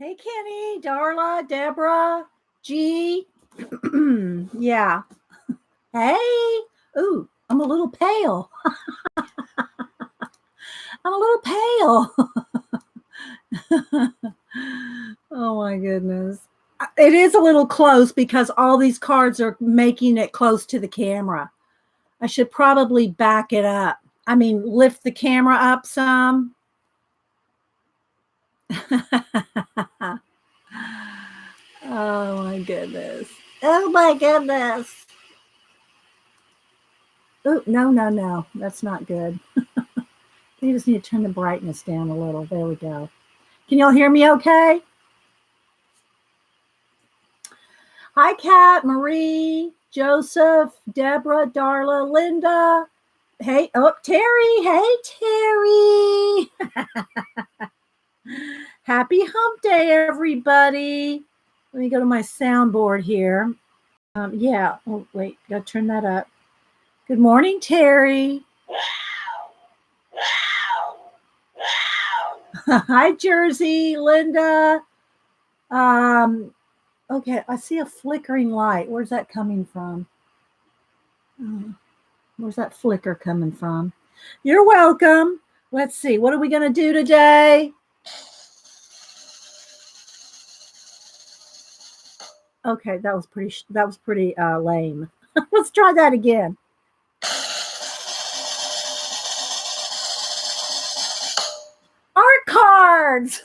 Hey, Kenny, Darla, Deborah, G. Yeah. Hey. Ooh, I'm a little pale. I'm a little pale. Oh, my goodness. It is a little close because all these cards are making it close to the camera. I should probably back it up. I mean, lift the camera up some. Oh, my goodness. Oh, my goodness. Oh, no. That's not good. You just need to turn the brightness down a little. There we go. Can y'all hear me okay? Hi, Kat, Marie, Joseph, Deborah, Darla, Linda. Hey, oh, Terry. Hey, Terry. Happy hump day, everybody. Let me go to my soundboard here. Yeah. Oh, wait. Got to turn that up. Good morning, Terry. Hi, Jersey, Linda. Okay, I see a flickering light. Where's that coming from? Where's that flicker coming from? You're welcome. Let's see. What are we going to do today? Okay, that was pretty lame. Let's try that again. Art cards.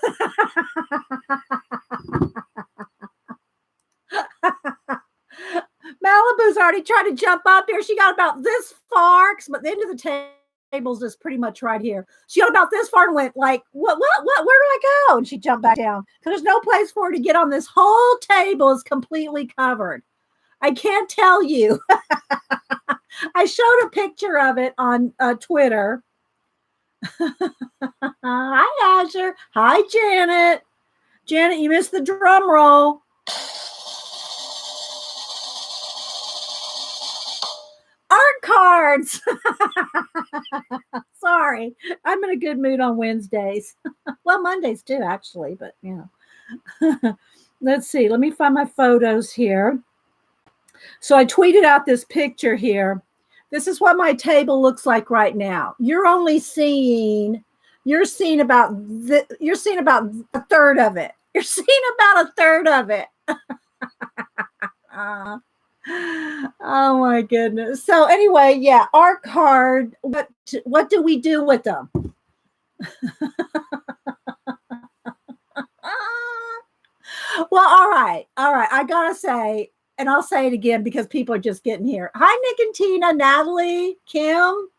Malibu's already tried to jump up there. She got about this far, but the end of the table's just pretty much right here. She got about this far and went like, what, where do I go? And she jumped back down because there's no place for her to get on. This whole table is completely covered. I can't tell you. I showed a picture of it on Twitter. Hi, Asher. Hi, Janet. Janet, you missed the drum roll. Art cards. Sorry. I'm in a good mood on Wednesdays. Well, Mondays too, actually, but yeah. Let's see. Let me find my photos here. So I tweeted out this picture here. This is what my table looks like right now. You're seeing about a third of it. You're seeing about a third of it. Oh my goodness. So anyway, yeah, art card. What do we do with them? Well, all right. I gotta say, and I'll say it again because people are just getting here. Hi, Nick and Tina, Natalie, Kim.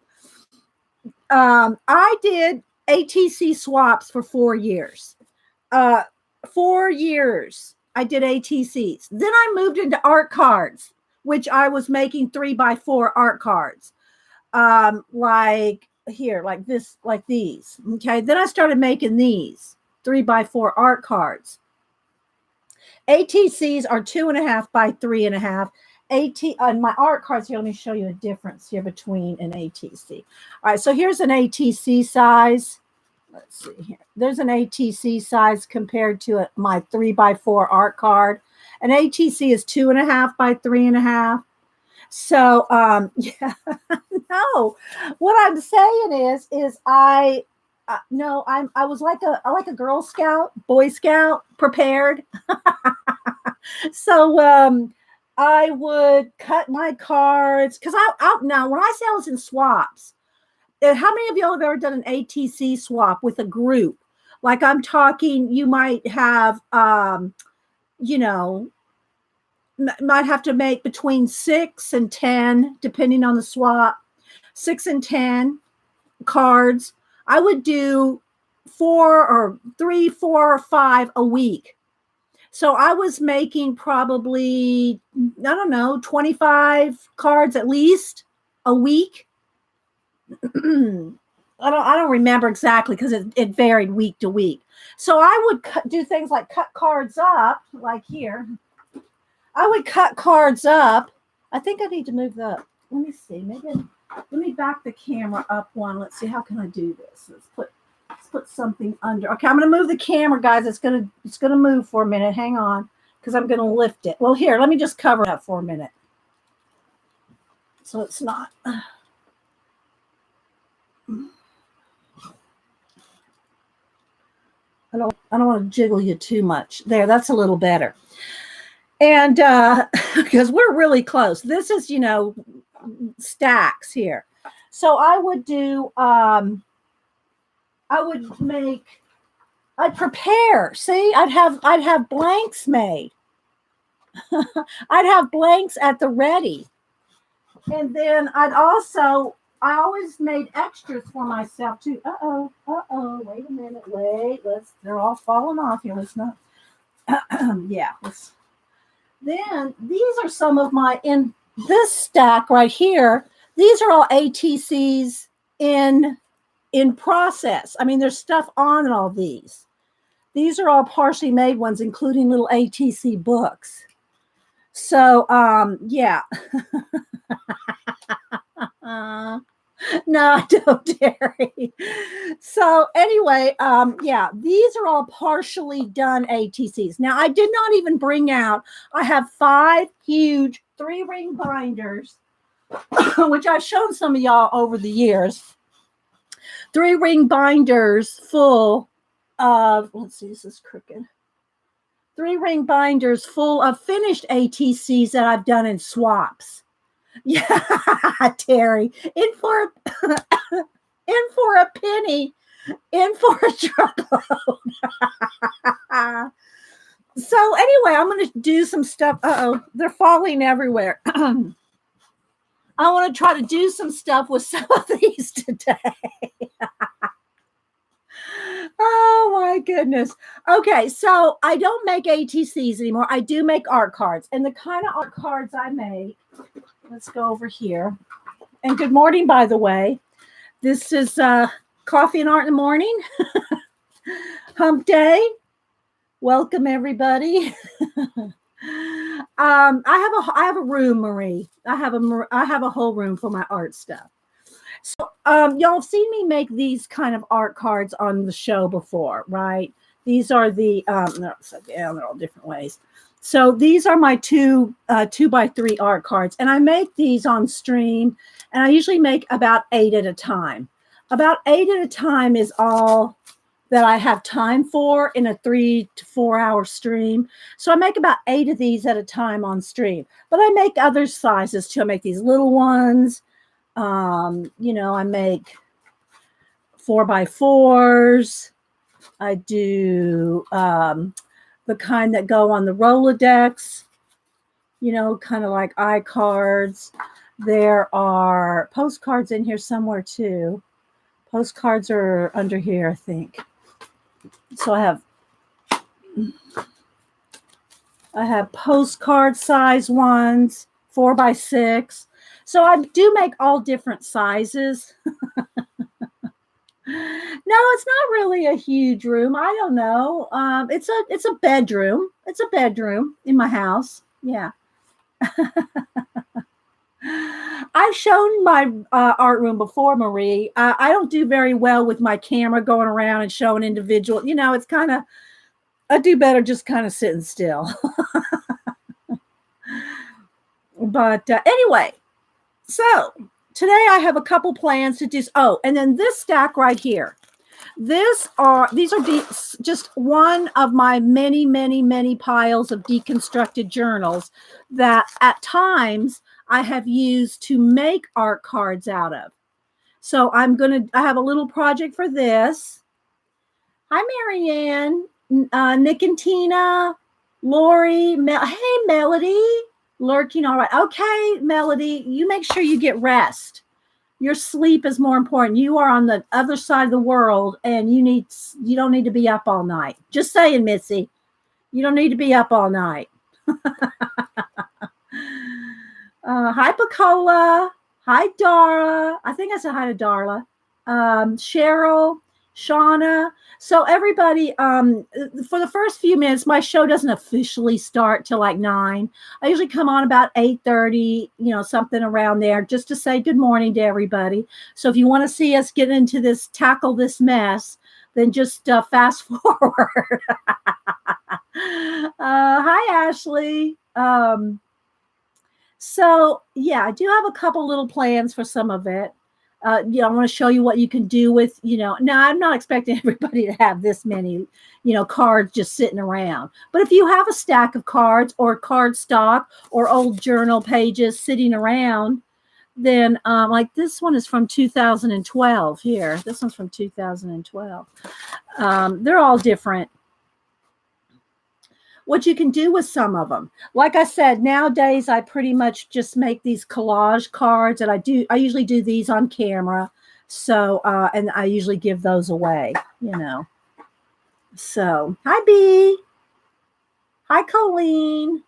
I did ATC swaps for 4 years. 4 years I did ATCs. Then I moved into art cards, which I was making 3x4 art cards. Like here, like this, like these. Okay. Then I started making these 3x4 art cards. ATCs are 2.5 by 3.5. On my art cards here, let me show you a difference here between an ATC. All right, so here's an ATC size. Let's see here. There's an ATC size compared to my 3x4 art card. An ATC is 2.5 by 3.5. So yeah, no. What I'm saying is I was like a Girl Scout, Boy Scout, prepared. So I would cut my cards because now when I say I was in swaps, how many of y'all have ever done an ATC swap with a group? Like I'm talking, you might have, might have to make between 6 and 10, depending on the swap, 6 and 10 cards. I would do 4 or 5 a week. So I was making probably, 25 cards at least a week. I don't remember exactly because it varied week to week. So I would do things like cut cards up, like here. I would cut cards up. I think I need to move let me see. Maybe let me back the camera up one. Let's see, how can I do this? Let's let's put something under. Okay, I'm going to move the camera, guys. It's going to move for a minute. Hang on, because I'm going to lift it. Well, here, let me just cover it up for a minute. So it's not. I don't want to jiggle you too much. There, that's a little better. And because we're really close. This is, stacks here. So I would do, I'd prepare. See, I'd have blanks made. I'd have blanks at the ready. And then I always made extras for myself too. Wait a minute. They're all falling off here. Let's not. Then these are some of in this stack right here. These are all ATCs in process. I mean, there's stuff on all these. These are all partially made ones, including little ATC books. So, yeah. No, I don't, Terry. So anyway, yeah, these are all partially done ATCs. Now, I did not even bring out, I have 5 huge 3-ring binders, which I've shown some of y'all over the years. 3-ring binders full of, let's see, this is crooked. 3-ring binders full of finished ATCs that I've done in swaps. Yeah, Terry, in for a penny, in for a truckload. So anyway, I'm going to do some stuff. They're falling everywhere. I want to try to do some stuff with some of these today. Oh my goodness. Okay, so I don't make ATCs anymore. I do make art cards, and the kind of art cards I make. Let's go over here. And good morning, by the way. This is Coffee and Art in the Morning. Hump Day. Welcome, everybody. I have a room, Marie. I have a whole room for my art stuff. So y'all have seen me make these kind of art cards on the show before, right? These are the they're upside down. They're all different ways. So these are my 2x3 art cards, and I make these on stream, and I usually make about 8 at a time. About 8 at a time is all that I have time for in a 3 to 4 hour stream. So I make about 8 of these at a time on stream, but I make other sizes too. I make these little ones. I make 4x4s. I do the kind that go on the Rolodex, kind of like iCards. There are postcards in here somewhere too. Postcards are under here, I think. So I have postcard size ones, 4x6. So I do make all different sizes. No, it's not really a huge room. I don't know. It's a bedroom. It's a bedroom in my house. Yeah. I've shown my art room before, Marie. I don't do very well with my camera going around and showing individual. It's kind of, I do better just kind of sitting still. But anyway, so today I have a couple plans to do. Oh, and then this stack right here. These are just one of my many, many, many piles of deconstructed journals that at times I have used to make art cards out of. So I have a little project for this. Hi, Marianne, Nick and Tina, Lori, hey, Melody, lurking. All right. Okay, Melody, you make sure you get rest. Your sleep is more important. You are on the other side of the world, and you don't need to be up all night. Just saying, Missy, you don't need to be up all night. Hi, Pacola. Hi, Dara. I think I said hi to Darla. Cheryl, Shauna. So everybody, for the first few minutes, my show doesn't officially start till like 9. I usually come on about 8:30, something around there, just to say good morning to everybody. So if you want to see us get into this, tackle this mess, then just fast forward. Hi, Ashley. So yeah, I do have a couple little plans for some of it. I want to show you what you can do with, now I'm not expecting everybody to have this many, cards just sitting around. But if you have a stack of cards or card stock or old journal pages sitting around, then like this one is from 2012 here. This one's from 2012. They're all different. What you can do with some of them. Like I said, nowadays I pretty much just make these collage cards, and I usually do these on camera. So, and I usually give those away, So, hi B. Hi Colleen.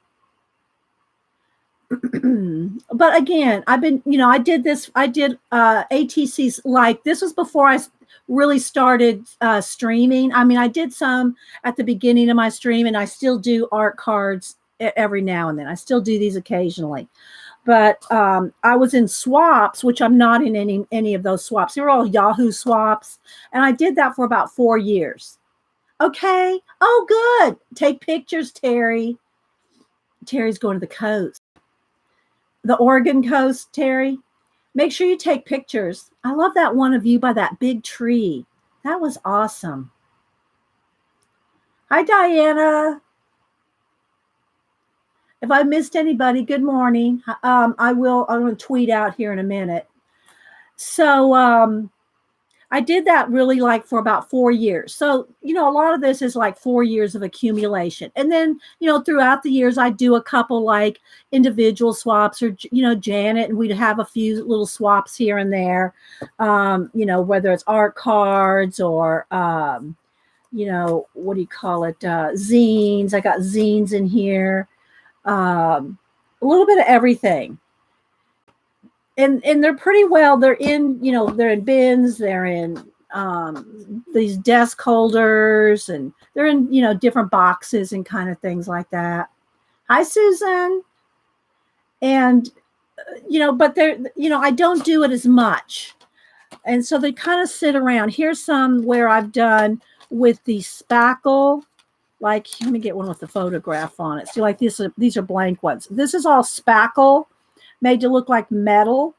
But again, I did ATCs, like this was before I really started streaming. I mean, I did some at the beginning of my stream, and I still do art cards every now and then. I still do these occasionally. But I was in swaps, which I'm not in any of those swaps. They were all Yahoo swaps. And I did that for about 4 years. Okay. Oh, good. Take pictures, Terry. Terry's going to the coast. The Oregon coast, Terry. Make sure you take pictures. I love that one of you by that big tree. That was awesome. Hi, Diana. If I missed anybody, good morning. I'm going to tweet out here in a minute. So I did that really like for about 4 years. So, a lot of this is like 4 years of accumulation. And then, throughout the years, I do a couple like individual swaps or, Janet, and we'd have a few little swaps here and there, whether it's art cards or, what do you call it? Zines. I got zines in here. A little bit of everything. And they're pretty well, they're in bins, they're in these desk holders, and they're in, different boxes and kind of things like that. Hi, Susan. And, but they're, I don't do it as much. And so they kind of sit around. Here's some where I've done with the spackle. Like, let me get one with the photograph on it. See, like these are blank ones. This is all spackle, made to look like metal.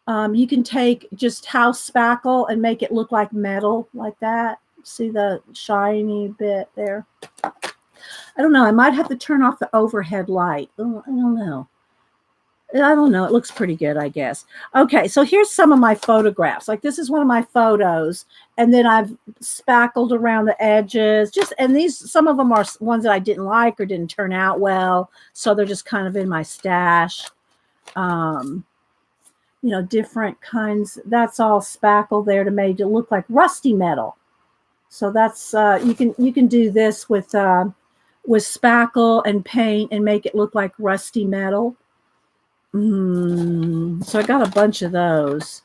You can take just house spackle and make it look like metal, like that. See the shiny bit there? I don't know. I might have to turn off the overhead light. Oh, I don't know. It looks pretty good, I guess. Okay, so here's some of my photographs. Like this is one of my photos, and then I've spackled around the edges. And some of them are ones that I didn't like or didn't turn out well, so they're just kind of in my stash. Different kinds. That's all spackle there to make it look like rusty metal. So that's you can do this with spackle and paint and make it look like rusty metal. So I got a bunch of those.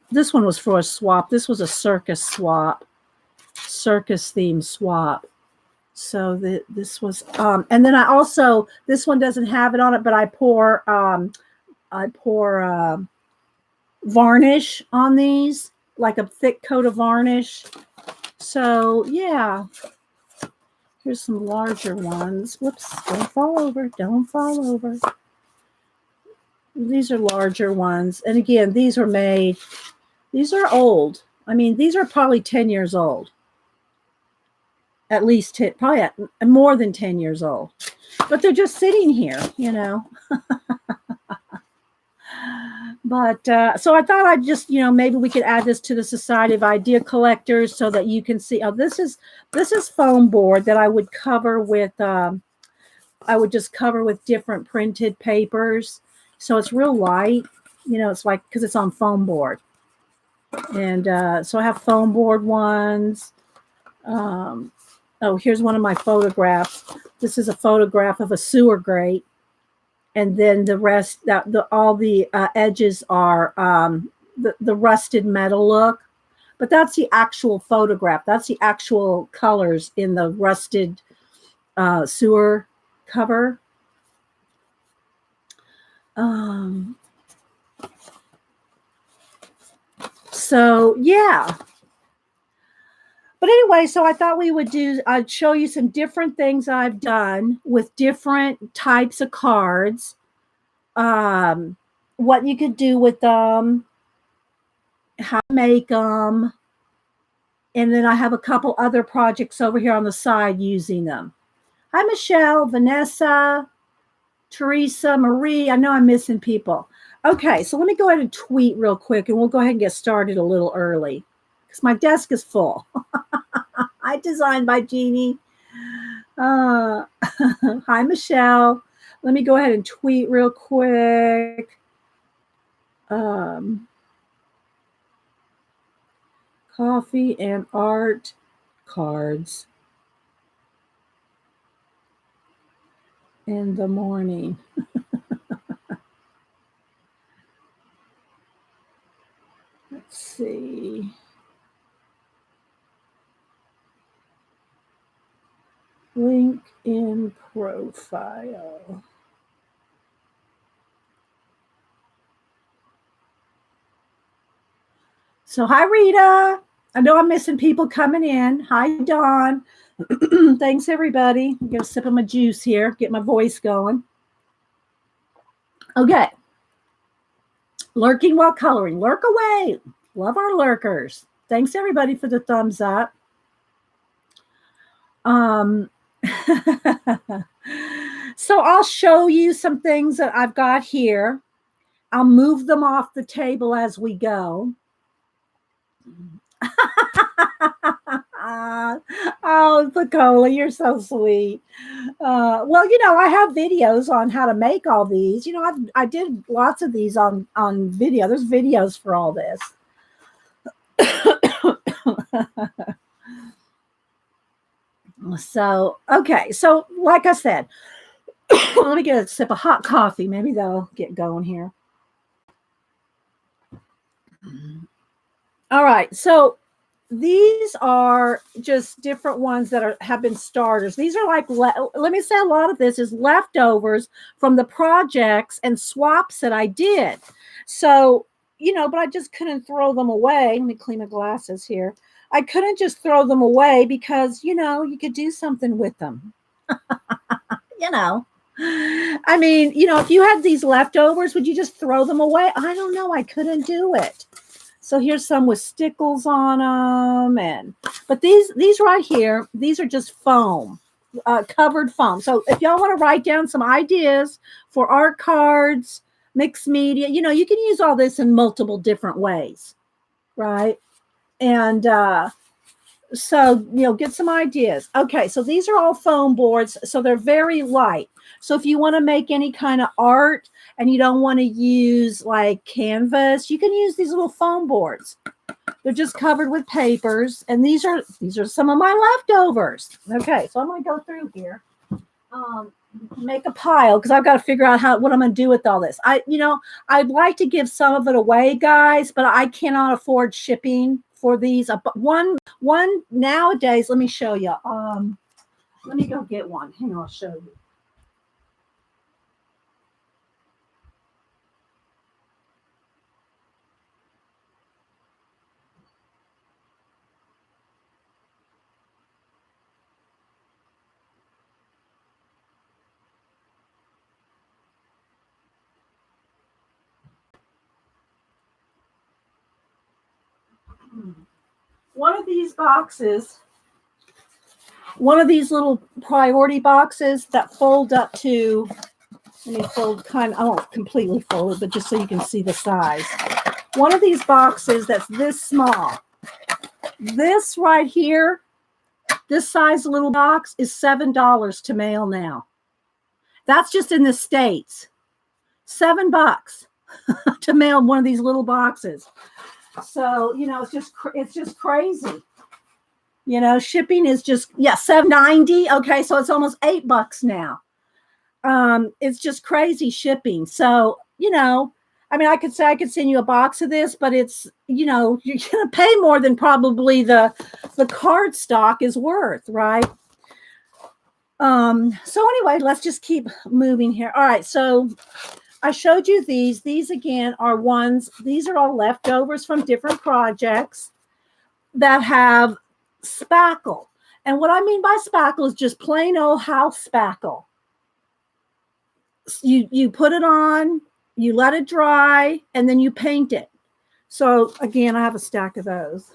This one was for a swap. This was a circus swap, circus theme swap. So this was, and then I also, this one doesn't have it on it, but I pour varnish on these, like a thick coat of varnish. So yeah, here's some larger ones. Whoops, don't fall over, don't fall over. These are larger ones. And again, these are old. I mean, these are probably 10 years old. At least probably more than 10 years old, but they're just sitting here, But so I thought I'd just, maybe we could add this to the Society of Idea Collectors so that you can see. Oh, this is foam board that I would cover with. I would just cover with different printed papers, so it's real light. It's like because it's on foam board, and so I have foam board ones. Oh, here's one of my photographs. This is a photograph of a sewer grate. And then the rest, all the edges are the rusted metal look. But that's the actual photograph. That's the actual colors in the rusted sewer cover. So yeah. But anyway, so I thought I'd show you some different things I've done with different types of cards. What you could do with them, how to make them. And then I have a couple other projects over here on the side using them. Hi, Michelle, Vanessa, Teresa, Marie. I know I'm missing people. Okay, so let me go ahead and tweet real quick, and we'll go ahead and get started a little early because my desk is full. Hi, Designed by Jeannie. Hi, Michelle. Let me go ahead and tweet real quick. Coffee and art cards in the morning. Let's see. Link in profile. So hi, Rita. I know I'm missing people coming in. Hi, Dawn. Thanks, everybody. I'm going to sip of my juice here, get my voice going. Okay. Lurking while coloring. Lurk away. Love our lurkers. Thanks, everybody, for the thumbs up. So I'll show you some things that I've got here. I'll move them off the table as we go. Oh, Pacola, you're so sweet. Well, I have videos on how to make all these. I did lots of these on video. There's videos for all this. So, okay. So, like I said, let me get a sip of hot coffee. Maybe that'll get going here. All right. So, these are just different ones that have been starters. These are like, let me say a lot of this is leftovers from the projects and swaps that I did. So, but I just couldn't throw them away. Let me clean my glasses here. I couldn't just throw them away because, you could do something with them. I mean, if you had these leftovers, would you just throw them away? I don't know. I couldn't do it. So here's some with stickles on them, but these right here, these are just foam, covered foam. So if y'all want to write down some ideas for art cards, mixed media, you can use all this in multiple different ways, right? And so get some ideas. Okay, so these are all foam boards, so they're very light. So if you want to make any kind of art and you don't want to use like canvas, you can use these little foam boards. They're just covered with papers, and these are some of my leftovers. Okay, so I'm going to go through here, make a pile because I've got to figure out what I'm going to do with all this. I'd like to give some of it away, guys, but I cannot afford shipping for these. One nowadays. Let me show you. Let me go get one. Hang on, I'll show you. One of these boxes, one of these little priority boxes that fold up to, let me fold I won't completely fold it, but just so you can see the size. One of these boxes that's this small, this right here, this size little box is $7 to mail now. That's just in the States. $7 to mail one of these little boxes. So, it's just crazy. Shipping is just, $7.90. Okay, so it's almost $8 now. It's just crazy shipping. So, I could say I could send you a box of this, but it's, you're going to pay more than probably the card stock is worth, right? So anyway, let's just keep moving here. All right, so I showed you these. These again are ones, these are all leftovers from different projects that have spackle. And what I mean by spackle is just plain old house spackle. You put it on, you let it dry, and then you paint it. So again, I have a stack of those.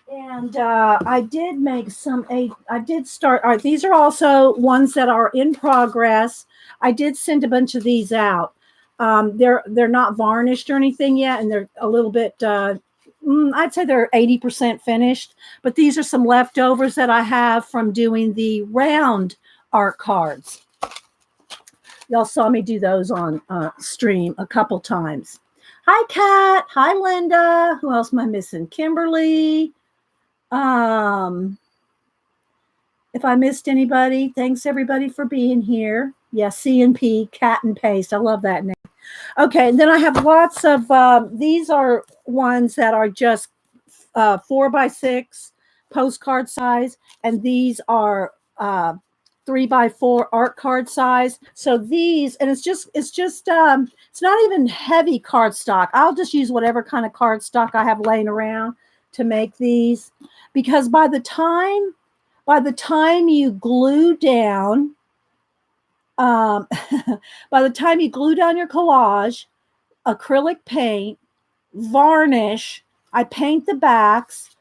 And I did make I did start. All right, these are also ones that are in progress. I did send a bunch of these out. They're not varnished or anything yet, and they're a little bit. I'd say they're 80% finished. But these are some leftovers that I have from doing the round art cards. Y'all saw me do those on stream a couple times. Hi, Kat. Hi, Linda. Who else am I missing? Kimberly. If I missed anybody, thanks everybody for being here. Yeah, C&P, Cat and Paste. I love that name. Okay, and then I have lots of, these are ones that are just 4x6 postcard size, and these are 3x4 art card size. So these, and it's not even heavy cardstock. I'll just use whatever kind of cardstock I have laying around to make these, because by the time you glue down, by the time you glue down your collage, acrylic paint, varnish, I paint the backs,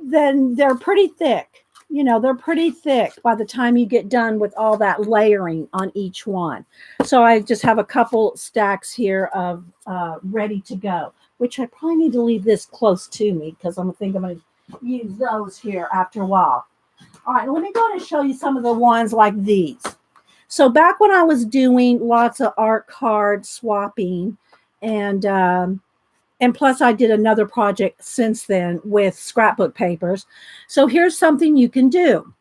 then they're pretty thick. They're pretty thick by the time you get done with all that layering on each one. So I just have a couple stacks here of ready to go, which I probably need to leave this close to me because I'm going to use those here after a while. All right, let me go and show you some of the ones like these. So back when I was doing lots of art card swapping, and plus I did another project since then with scrapbook papers. So here's something you can do.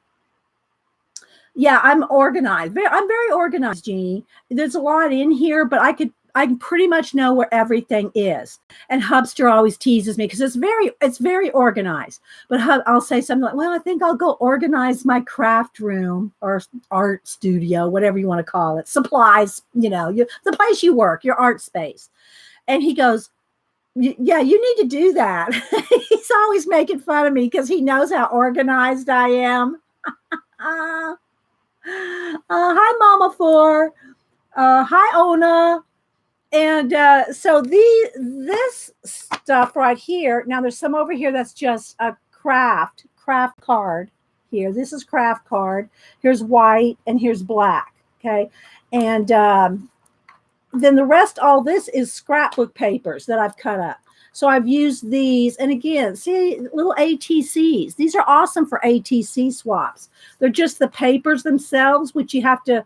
Yeah, I'm organized. I'm very organized, Jeannie. There's a lot in here, but I can pretty much know where everything is. And Hubster always teases me because it's very organized. But I'll say something like, well, I think I'll go organize my craft room or art studio, whatever you want to call it, supplies, the place you work, your art space. And he goes, yeah, you need to do that. He's always making fun of me because he knows how organized I am. Hi, Mama Four. Hi, Ona. And so this stuff right here, now there's some over here that's just a craft card here. This is craft card. Here's white and here's black. Okay. And then the rest, all this is scrapbook papers that I've cut up. So I've used these. And again, see, little ATCs. These are awesome for ATC swaps. They're just the papers themselves, which you have to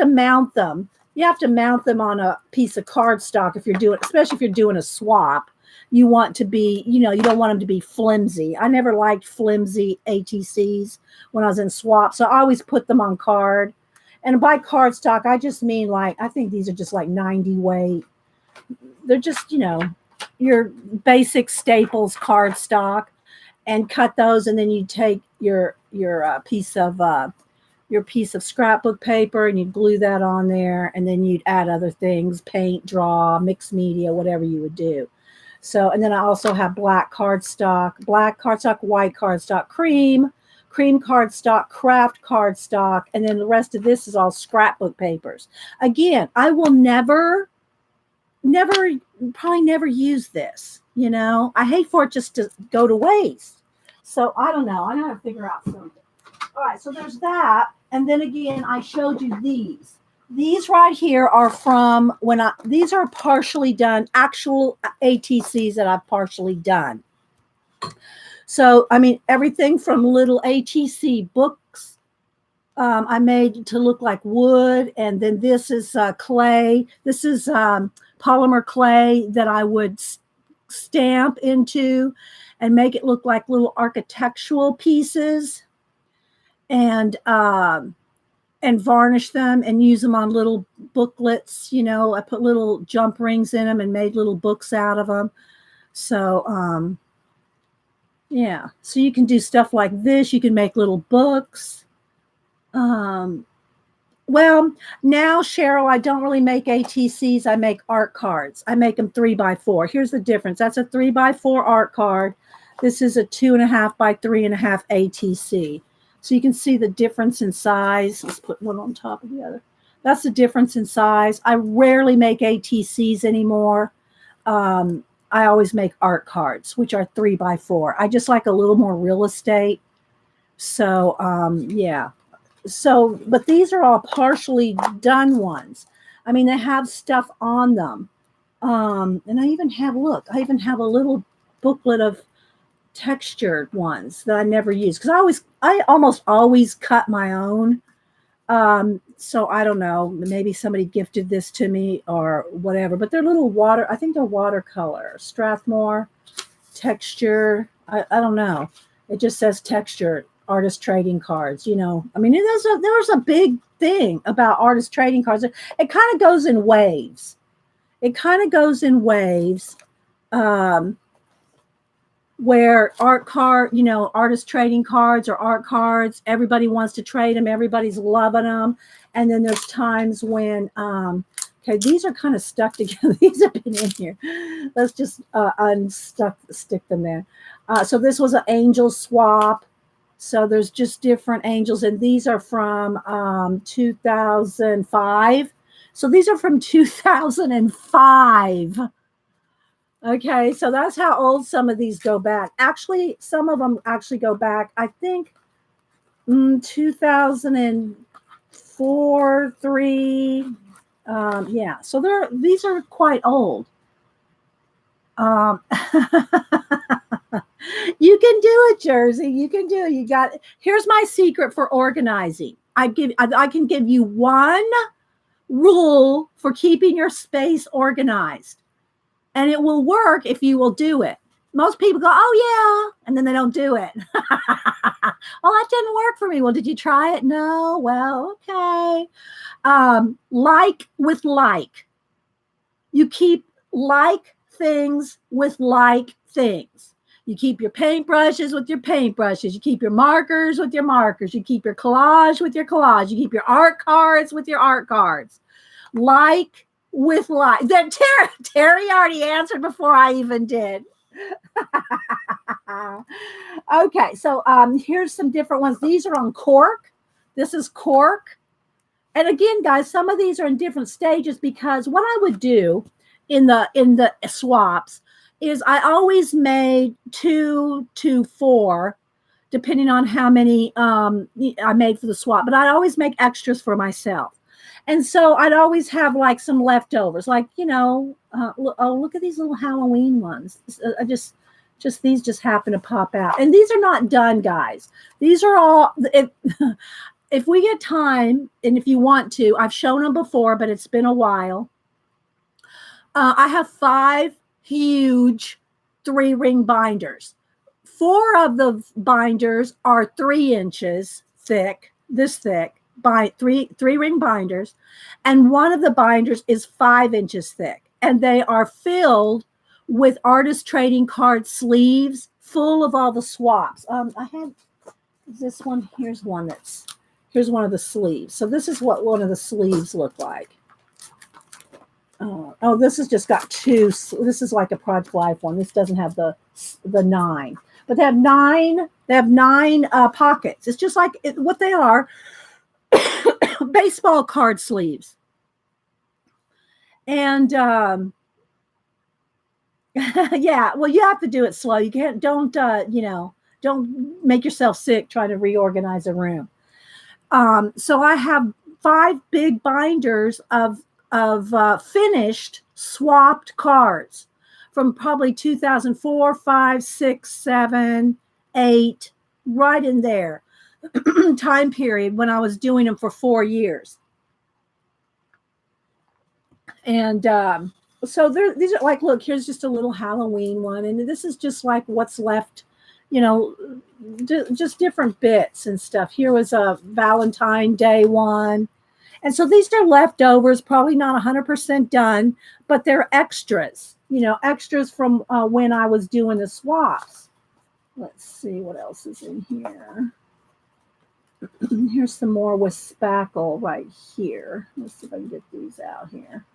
mount them. You have to mount them on a piece of cardstock especially if you're doing a swap. You want to be, you don't want them to be flimsy. I never liked flimsy ATCs when I was in swap. So I always put them on card. And by cardstock, I just mean I think these are just like 90 weight. They're just, your basic staples cardstock, and cut those. And then you take your piece of scrapbook paper and you glue that on there, and then you'd add other things, paint, draw, mixed media, whatever you would do. So, and then I also have black cardstock, white cardstock, cream cardstock, craft cardstock, and then the rest of this is all scrapbook papers. Again, I will probably never use this. I hate for it just to go to waste. So I don't know. I gotta figure out something. All right, so there's that. And then again, I showed you these. These right here are from these are partially done, actual ATCs that I've partially done. So, I mean, everything from little ATC books I made to look like wood. And then this is clay. This is polymer clay that I would stamp into and make it look like little architectural pieces. And varnish them and use them on little booklets. I put little jump rings in them and made little books out of them. So, yeah. So you can do stuff like this. You can make little books. Well, now, Cheryl, I don't really make ATCs. I make art cards. I make them 3x4. Here's the difference. That's a 3x4 art card. This is a 2.5 by 3.5 ATC. So you can see the difference in size. Let's put one on top of the other. That's the difference in size. I rarely make ATCs anymore. I always make art cards, which are 3x4. I just like a little more real estate. So, yeah. So, but these are all partially done ones. I mean, they have stuff on them. And I even have, look, I even have a little booklet of textured ones that I never use because I almost always cut my own. So I don't know, maybe somebody gifted this to me or whatever, but they're little I think they're watercolor, Strathmore texture. I don't know. It just says texture, artist trading cards, you know. I mean, there's a big thing about artist trading cards. It kind of goes in waves. Where artist trading cards or art cards, everybody wants to trade them, everybody's loving them. And then there's times when, okay, these are kind of stuck together. These have been in here. Let's just stick them there. So this was an angel swap. So there's just different angels, and these are from 2005. So these are from 2005. Okay, so that's how old some of these go back. Actually, some of them actually go back, I think, 2004, 3. Yeah, so these are quite old. You can do it, Jersey. You can do it. Here's my secret for organizing. I can give you one rule for keeping your space organized. And it will work if you will do it. Most people go, oh, yeah, and then they don't do it. Well, that didn't work for me. Well, did you try it? No. Well, okay. Like with like. You keep like things with like things. You keep your paintbrushes with your paintbrushes. You keep your markers with your markers. You keep your collage with your collage. You keep your art cards with your art cards. Like with like. Then Terry already answered before I even did. Okay, so here's some different ones. These are on cork. This is cork. And again, guys, some of these are in different stages because what I would do in the swaps is I always made 2 to 4, depending on how many I made for the swap. But I'd always make extras for myself. And so I'd always have like some leftovers, like, look at these little Halloween ones. These just happen to pop out. And these are not done, guys. These are all, if we get time, and if you want to, I've shown them before, but it's been a while. I have 5 huge 3-ring binders. 4 of the binders are 3 inches thick, this thick. By 3-ring binders, and one of the binders is 5 inches thick, and they are filled with artist trading card sleeves full of all the swaps. I had this one. Here's one of the sleeves. So this is what one of the sleeves look like. Oh, this has just got 2. This is like a Project Life one. This doesn't have the 9, but they have 9. They have 9 pockets. It's just like what they are. Baseball card sleeves. And yeah, well, you have to do it slow. You can't, don't make yourself sick trying to reorganize a room. So I have 5 big binders of finished swapped cards from probably 2004, 5, 6, 7, 8, right in there. Time period when I was doing them for 4 years. And so these are like, look, here's just a little Halloween one. And this is just like what's left, just different bits and stuff. Here was a Valentine Day one. And so these are leftovers, probably not 100% done, but they're extras, extras from when I was doing the swaps. Let's see what else is in here. Here's some more with spackle right here. Let's see if I can get these out here.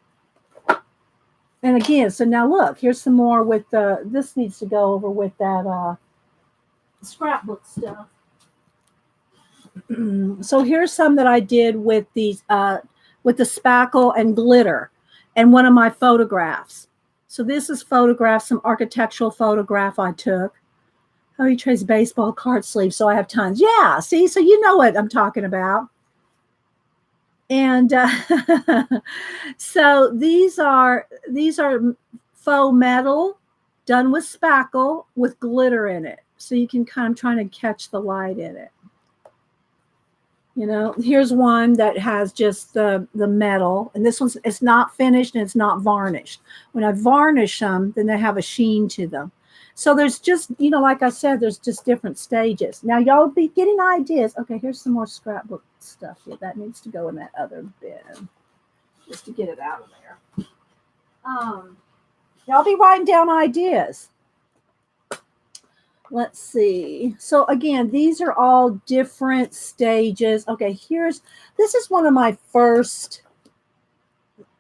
And again, so now look, here's some more with the, this needs to go over with that scrapbook stuff. So here's some that I did with these, with the spackle and glitter and one of my photographs. So this is photograph, some architectural photograph I took. Oh, he trades baseball card sleeves, so I have tons. Yeah, see, so you know what I'm talking about. And so these are faux metal done with spackle with glitter in it. So you can kind of trying to catch the light in it. You know, here's one that has just the metal, and this one's, it's not finished and it's not varnished. When I varnish them, then they have a sheen to them. So there's just, you know, like I said, there's just different stages. Now y'all be getting ideas. Okay, here's some more scrapbook stuff here. That needs to go in that other bin just to get it out of there. Y'all be writing down ideas. Let's see. So again, these are all different stages. Okay, this is one of my first,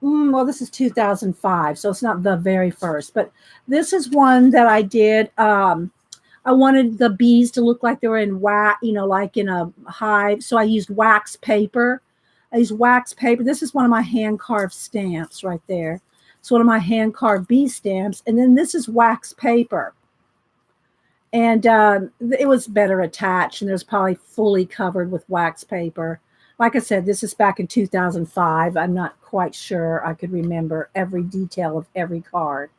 well, this is 2005, so it's not the very first, but this is one that I did. I wanted the bees to look like they were in wax, you know, like in a hive. So I used wax paper. I used wax paper. This is one of my hand-carved stamps right there. It's one of my hand-carved bee stamps. And then this is wax paper. And it was better attached, and there's probably fully covered with wax paper. Like I said, this is back in 2005. I'm not quite sure I could remember every detail of every card.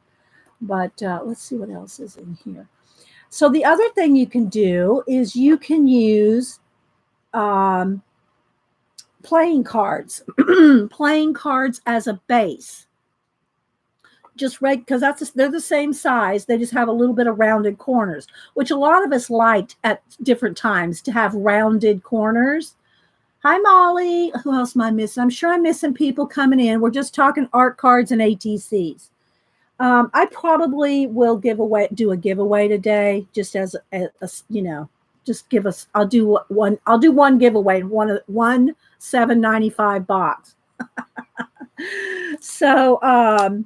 But let's see what else is in here. So the other thing you can do is you can use playing cards, playing cards as a base. Just because they're the same size. They just have a little bit of rounded corners, which a lot of us liked at different times to have rounded corners. Hi, Molly. Who else am I missing? I'm sure I'm missing people coming in. We're just talking art cards and ATCs. I probably will do a giveaway today, just as a you know, just give us. I'll do one giveaway, one $7.95 box. So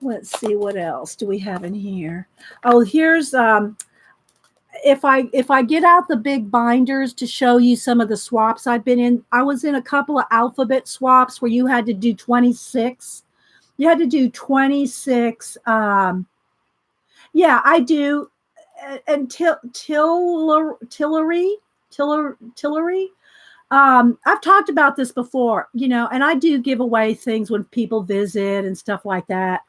let's see, what else do we have in here? Oh, here's if I get out the big binders to show you some of the swaps I've been in. I was in a couple of alphabet swaps where you had to do 26. You had to do 26. Yeah, I do. And Tillery. I've talked about this before, you know, and I do give away things when people visit and stuff like that.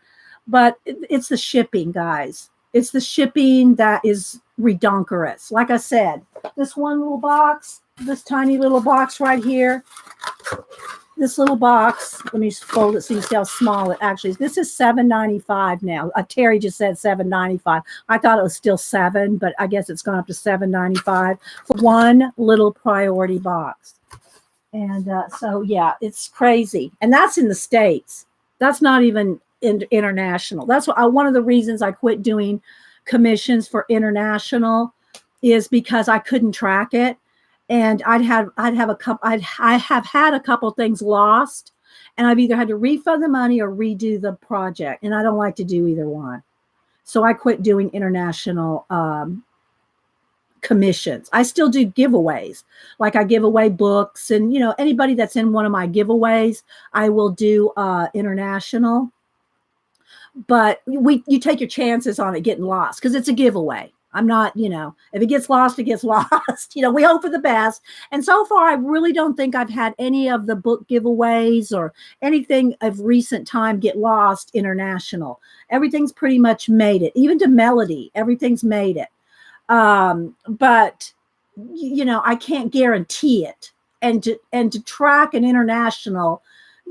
But it's the shipping, guys. It's the shipping that is redonkulous. Like I said, this one little box, this tiny little box right here, this little box, let me fold it so you see how small it actually is. This is $7.95 now. Terry just said $7.95. I thought it was still $7, but I guess it's gone up to $7.95 for one little priority box. And so, yeah, it's crazy. And that's in the States. That's not even international. That's one of the reasons I quit doing commissions for international is because I couldn't track it. And I have had a couple things lost, and I've either had to refund the money or redo the project, and I don't like to do either one. So I quit doing international commissions. I still do giveaways. Like I give away books, and you know, anybody that's in one of my giveaways, I will do international. But you take your chances on it getting lost because it's a giveaway. I'm not, you know, if it gets lost, it gets lost. You know, we hope for the best. And so far, I really don't think I've had any of the book giveaways or anything of recent time get lost international. Everything's pretty much made it. Even to Melody, everything's made it. But, you know, I can't guarantee it. And to track an international,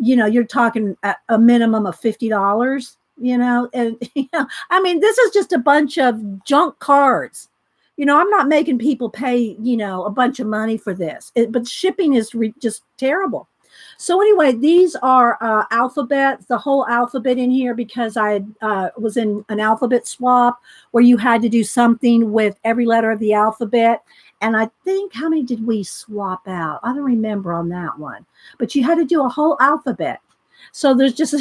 you know, you're talking a minimum of $50. You know, and you know, I mean, this is just a bunch of junk cards. You know, I'm not making people pay, you know, a bunch of money for this, but shipping is just terrible. So anyway, these are alphabets, the whole alphabet in here, because I was in an alphabet swap where you had to do something with every letter of the alphabet. And I think, how many did we swap out? I don't remember on that one, but you had to do a whole alphabet. So there's just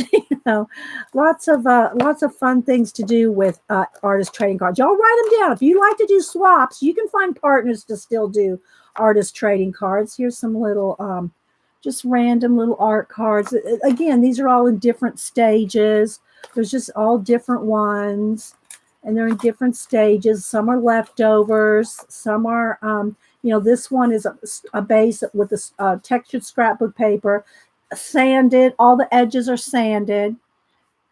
lots of fun things to do with artist trading cards. Y'all write them down. If you like to do swaps, you can find partners to still do artist trading cards. Here's some little just random little art cards. Again, these are all in different stages. There's just all different ones, and they're in different stages. Some are leftovers. Some are, this one is a base with a textured scrapbook paper, sanded. All the edges are sanded.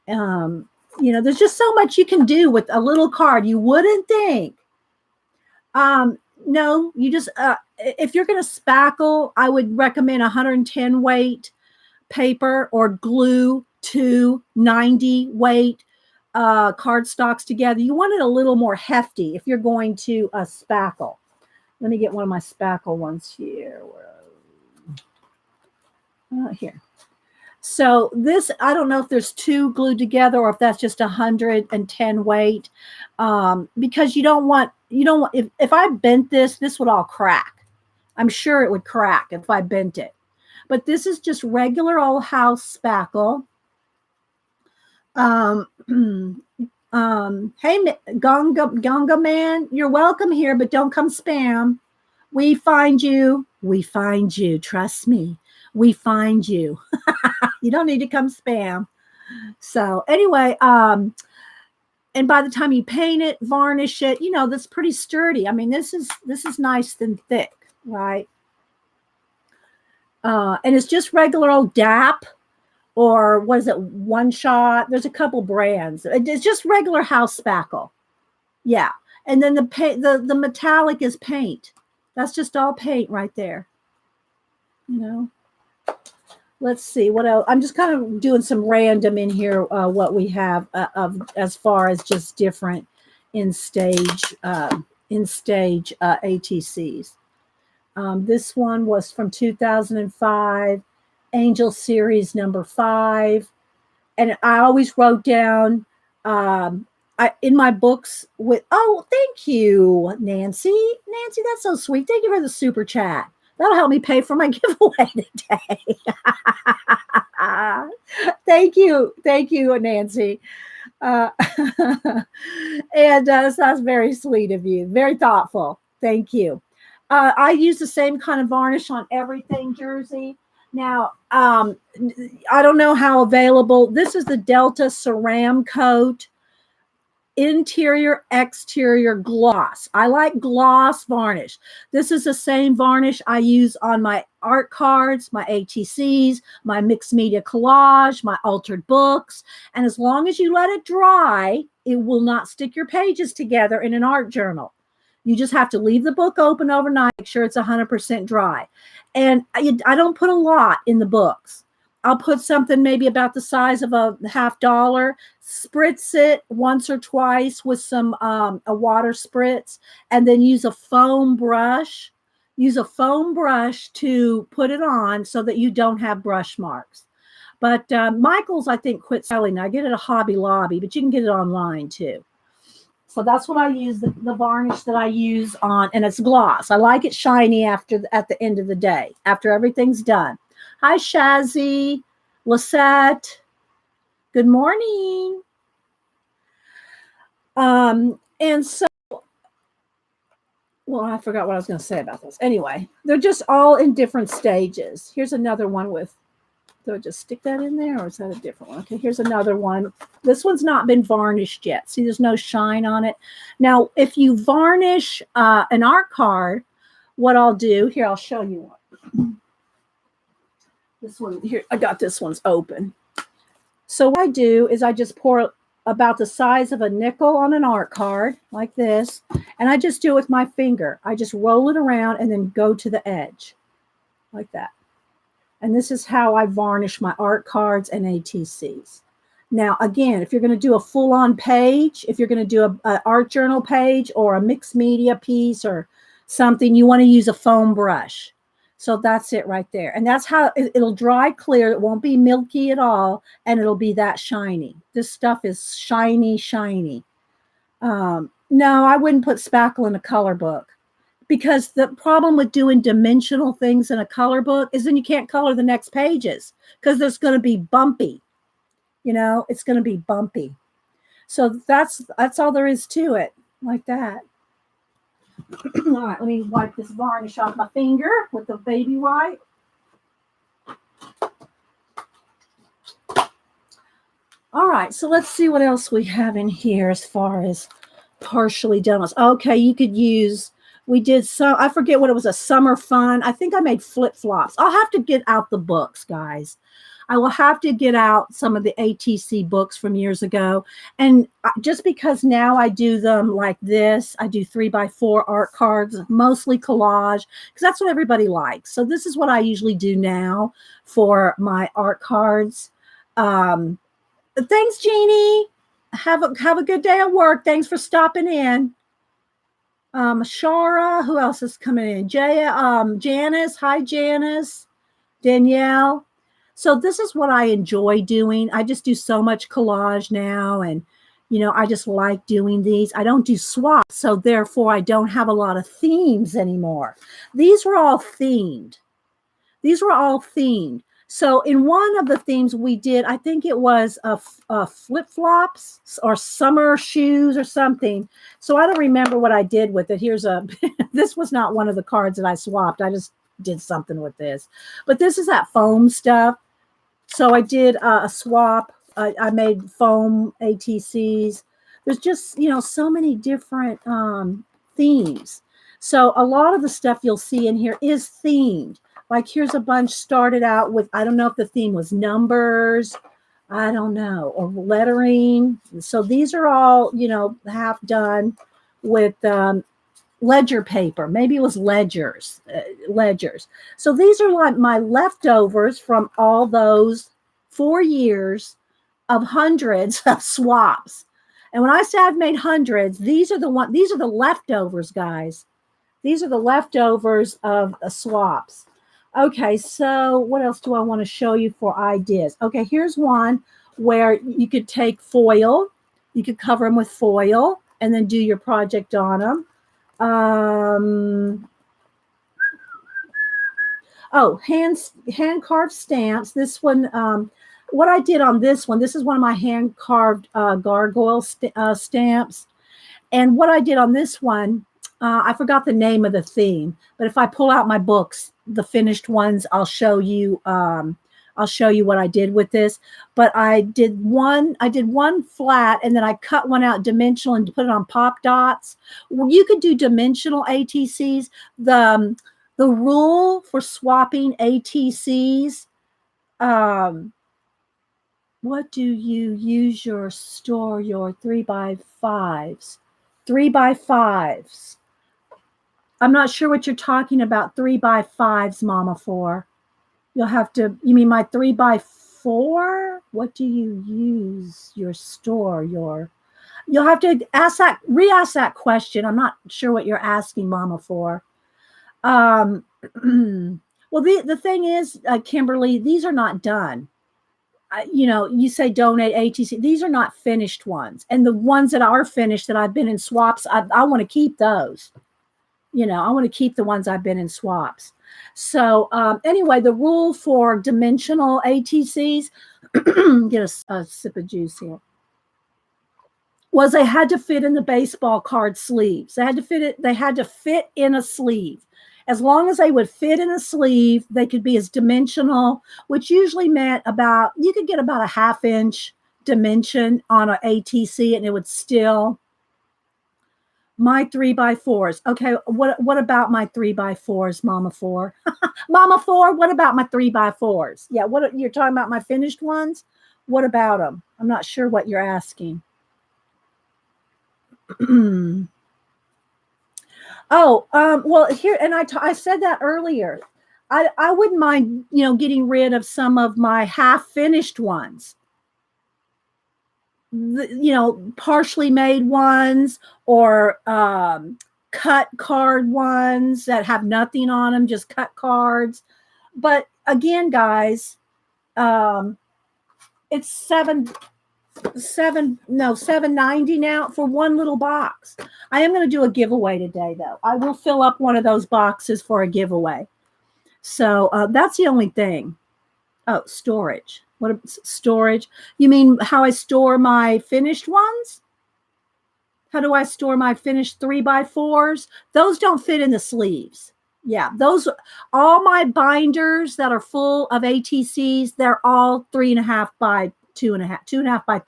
There's just so much you can do with a little card. You wouldn't think. No, you just, if you're going to spackle, I would recommend 110 weight paper or glue to 90 weight cardstocks together. You want it a little more hefty if you're going to spackle. Let me get one of my spackle ones here. Here. So this, I don't know if there's two glued together or if that's just 110 weight, because you don't want, if I bent this would all crack. I'm sure it would crack if I bent it. But this is just regular old house spackle. Hey, Gonga Man, you're welcome here, but don't come spam. We find you. We find you. Trust me. We find you. You don't need to come spam. So anyway, and by the time you paint it, varnish it, that's pretty sturdy. I mean, this is nice and thick, right? And it's just regular old DAP, or what is it, One Shot? There's a couple brands. It's just regular house spackle. Yeah. And then the metallic is paint. That's just all paint right there. Let's see what else. I'm just kind of doing some random in here, what we have of as far as just different in stage ATCs. This one was from 2005, Angel Series number 5. And I always wrote down in my books thank you, Nancy. Nancy, that's so sweet. Thank you for the super chat. That'll help me pay for my giveaway today. Thank you, Nancy. And that's very sweet of you. Very thoughtful. Thank you. I use the same kind of varnish on everything, Jersey. Now, I don't know how available. This is the Delta Ceram Coat interior exterior gloss. I like gloss varnish. This is the same varnish I use on my art cards, my ATCs, my mixed media collage, my altered books. And as long as you let it dry, it will not stick your pages together in an art journal. You just have to leave the book open overnight, make sure it's 100% dry. And I don't put a lot in the books. I'll put something maybe about the size of a $50, spritz it once or twice with some a water spritz, and then use a foam brush. Use a foam brush to put it on so that you don't have brush marks. But Michael's, I think, quit selling. I get it at Hobby Lobby, but you can get it online too. So that's what I use, the varnish that I use on, and it's gloss. I like it shiny at the end of the day, after everything's done. Hi, Shazzy, Lisette. Good morning. And so, well, I forgot what I was going to say about this. Anyway, they're just all in different stages. Here's another one with, do I just stick that in there, or is that a different one? Okay, here's another one. This one's not been varnished yet. See, there's no shine on it. Now, if you varnish an art card, what I'll do, here, I'll show you one. This one here, I got this one's open. So what I do is I just pour about the size of a nickel on an art card like this, and I just do it with my finger. I just roll it around and then go to the edge like that. And this is how I varnish my art cards and ATCs. Now, again, if you're going to do a full-on page, if you're going to do an art journal page or a mixed media piece or something, you want to use a foam brush. So that's it right there. And that's how it'll dry clear. It won't be milky at all. And it'll be that shiny. This stuff is shiny, shiny. No, I wouldn't put spackle in a color book because the problem with doing dimensional things in a color book is then you can't color the next pages because there's going to be bumpy. You know, it's going to be bumpy. So that's all there is to it, like that. All right, let me wipe this varnish off my finger with the baby wipe. All right, so let's see what else we have in here as far as partially done ones. Okay, you could use, we did some, I forget what it was, a summer fun. I think I made flip-flops. I'll have to get out the books, guys. I will have to get out some of the ATC books from years ago. And just because now I do them like this, I do 3x4 art cards, mostly collage, because that's what everybody likes. So this is what I usually do now for my art cards. Thanks, Jeannie. Have a good day at work. Thanks for stopping in. Shara, who else is coming in? Janice. Hi, Janice. Danielle. So this is what I enjoy doing. I just do so much collage now, and you know, I just like doing these. I don't do swaps, so therefore I don't have a lot of themes anymore. These were all themed. So in one of the themes we did, I think it was a flip-flops or summer shoes or something. So I don't remember what I did with it. Here's a, this was not one of the cards that I swapped. I just did something with this. But this is that foam stuff. So I did a swap. I made foam ATCs. There's just, you know, so many different themes. So a lot of the stuff you'll see in here is themed. Like here's a bunch started out with, I don't know if the theme was numbers, I don't know, or lettering. So these are all, you know, half done with ledger paper. Maybe it was ledgers. So these are like my leftovers from all those 4 years of hundreds of swaps. And when I say I've made hundreds, these are the leftovers, guys. These are the leftovers of swaps. Okay, so what else do I want to show you for ideas? Okay, here's one where you could take foil, you could cover them with foil, and then do your project on them. Hand carved stamps. This one, what I did on this one, this is one of my hand carved gargoyle stamps. And what I did on this one, I forgot the name of the theme, but if I pull out my books, the finished ones, I'll show you what I did with this. But I did one flat, and then I cut one out dimensional and put it on pop dots. You could do dimensional ATCs. The rule for swapping ATCs, what do you use your 3x5s? 3x5s. I'm not sure what you're talking about. 3x5s, Mama 4. You'll have to, you mean my 3x4? What do you use your you'll have to re-ask that question. I'm not sure what you're asking, Mama 4. Well, the thing is, Kimberly, these are not done. You know, you say donate ATC. These are not finished ones. And the ones that are finished that I've been in swaps, I want to keep those. You know, I want to keep the ones I've been in swaps. So anyway, the rule for dimensional ATCs, get a sip of juice here, was they had to fit in the baseball card sleeves. They had to fit in a sleeve. As long as they would fit in a sleeve, they could be as dimensional, which usually meant you could get about a 1/2 inch dimension on an ATC, and it would still. My 3x4s. Okay, what about my 3x4s, Mama 4? Mama 4, what about my 3x4s? Yeah, what you're talking about, my finished ones? What about them? I'm not sure what you're asking. Well, here, and I said that earlier. I wouldn't mind, you know, getting rid of some of my half-finished ones. You know, partially made ones, or cut card ones that have nothing on them, just cut cards. But again, guys, it's $7.90 now for one little box. I am going to do a giveaway today, though. I will fill up one of those boxes for a giveaway. So that's the only thing. Oh, storage. What storage? You mean how I store my finished ones? How do I store my finished 3x4s? Those don't fit in the sleeves. Yeah, those, all my binders that are full of ATCs, they're all 3.5 by 2.5, 2.5 by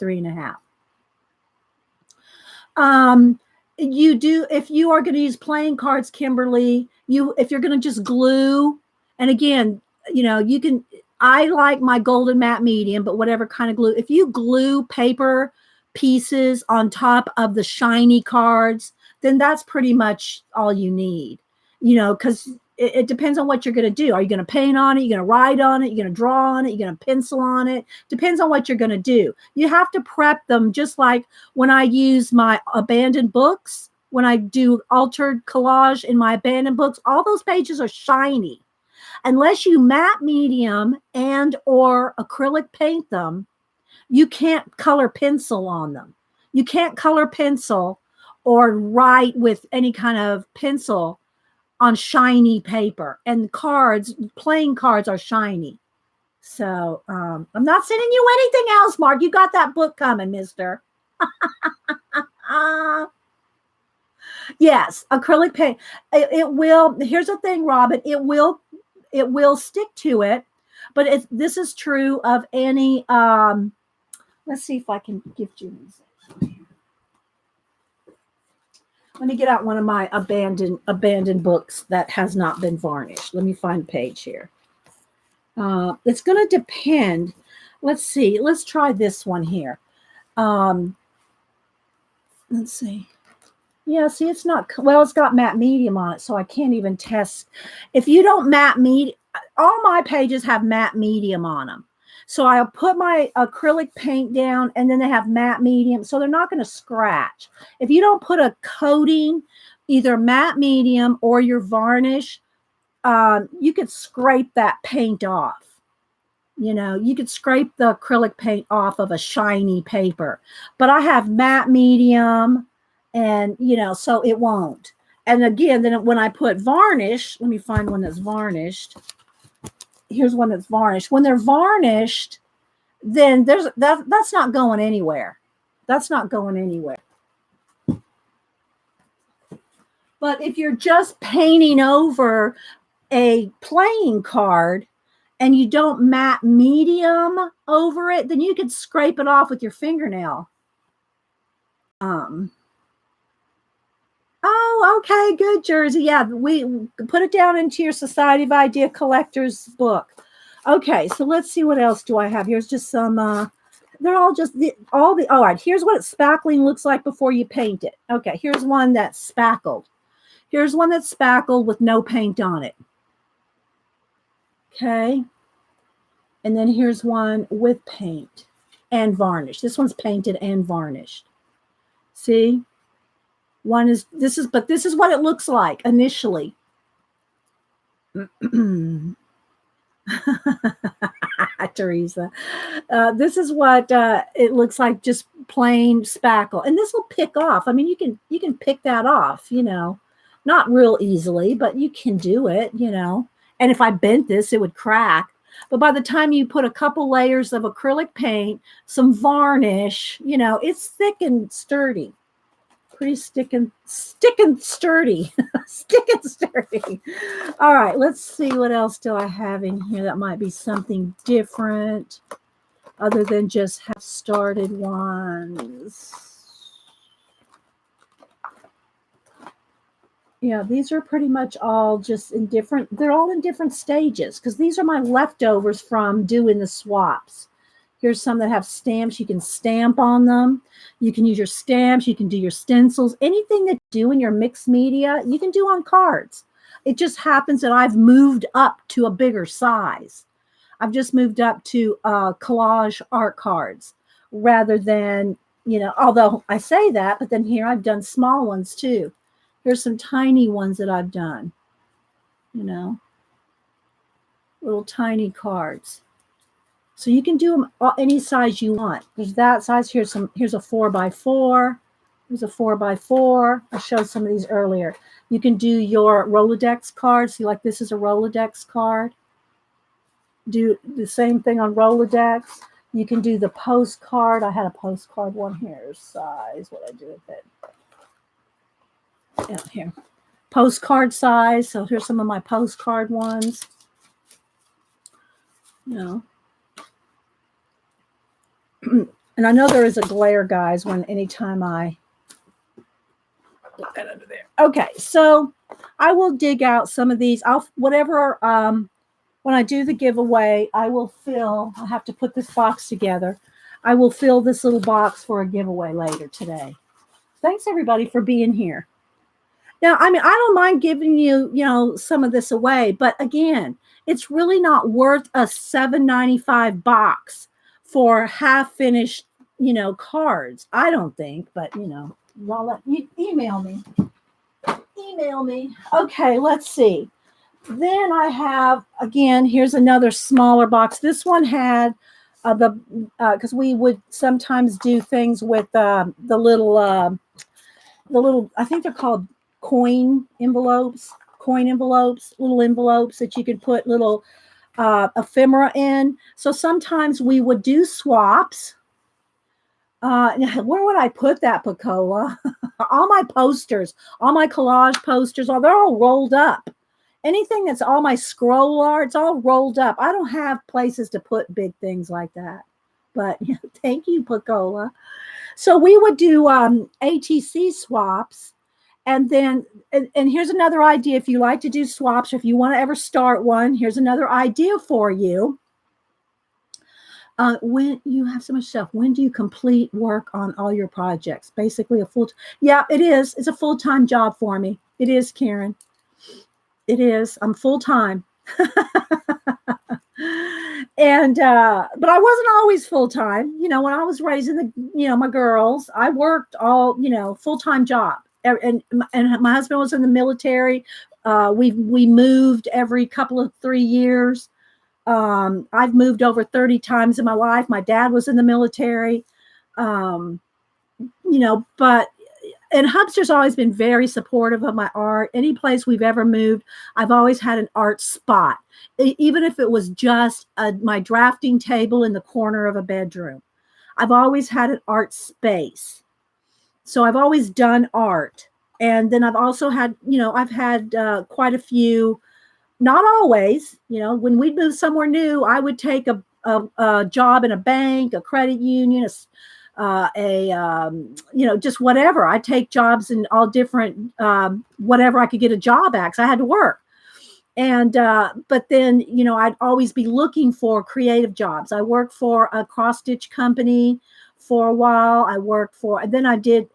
3.5. You do, if you are going to use playing cards, Kimberly, if you're going to just glue, and again, you know, you can, I like my golden matte medium, but whatever kind of glue, if you glue paper pieces on top of the shiny cards, then that's pretty much all you need, you know, because it depends on what you're going to do. Are you going to paint on it? You're going to write on it? You're going to draw on it? You're going to pencil on it? Depends on what you're going to do. You have to prep them, just like when I use my abandoned books, when I do altered collage in my abandoned books, all those pages are shiny. Unless you matte medium and or acrylic paint them, you can't color pencil on them. You can't color pencil or write with any kind of pencil on shiny paper. And cards, playing cards are shiny. So I'm not sending you anything else, Mark. You got that book coming, mister. Yes, acrylic paint. It will, here's the thing, Robin, it will stick to it. But this is true of any, let's see if I can give you these. Let me get out one of my abandoned books that has not been varnished. Let me find a page here. It's going to depend. Let's see. Let's try this one here. Let's see. Yeah, see, it's not, well, it's got matte medium on it, so I can't even test. If you don't matte medium, all my pages have matte medium on them. So I'll put my acrylic paint down, and then they have matte medium, so they're not going to scratch. If you don't put a coating, either matte medium or your varnish, you could scrape that paint off. You know, you could scrape the acrylic paint off of a shiny paper. But I have matte medium, and, you know, so it won't. And again, then when I put varnish, let me find one that's varnished. Here's one that's varnished. When they're varnished, then that's not going anywhere. That's not going anywhere. But if you're just painting over a playing card and you don't matte medium over it, then you could scrape it off with your fingernail. Oh, okay, good, Jersey. Yeah, we put it down into your Society of Idea Collectors book. Okay, so let's see, what else do I have? Here's just some, they're all just, all right, here's what spackling looks like before you paint it. Okay, here's one that's spackled. Here's one that's spackled with no paint on it. Okay, and then here's one with paint and varnish. This one's painted and varnished. See? One is, this is what it looks like initially. Teresa. This is what it looks like, just plain spackle. And this will pick off. I mean, you can pick that off, you know, not real easily, but you can do it, you know. And if I bent this, it would crack. But by the time you put a couple layers of acrylic paint, some varnish, you know, it's thick and sturdy. Pretty stick and sturdy. Stick and sturdy. All right, let's see, what else do I have in here that might be something different other than just have started ones. Yeah, these are pretty much all just in different, they're all in different stages, because these are my leftovers from doing the swaps. Here's some that have stamps. You can stamp on them. You can use your stamps. You can do your stencils. Anything that you do in your mixed media, you can do on cards. It just happens that I've moved up to a bigger size. I've just moved up to collage art cards rather than, you know, although I say that, but then here I've done small ones too. Here's some tiny ones that I've done, you know, little tiny cards. So you can do them any size you want. There's that size. Here's a 4x4. Here's a 4x4. I showed some of these earlier. You can do your Rolodex card. See, like this is a Rolodex card. Do the same thing on Rolodex. You can do the postcard. I had a postcard one here. Size. What I do with it? Yeah, here. Postcard size. So here's some of my postcard ones. You know. And I know there is a glare, guys, anytime I put that under there. Okay, so I will dig out some of these. When I do the giveaway, I have to put this box together. I will fill this little box for a giveaway later today. Thanks everybody for being here. Now, I mean, I don't mind giving you, some of this away, but again, it's really not worth a $7.95 box for half-finished, cards. I don't think, but, I'll let you email me. Email me. Okay, let's see. Then I have, again, here's another smaller box. This one had because we would sometimes do things with the little, I think they're called coin envelopes, little envelopes that you could put little ephemera in. So sometimes we would do swaps. Where would I put that, Pacola? All my posters, all my collage posters, they're all rolled up. Anything that's all my scroll art, it's all rolled up. I don't have places to put big things like that. But thank you, Pacola. So we would do ATC swaps. And then, and here's another idea. If you like to do swaps, or if you want to ever start one, here's another idea for you. When you have so much stuff, when do you complete work on all your projects? Basically yeah, it is. It's a full-time job for me. It is, Karen. It is. I'm full-time. And, but I wasn't always full-time. When I was raising my girls, I worked all, full-time job. And my husband was in the military. We moved every couple of 3 years. I've moved over 30 times in my life. My dad was in the military, but Hubster's always been very supportive of my art. Any place we've ever moved, I've always had an art spot, even if it was just my drafting table in the corner of a bedroom. I've always had an art space. So I've always done art. And then I've also had, I've had quite a few. Not always, when we'd move somewhere new, I would take a job in a bank, a credit union, just whatever. I take jobs in all different, whatever I could get a job at, 'cause I had to work. And, but then, I'd always be looking for creative jobs. I worked for a cross stitch company for a while. And then I did,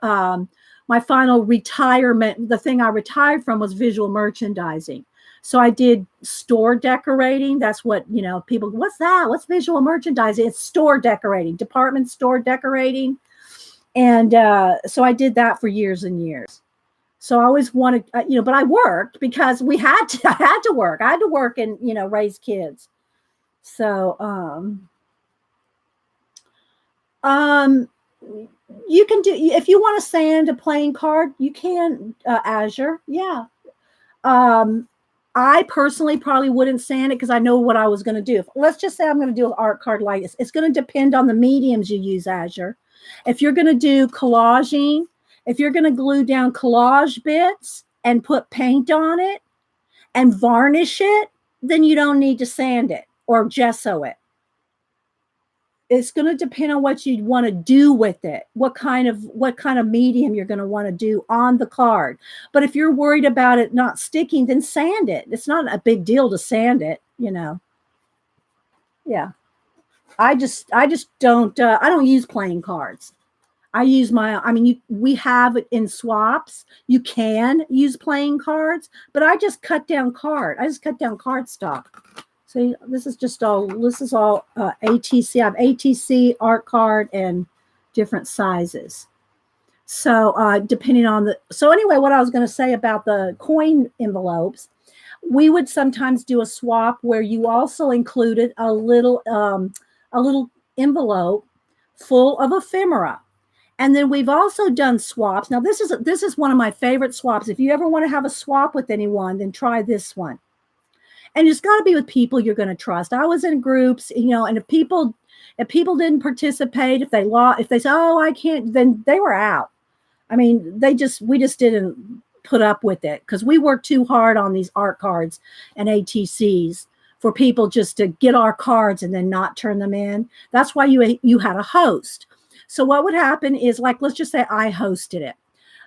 my final retirement. The thing I retired from was visual merchandising. So I did store decorating. That's what, people, what's that? What's visual merchandising? It's store decorating, department store decorating. And so I did that for years and years. So I always wanted, but I worked because I had to work. I had to work and, raise kids. So, you can do, if you want to sand a playing card, you can, Azure. Yeah. I personally probably wouldn't sand it because I know what I was going to do. Let's just say I'm going to do an art card like this. It's going to depend on the mediums you use, Azure. If you're going to do collaging, if you're going to glue down collage bits and put paint on it and varnish it, then you don't need to sand it or gesso it. It's going to depend on what you want to do with it, what kind of medium you're going to want to do on the card. But if you're worried about it not sticking, then sand it. It's not a big deal to sand it, Yeah. I just don't, I don't use playing cards. I use we have it in swaps. You can use playing cards, but I just cut down cardstock. See, this is all ATC. I have ATC, art card, and different sizes. So depending on so anyway, what I was going to say about the coin envelopes, We would sometimes do a swap where you also included a little envelope full of ephemera. And then we've also done swaps. Now this is one of my favorite swaps. If you ever want to have a swap with anyone, then try this one. And it's got to be with people you're going to trust. I was in groups, and if people didn't participate, if they say, "Oh, I can't," then they were out. I mean, we just didn't put up with it because we worked too hard on these art cards and ATCs for people just to get our cards and then not turn them in. That's why you had a host. So what would happen is, like, let's just say I hosted it.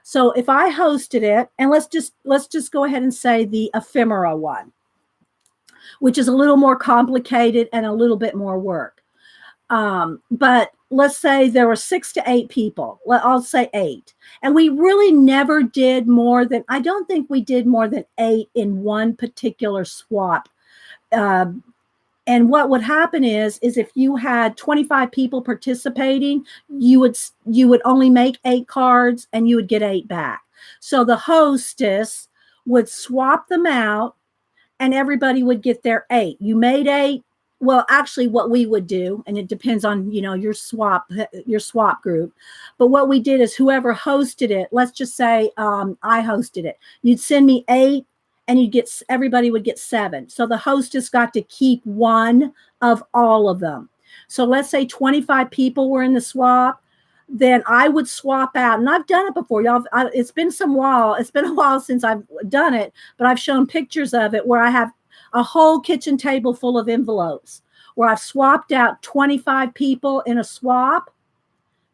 So if I hosted it, and let's just go ahead and say the ephemera one, which is a little more complicated and a little bit more work. But let's say there were 6 to 8 people. I'll say 8. And we really never did more than, I don't think we did more than 8 in one particular swap. And what would happen is if you had 25 people participating, you would only make 8 cards and you would get 8 back. So the hostess would swap them out and everybody would get their 8. You made 8. Well, actually what we would do, and it depends on, your swap group, but what we did is whoever hosted it, let's just say I hosted it, you'd send me 8 and everybody would get 7. So the hostess got to keep 1 of all of them. So let's say 25 people were in the swap, then I would swap out, and I've done it before, y'all. It's been a while since I've done it, but I've shown pictures of it where I have a whole kitchen table full of envelopes where I've swapped out 25 people in a swap.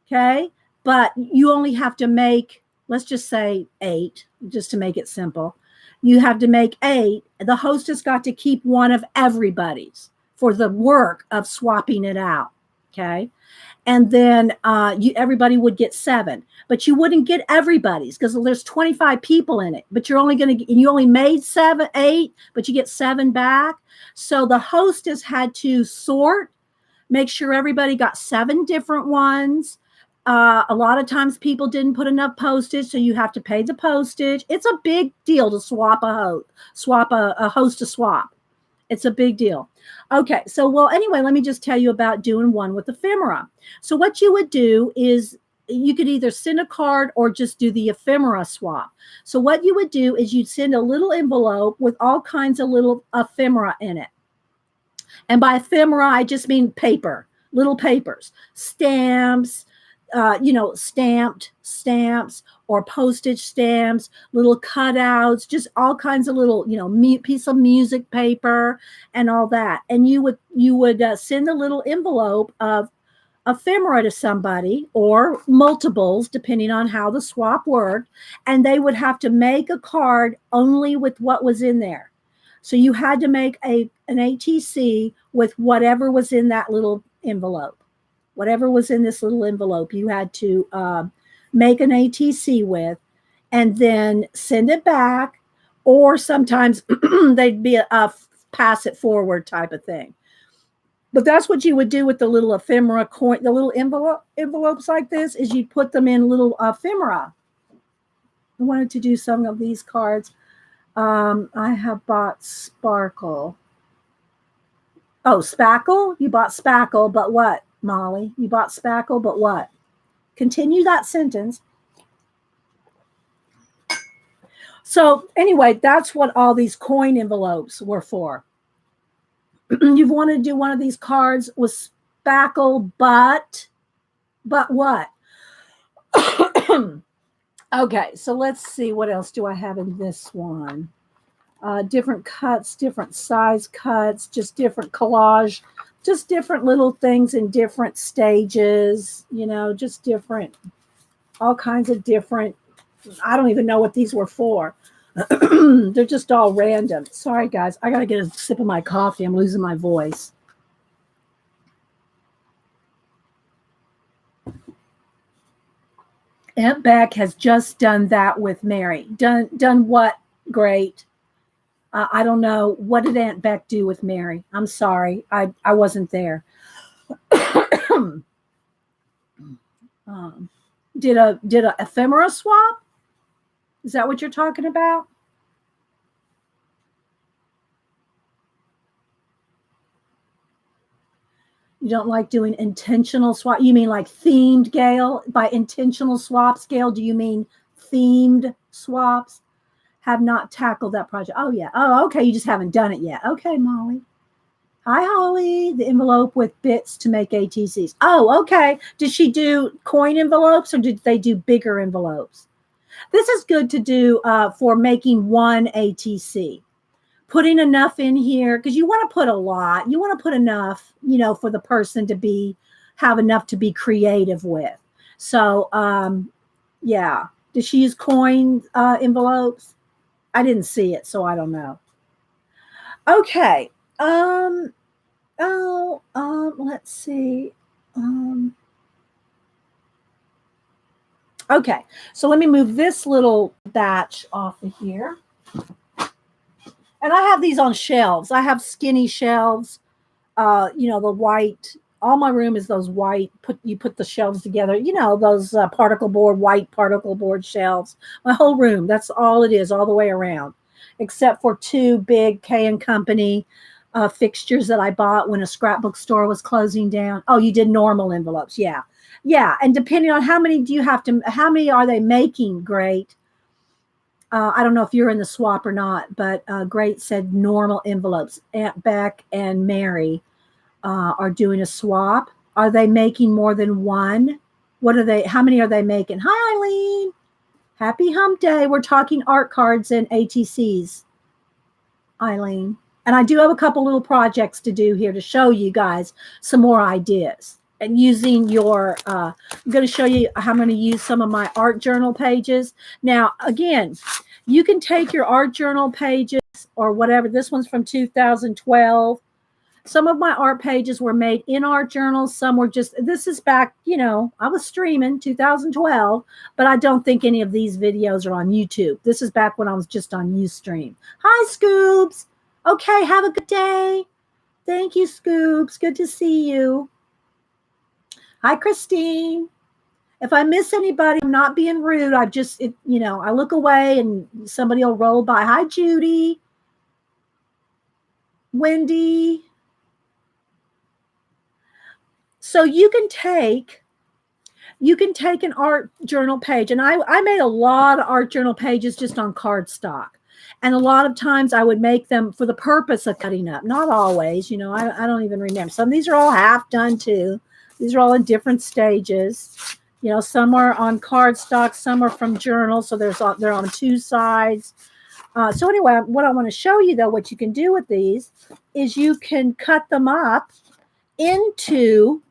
Okay. But you only have to make, let's just say 8, just to make it simple. You have to make 8. The hostess got to keep 1 of everybody's for the work of swapping it out. Okay. And then everybody would get 7, but you wouldn't get everybody's because there's 25 people in it, but you only made 8, but you get 7 back. So the hostess had to sort, make sure everybody got 7 different ones. A lot of times people didn't put enough postage, so you have to pay the postage. It's a big deal to swap a host to swap. It's a big deal. Okay, so well, anyway, let me just tell you about doing one with ephemera. So what you would do is you could either send a card or just do the ephemera swap. So what you would do is you'd send a little envelope with all kinds of little ephemera in it. And by ephemera, I just mean paper, little papers, stamps, stamped stamps or postage stamps, little cutouts, just all kinds of little, piece of music paper and all that. And you would send a little envelope of ephemera to somebody or multiples, depending on how the swap worked. And they would have to make a card only with what was in there. So you had to make an ATC with whatever was in that little envelope. Whatever was in this little envelope, you had to make an ATC with and then send it back. Or sometimes they'd be a pass it forward type of thing. But that's what you would do with the little ephemera coin, the little envelopes like this, is you'd put them in little ephemera. I wanted to do some of these cards. I have bought Sparkle. Oh, Spackle? You bought Spackle, but what, Molly? You bought Spackle, but what? Continue that sentence. So anyway, that's what all these coin envelopes were for. You want to do one of these cards with Spackle, but what? Okay, so let's see, what else do I have in this one? Different cuts, different size cuts, just different collage, just different little things in different stages, just different, all kinds of different. I don't even know what these were for. They're just all random. Sorry, guys. I got to get a sip of my coffee. I'm losing my voice. Aunt Beck has just done that with Mary. Done what? Great. I don't know. What did Aunt Beck do with Mary? I'm sorry. I wasn't there. Did a ephemera swap? Is that what you're talking about? You don't like doing intentional swap? You mean like themed, Gail? By intentional swaps, Gail, do you mean themed swaps? Have not tackled that project. Oh, yeah. Oh, okay. You just haven't done it yet. Okay, Molly. Hi, Holly. The envelope with bits to make ATCs. Oh, okay. Did she do coin envelopes or did they do bigger envelopes? This is good to do for making one ATC. Putting enough in here because you want to put a lot. You want to put enough, for the person to have enough to be creative with. So, yeah. Did she use coin envelopes? I didn't see it, so I don't know. Okay. Let's see. Okay. So let me move this little batch off of here. And I have these on shelves. I have skinny shelves. The white. All my room is those white. You put the shelves together. Those white particle board shelves. My whole room. That's all it is, all the way around, except for two big K & Company fixtures that I bought when a scrapbook store was closing down. Oh, you did normal envelopes. Yeah. And depending on how many are they making? Great. I don't know if you're in the swap or not, but Great said normal envelopes. Aunt Beck and Mary are doing a swap. Are they making more than one? How many are they making? Hi, Eileen. Happy hump day. We're talking art cards and ATCs, Eileen. And I do have a couple little projects to do here to show you guys some more ideas. And using I'm going to show you how I'm going to use some of my art journal pages. Now, again, you can take your art journal pages or whatever. This one's from 2012. Some of my art pages were made in art journals. Some were this is back, I was streaming 2012, but I don't think any of these videos are on YouTube. This is back when I was just on Ustream. Hi, Scoobs. Okay, have a good day. Thank you, Scoobs. Good to see you. Hi, Christine. If I miss anybody, I'm not being rude. I look away and somebody will roll by. Hi, Judy. Wendy. So you can take an art journal page. And I made a lot of art journal pages just on cardstock. And a lot of times I would make them for the purpose of cutting up. Not always, I don't even remember. Some of these are all half done too. These are all in different stages. Some are on cardstock, some are from journals. So they're on two sides. So anyway, what I want to show you, though, what you can do with these is you can cut them up into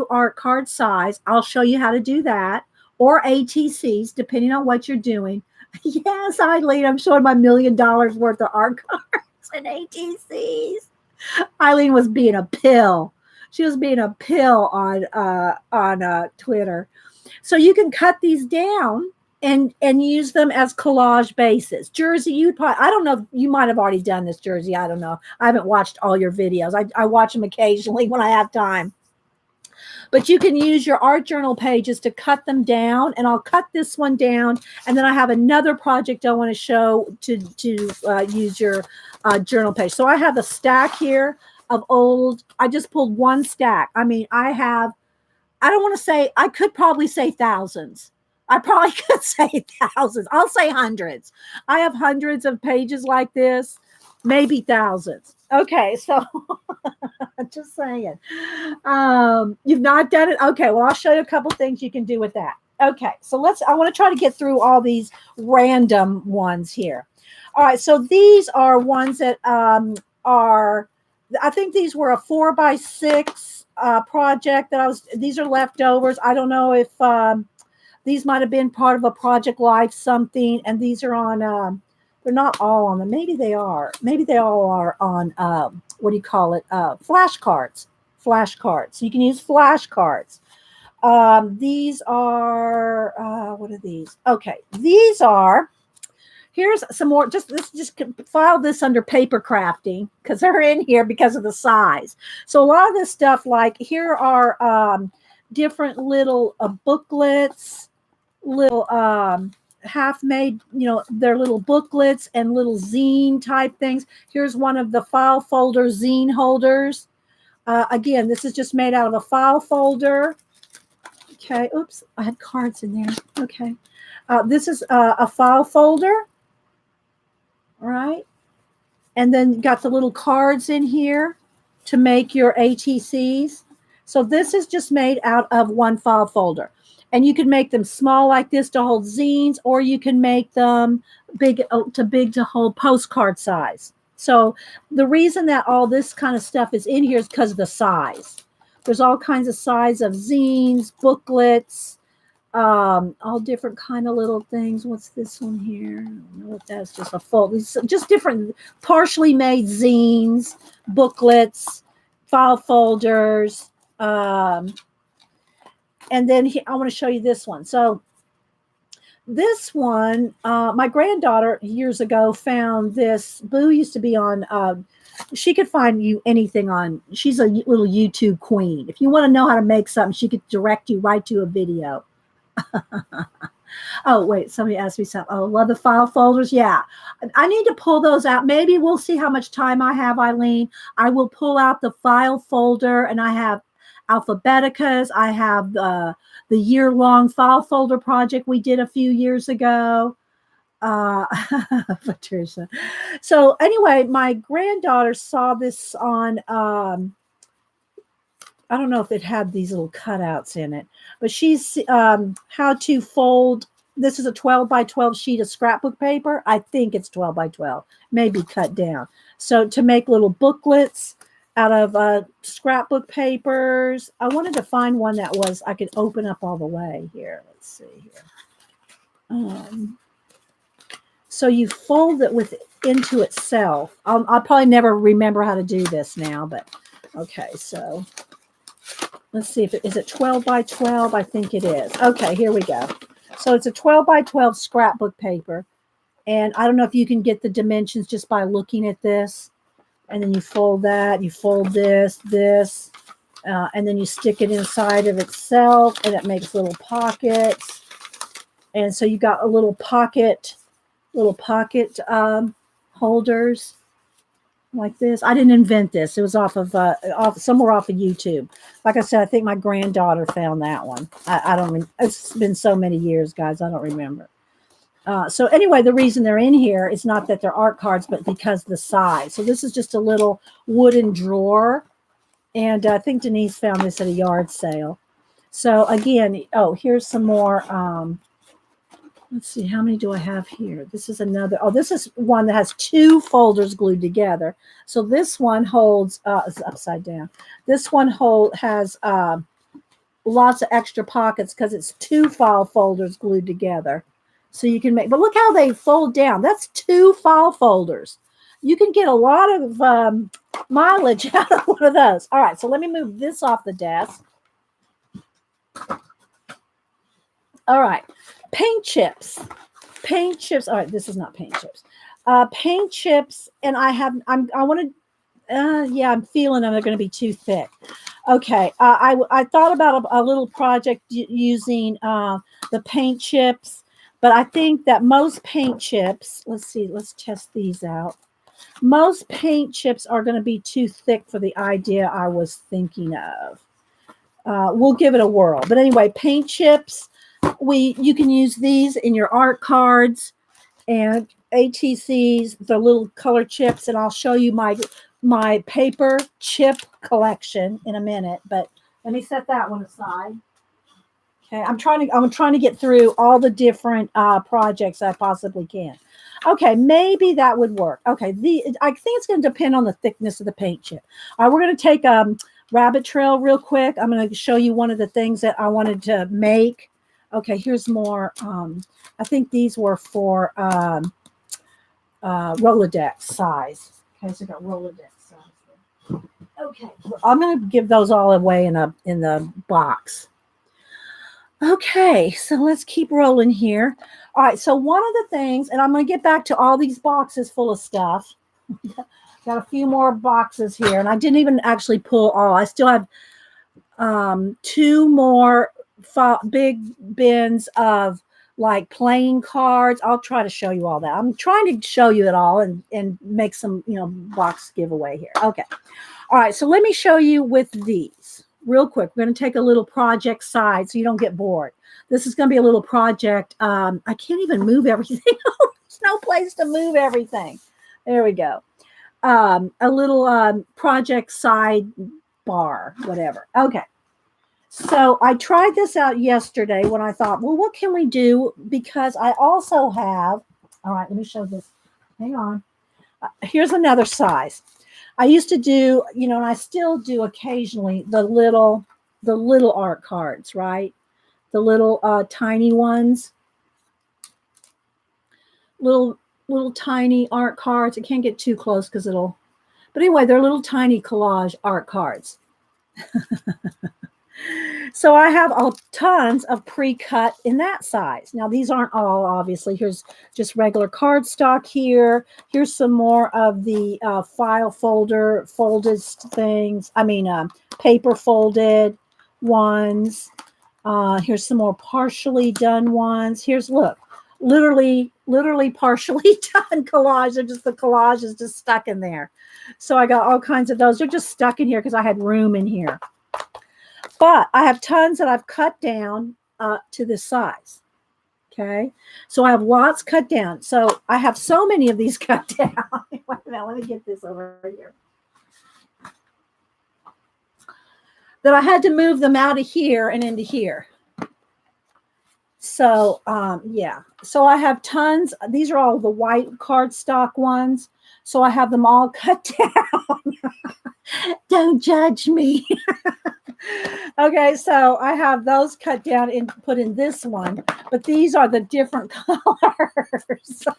art card size. I'll show you how to do that, or ATCs, depending on what you're doing. Yes, Eileen, I'm showing my $1 million worth of art cards and ATCs. Eileen was being a pill. She was being a pill on Twitter. So you can cut these down and use them as collage bases. Jersey, I don't know, you might have already done this, Jersey. I don't know. I haven't watched all your videos. I watch them occasionally when I have time. But you can use your art journal pages to cut them down, and I'll cut this one down. And then I have another project I want to show to use your journal page. So I have a stack here of old. I just pulled one stack. I mean, I could probably say thousands. I probably could say thousands. I'll say hundreds. I have hundreds of pages like this, maybe thousands. Okay, so just saying. You've not done it? Okay, well, I'll show you a couple things you can do with that. Okay, so I want to try to get through all these random ones here. All right, so these are ones that I think these were a 4x6 project these are leftovers. I don't know if these might have been part of a Project Life something, and these are on, they're not all on them. Maybe they are. Maybe they all are on, flashcards. Flashcards. So you can use flashcards. These are, what are these? Okay. These are, here's some more, let's just file this under paper crafting because they're in here because of the size. So a lot of this stuff, like here are different little booklets, little half made, they're little booklets and little zine type things. Here's one of the file folder zine holders. Again, this is just made out of a file folder. Okay, oops, I had cards in there. Okay. This is a file folder. All right. And then got the little cards in here to make your ATCs. So this is just made out of one file folder. And you can make them small like this to hold zines, or you can make them big to hold postcard size. So the reason that all this kind of stuff is in here is because of the size. There's all kinds of size of zines, booklets, all different kind of little things. What's this one here? I don't know what that's. Just a fold. Just different partially made zines, booklets, file folders. And then I want to show you this one. So this one, my granddaughter years ago found this. Boo used to be on. She could find you anything on. She's a little YouTube queen. If you want to know how to make something, she could direct you right to a video. Oh, wait, somebody asked me something. Oh, love the file folders. Yeah, I need to pull those out. Maybe we'll see how much time I have, Eileen. I will pull out the file folder, and I have Alphabeticas. I have the year-long file folder project we did a few years ago. Patricia. So anyway, my granddaughter saw this on I don't know if it had these little cutouts in it, but she's how to fold. This is a 12 by 12 sheet of scrapbook paper. I think it's 12 by 12, maybe cut down. So to make little booklets out of scrapbook papers. I wanted to find one that was, I could open up all the way here. Let's see here. So you fold it into itself. I'll probably never remember how to do this now, but okay, so let's see if is it 12 by 12? I think it is. Okay, here we go. So it's a 12 by 12 scrapbook paper. And I don't know if you can get the dimensions just by looking at this. And then you fold that, you fold this, and then you stick it inside of itself, and it makes little pockets. And so you got a little pocket holders like this. I didn't invent this. It was somewhere off of YouTube. Like I said, I think my granddaughter found that one. I don't. It's been so many years, guys. I don't remember. So anyway, the reason they're in here is not that they're art cards, but because the size. So this is just a little wooden drawer. And I think Denise found this at a yard sale. So again, here's some more. Let's see, how many do I have here? This is another. Oh, this is one that has two folders glued together. So this one holds, it's upside down. This one has lots of extra pockets because it's two file folders glued together. So you can make, but look how they fold down. That's two file folders. You can get a lot of mileage out of one of those. All right, so let me move this off the desk. All right, paint chips. Paint chips. All right, this is not paint chips. Paint chips, and I'm feeling them. They're going to be too thick. Okay, I thought about a little project using the paint chips. But I think that most paint chips, let's test these out. Most paint chips are going to be too thick for the idea I was thinking of. We'll give it a whirl. But anyway, paint chips, you can use these in your art cards and ATCs, the little color chips, and I'll show you my paper chip collection in a minute. But let me set that one aside. Okay, I'm trying to get through all the different projects I possibly can. Okay, maybe that would work. Okay, I think it's going to depend on the thickness of the paint chip. All right, we're going to take rabbit trail real quick. I'm going to show you one of the things that I wanted to make. Okay, here's more. I think these were for Rolodex size. Okay, so I got Rolodex size. Okay, I'm going to give those all away in the box. Okay, so let's keep rolling here. All right, so one of the things, and I'm going to get back to all these boxes full of stuff. Got a few more boxes here, and I didn't even actually pull all. I still have two more big bins of like playing cards. I'll try to show you all that. I'm trying to show you it all and make some, box giveaway here. Okay. All right, so let me show you with these real quick. We're going to take a little project side so you don't get bored. This is going to be a little project. I can't even move everything. There's no place to move everything. There we go. A little project side bar, whatever. Okay. So I tried this out yesterday when I thought, well, what can we do? Because I also have, all right, let me show this. Hang on. Here's another size. I used to do, and I still do occasionally the little art cards, right? The little tiny ones, little tiny art cards. I can't get too close because but anyway, they're little tiny collage art cards. So I have tons of pre-cut in that size. Now, these aren't all, obviously. Here's just regular cardstock here. Here's some more of the file folder folded things. Paper folded ones. Here's some more partially done ones. Here's, look, literally partially done collage. They're just, the collage is just stuck in there. So I got all kinds of those. They're just stuck in here because I had room in here. But I have tons that I've cut down to this size. Okay. So I have lots cut down. So I have so many of these cut down. Wait a minute, let me get this over here. That I had to move them out of here and into here. So, yeah. So I have tons. These are all the white cardstock ones. So I have them all cut down. Don't judge me. Okay, so I have those cut down and put in this one, but these are the different colors. These are,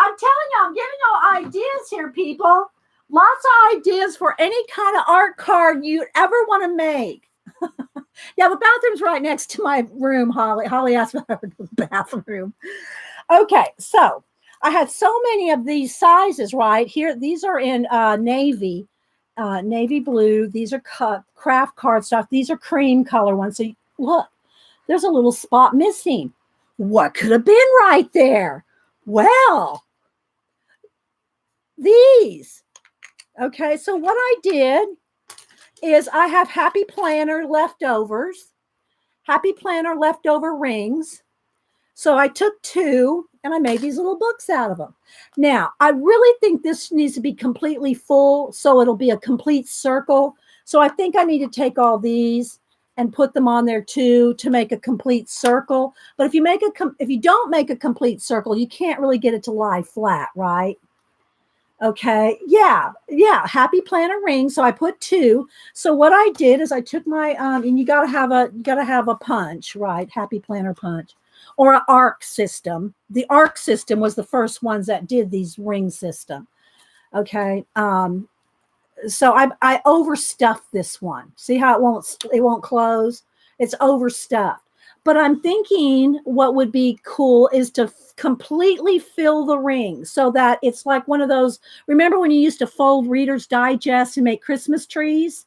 I'm telling you, I'm giving you ideas here, people. Lots of ideas for any kind of art card you'd ever want to make. Yeah, the bathroom's right next to my room, Holly. Holly asked about the bathroom. Okay, so I had so many of these sizes right here. These are in navy blue. These are craft cardstock. These are cream color ones. So look, there's a little spot missing. What could have been right there? Well, these. Okay, so what I did is I have Happy Planner leftovers, Happy Planner leftover rings. So I took two and I made these little books out of them. Now, I really think this needs to be completely full, so it'll be a complete circle. So I think I need to take all these and put them on there too to make a complete circle. But if you don't make a complete circle, you can't really get it to lie flat, right? Okay. Yeah. Happy Planner ring. So I put two. So what I did is I took my and you gotta have a punch, right? Happy Planner punch. Or an arc system. The arc system was the first ones that did these ring system. Okay. So I overstuffed this one. See how it won't close? It's overstuffed. But I'm thinking what would be cool is to completely fill the ring so that it's like one of those. Remember when you used to fold Reader's Digest and make Christmas trees?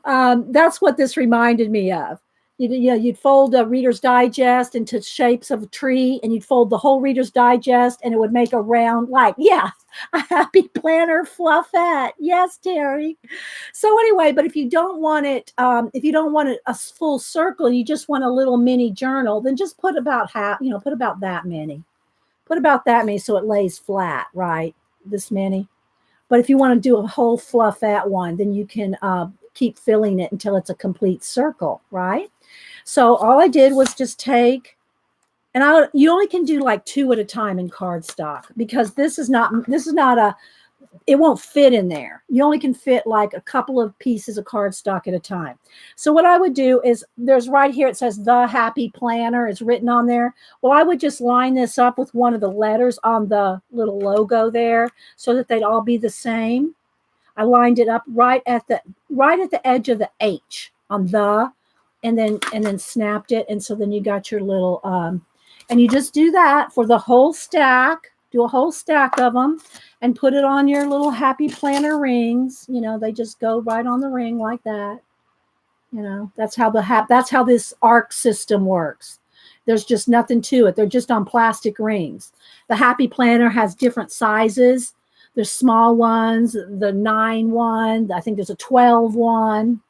That's what this reminded me of. You'd fold a Reader's Digest into shapes of a tree, and you'd fold the whole Reader's Digest, and it would make a round, a Happy Planner fluffette. Yes, Terry. So anyway, but if you don't want it, a full circle, you just want a little mini journal, then just put about put about that many. Put about that many so it lays flat, right? This many. But if you want to do a whole fluffette one, then you can keep filling it until it's a complete circle, right? So all I did was just take, and you only can do like two at a time in cardstock because this is not it won't fit in there. You only can fit like a couple of pieces of cardstock at a time. So what I would do is there's right here, it says The Happy Planner is written on there. Well, I would just line this up with one of the letters on the little logo there so that they'd all be the same. I lined it up right at the edge of the H on the, and then snapped it. And so then you got your little, and you just do that for the whole stack, do a whole stack of them and put it on your little Happy Planner rings. They just go right on the ring like that. That's how this arc system works. There's just nothing to it. They're just on plastic rings. The Happy Planner has different sizes. There's small ones, the 9 one. I think there's a 12 one.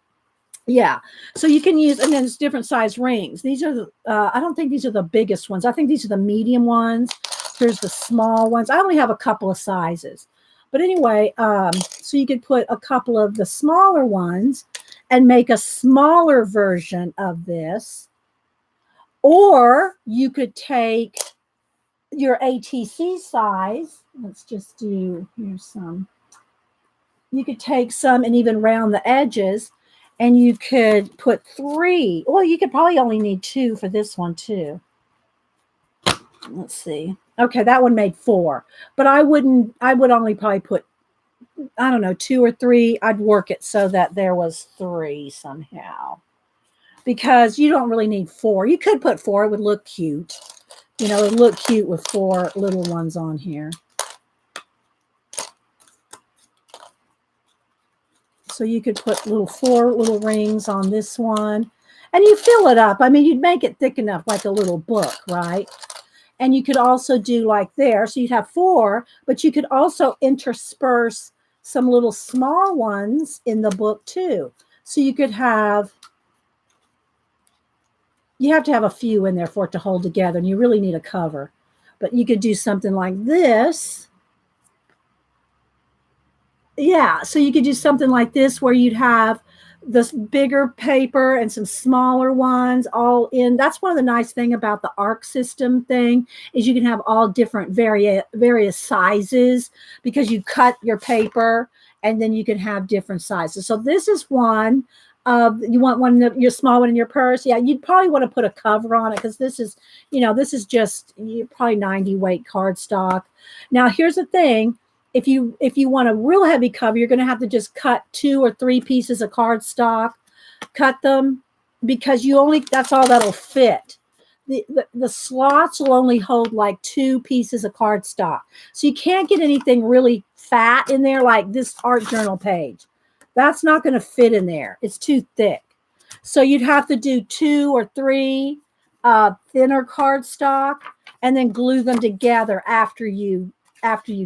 Yeah. So you can use, and then it's different size rings. These are the, I don't think these are the biggest ones. I think these are the medium ones. Here's the small ones. I only have a couple of sizes. But anyway, so you could put a couple of the smaller ones and make a smaller version of this. Or you could take your ATC size. Let's just do, here's some. You could take some and even round the edges, and you could put 3. Well, you could probably only need 2 for this one too. Let's see. Okay, that one made 4, but I would only probably put, I don't know, 2 or 3. I'd work it so that there was 3 somehow, because you don't really need 4. You could put 4. It would look cute. You know, it would look cute with 4 little ones on here. So you could put 4 little rings on this one, and you fill it up. I mean, you'd make it thick enough like a little book, right? And you could also do like there. So you'd have 4, but you could also intersperse some little small ones in the book too. So you could have, you have to have a few in there for it to hold together, and you really need a cover. But you could do something like this. Yeah, so you could do something like this where you'd have this bigger paper and some smaller ones all in. That's one of the nice thing about the ARC system thing, is you can have all different various sizes, because you cut your paper and then you can have different sizes. So this is one. You want one, your small one in your purse. Yeah, you'd probably want to put a cover on it, because this is, you know, this is just probably 90 weight cardstock. Now here's the thing. If you want a real heavy cover, you're going to have to just cut 2 or 3 pieces of cardstock, cut them, because that's all that'll fit. The slots will only hold like 2 pieces of cardstock. So you can't get anything really fat in there, like this art journal page. That's not going to fit in there. It's too thick. So you'd have to do 2 or 3 thinner cardstock, and then glue them together after you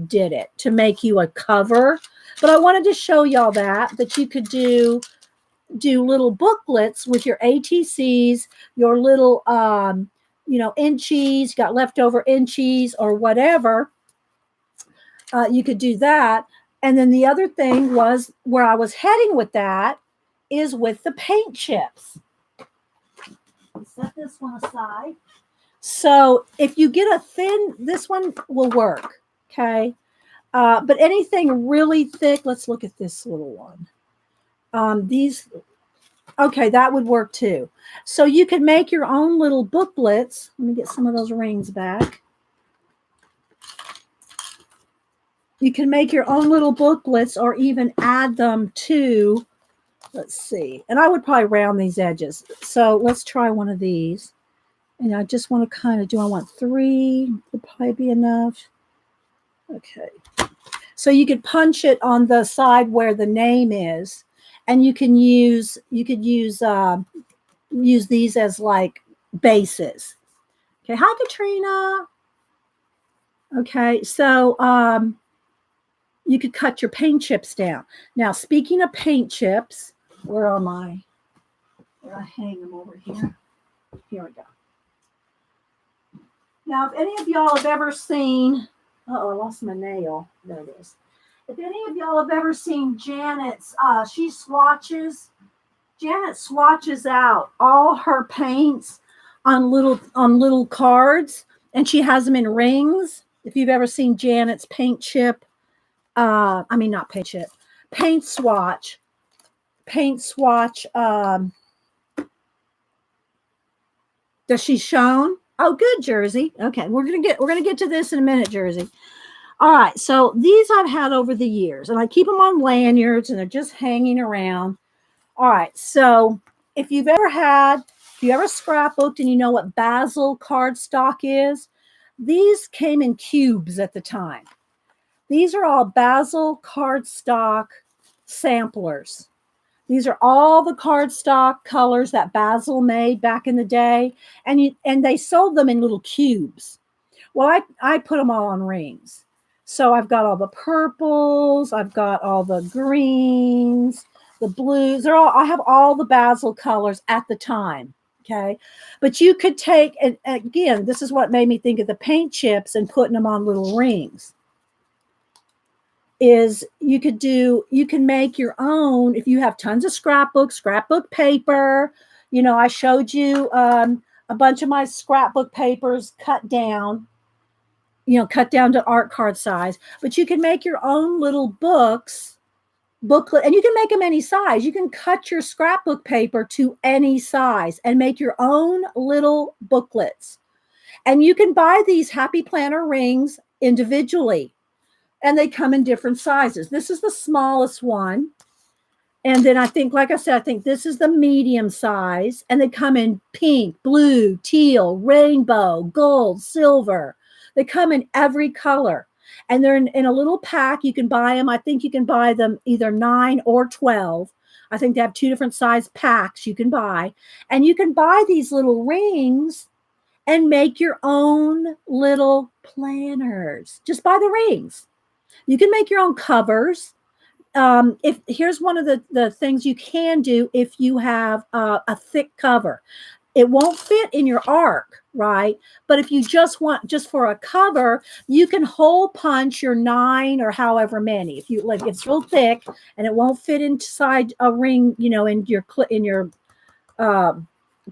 did it to make you a cover. But I wanted to show y'all that you could do little booklets with your ATCs, your little you know, inchies, got leftover inchies or whatever. You could do that. And then the other thing was, where I was heading with that, is with the paint chips. Set this one aside. So if you get a thin, this one will work. Okay. But anything really thick, let's look at this little one. These, okay, that would work too. So you could make your own little booklets. Let me get some of those rings back. You can make your own little booklets, or even add them to, let's see. And I would probably round these edges. So let's try one of these. And I just want to kind of, do I want 3? Would probably be enough. Okay. So you could punch it on the side where the name is, and you could use these as like bases. Okay. Hi, Katrina. Okay. So you could cut your paint chips down. Now, speaking of paint chips, where are my? Where I hang them over here? Here we go. Now, if any of y'all have ever seen, uh-oh, I lost my nail. There it is. If any of y'all have ever seen Janet's, Janet swatches out all her paints on little cards, and she has them in rings. If you've ever seen Janet's paint chip, not paint chip, paint swatch. Does she shown? Oh, good, Jersey. Okay, we're gonna get to this in a minute, Jersey. All right, so these I've had over the years, and I keep them on lanyards, and they're just hanging around. All right, so if you ever scrapbooked and you know what Basil cardstock is, these came in cubes at the time. These are all Basil cardstock samplers. These are all the cardstock colors that Basil made back in the day, and they sold them in little cubes. Well, I put them all on rings. So I've got all the purples, I've got all the greens, the blues. I have all the Basil colors at the time. Okay. But you could take, and again, this is what made me think of the paint chips and putting them on little rings. Is you can make your own if you have tons of scrapbook paper. I showed you a bunch of my scrapbook papers cut down to art card size, but you can make your own little booklet, and you can make them any size. You can cut your scrapbook paper to any size and make your own little booklets. And you can buy these Happy Planner rings individually, and they come in different sizes. This is the smallest one. And then I think this is the medium size, and they come in pink, blue, teal, rainbow, gold, silver. They come in every color, and they're in a little pack. You can buy them. I think you can buy them either 9 or 12. I think they have 2 different size packs you can buy, and you can buy these little rings and make your own little planners. Just buy the rings. You can make your own covers. If here's one of the things you can do if you have a thick cover. It won't fit in your arc, right? But if you just for a cover, you can hole punch your 9 or however many. If you like, it's real thick and it won't fit inside a ring, in your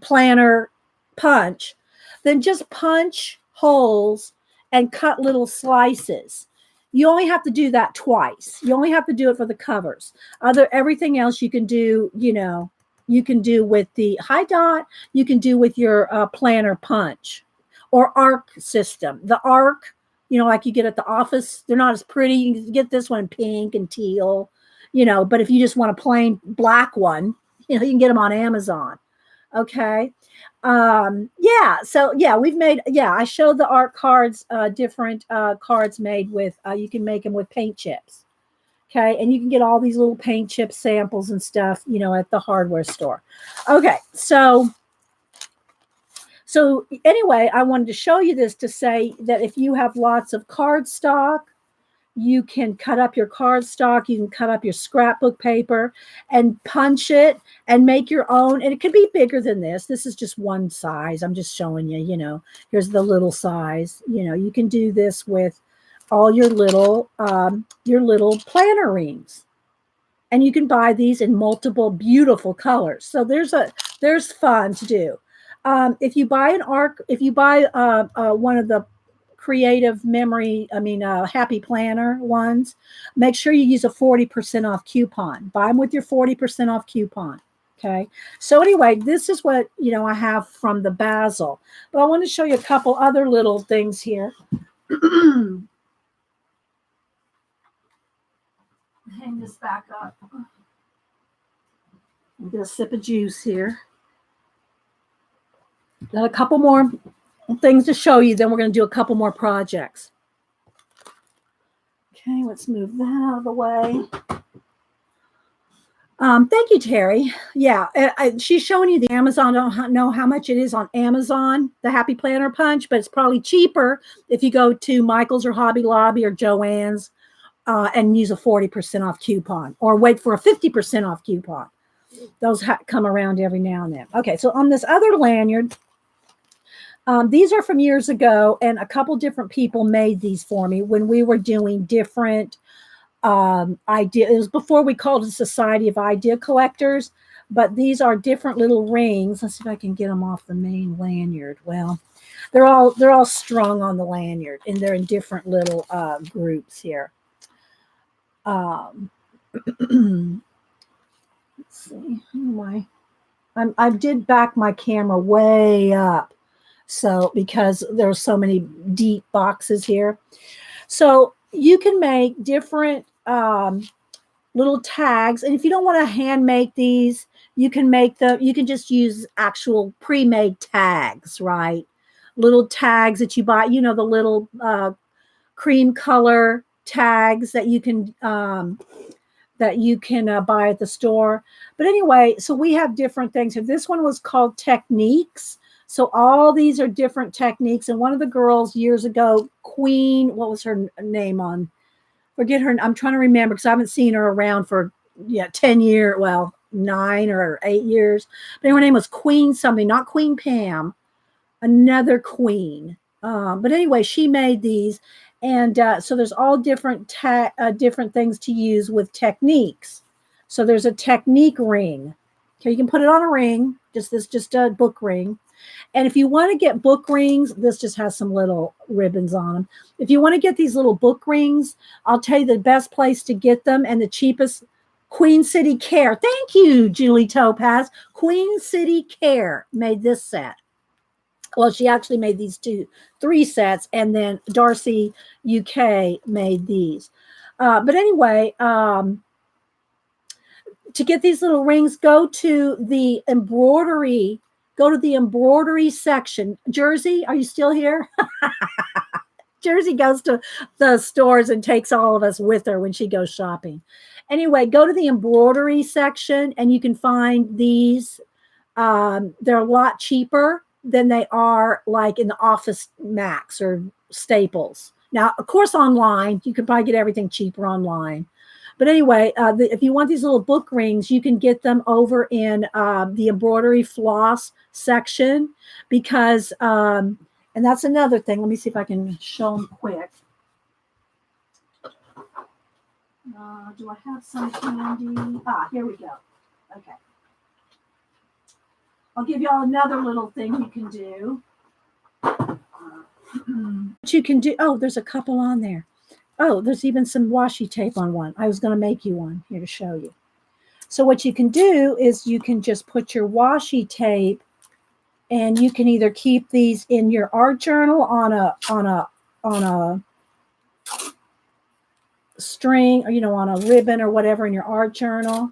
planner punch, then just punch holes and cut little slices. You only have to do that twice. You only have to do it for the covers. Everything else you can do, you can do with the high dot. You can do with your planner punch or arc system. The arc, like you get at the office, they're not as pretty. You can get this one pink and teal, but if you just want a plain black one, you can get them on Amazon. Okay. I showed the art cards, different cards made with, you can make them with paint chips. Okay. And you can get all these little paint chip samples and stuff, at the hardware store. Okay. So anyway, I wanted to show you this to say that if you have lots of cardstock, you can cut up your cardstock, you can cut up your scrapbook paper and punch it and make your own. And it could be bigger than this. This is just one size. I'm just showing you, here's the little size. You can do this with all your little planner rings. And you can buy these in multiple beautiful colors. So there's fun to do. If you buy one of the creative memory, Happy Planner ones, make sure you use a 40% off coupon. Buy them with your 40% off coupon. Okay. So anyway, this is what, I have from the Basil, but I want to show you a couple other little things here. Hang this back up. Get a sip of juice here. Got a couple more things to show you, then we're going to do a couple more projects. Okay, let's move that out of the way. Thank you, Terry. Yeah, she's showing you the Amazon. I don't know how much it is on Amazon, the Happy Planner Punch, but it's probably cheaper if you go to Michael's or Hobby Lobby or Joann's and use a 40% off coupon, or wait for a 50% off coupon. Those come around every now and then. Okay, so on this other lanyard, these are from years ago, and a couple different people made these for me when we were doing different ideas. It was before we called it Society of Idea Collectors, but these are different little rings. Let's see if I can get them off the main lanyard. Well, they're all strung on the lanyard, and they're in different little groups here. Let's see. I did back my camera way up. So because there's so many deep boxes here. So you can make different little tags. And if you don't want to hand make these, you can just use actual pre-made tags, right? Little tags that you buy, the little cream color tags that you can that you can buy at the store. But anyway, so we have different things here. This one was called Techniques. So all these are different techniques. And one of the girls years ago, Queen, what was her name on? Forget her. I'm trying to remember because I haven't seen her around for 10 years. Well, 9 or 8 years. But her name was Queen something, not Queen Pam, another Queen. But anyway, she made these. And so there's all different different things to use with techniques. So there's a technique ring. Okay, you can put it on a ring, just a book ring. And if you want to get book rings, this just has some little ribbons on them. If you want to get these little book rings, I'll tell you the best place to get them and the cheapest, Queen City Care. Thank you, Julie Topaz. Queen City Care made this set. Well, she actually made these 3 sets, and then Darcy UK made these. But anyway, to get these little rings, go to the embroidery. Go to the embroidery section. Jersey, are you still here? Jersey goes to the stores and takes all of us with her when she goes shopping. Anyway, go to the embroidery section, and you can find these. They're a lot cheaper than they are like in the Office Max or Staples. Now, of course, online, you can probably get everything cheaper online. But anyway, if you want these little book rings, you can get them over in the embroidery floss section because, and that's another thing. Let me see if I can show them quick. Do I have some candy? Here we go. Okay. I'll give you all another little thing you can do. What you can do, there's a couple on there. Oh, there's even some washi tape on one. I was going to make you one here to show you. So what you can do is you can just put your washi tape, and you can either keep these in your art journal on a string, or on a ribbon or whatever in your art journal,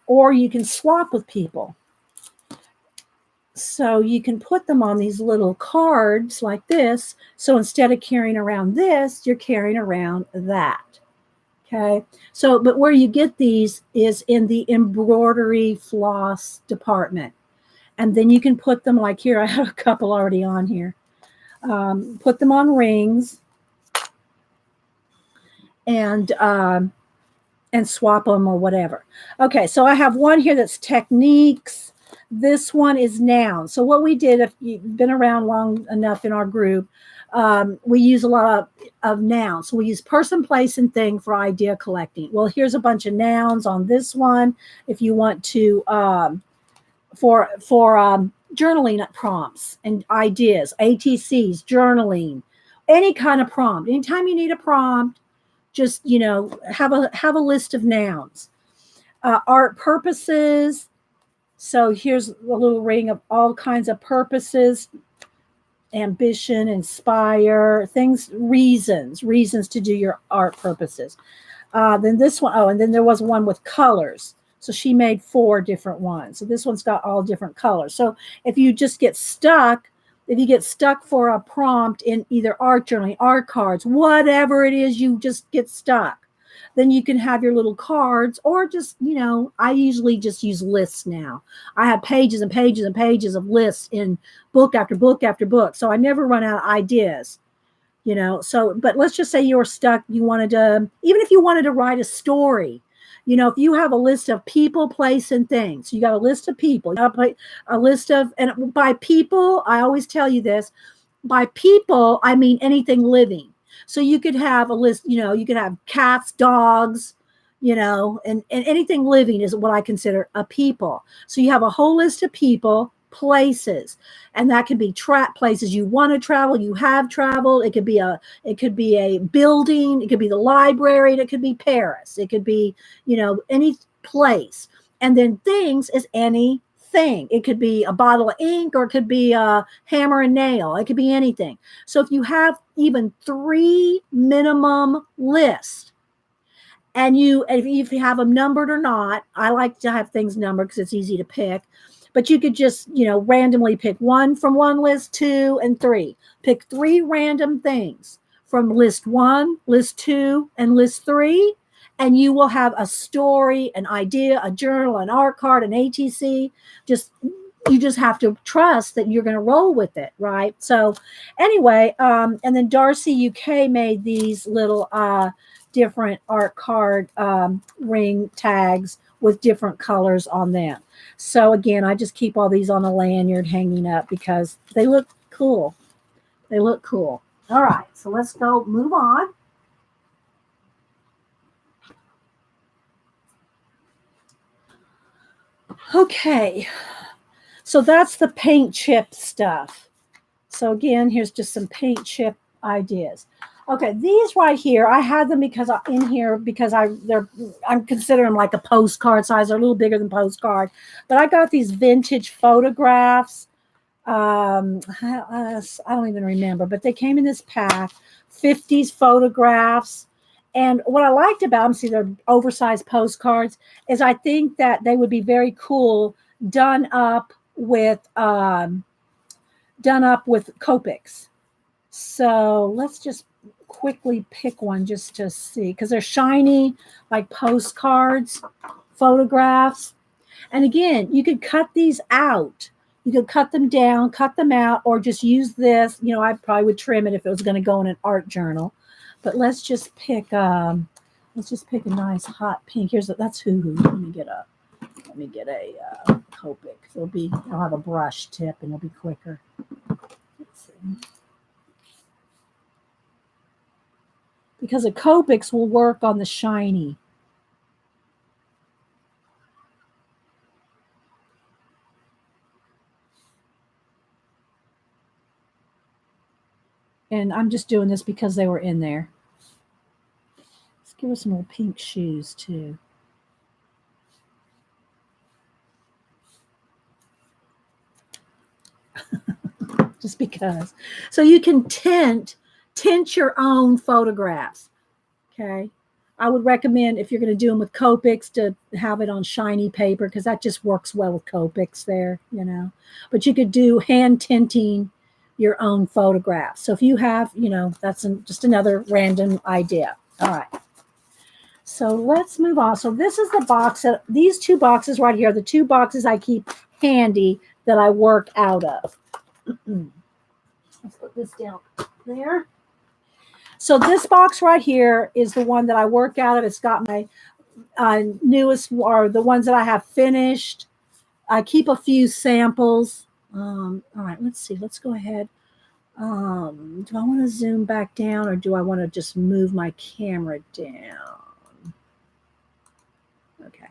or you can swap with people. So you can put them on these little cards like this. So instead of carrying around this, you're carrying around that. Okay. So, but where you get these is in the embroidery floss department. And then you can put them like here. I have a couple already on here. Put them on rings and swap them or whatever. Okay. So I have one here that's techniques. This one is nouns. So what we did, if you've been around long enough in our group, we use a lot of nouns. So we use person, place, and thing for idea collecting. Well, here's a bunch of nouns on this one. If you want to, for journaling prompts and ideas, ATCs, journaling, any kind of prompt. Anytime you need a prompt, just, have a list of nouns. Art purposes. So here's a little ring of all kinds of purposes: ambition, inspire, things, reasons to do your art purposes. Then this one, and then there was one with colors. So she made 4 different ones. So this one's got all different colors. So if you just get stuck, for a prompt in either art journaling, art cards, whatever it is, you just get stuck, then you can have your little cards, or just, I usually just use lists now. I have pages and pages and pages of lists in book after book after book. So I never run out of ideas, So, but let's just say you're stuck. Even if you wanted to write a story, if you have a list of people, place, and things, you got a list of people, you got a list of, and by people, I always tell you this, by people, I mean anything living. So you could have a list, you could have cats, dogs, and anything living is what I consider a people. So you have a whole list of people, places, and that can be places you want to travel, you have traveled. It could be a building, it could be the library, and it could be Paris. It could be, any place. And then things is any thing. It could be a bottle of ink, or it could be a hammer and nail. It could be anything. So if you have even 3 minimum lists, and if you have them numbered or not, I like to have things numbered because it's easy to pick. But you could just, randomly pick one from one list, 2, and 3. Pick 3 random things from list 1, list 2, and list 3, and you will have a story, an idea, a journal, an art card, an ATC. You just have to trust that you're going to roll with it, right? So anyway, and then Darcy UK made these little different art card ring tags with different colors on them. So again, I just keep all these on a lanyard hanging up because they look cool. They look cool. All right, so let's go move on. Okay, so that's the paint chip stuff. So again, here's just some paint chip ideas. Okay, these right here, I had them because I'm considering them like a postcard size. They're a little bigger than postcard, but I got these vintage photographs. I don't even remember, but they came in this pack, 50s photographs. And what I liked about them, see, they're oversized postcards, is I think that they would be very cool done up with Copics. So let's just quickly pick one just to see, because they're shiny, like postcards, photographs. And again, you could cut these out. You could cut them down, cut them out, or just use this. You know, I probably would trim it if it was going to go in an art journal. But let's just pick a nice hot pink. That's Hoo-Hoo. Let me get a Copic. I'll have a brush tip and it'll be quicker. Let's see. Because the Copics will work on the shiny. And I'm just doing this because they were in there. Let's give her some little pink shoes too. Just because. So you can tint your own photographs. Okay. I would recommend, if you're going to do them with Copics, to have it on shiny paper, because that just works well with Copics there, you know. But you could do hand tinting your own photographs. So if you have, you know, that's just another random idea. All right. So let's move on. So this is the box. These two boxes right here, the two boxes I keep handy that I work out of. Let's put this down there. So this box right here is the one that I work out of. It's got my newest, or the ones that I have finished. I keep a few samples. All right, let's see. Let's go ahead. Do I want to zoom back down, or do I want to just move my camera down? Okay.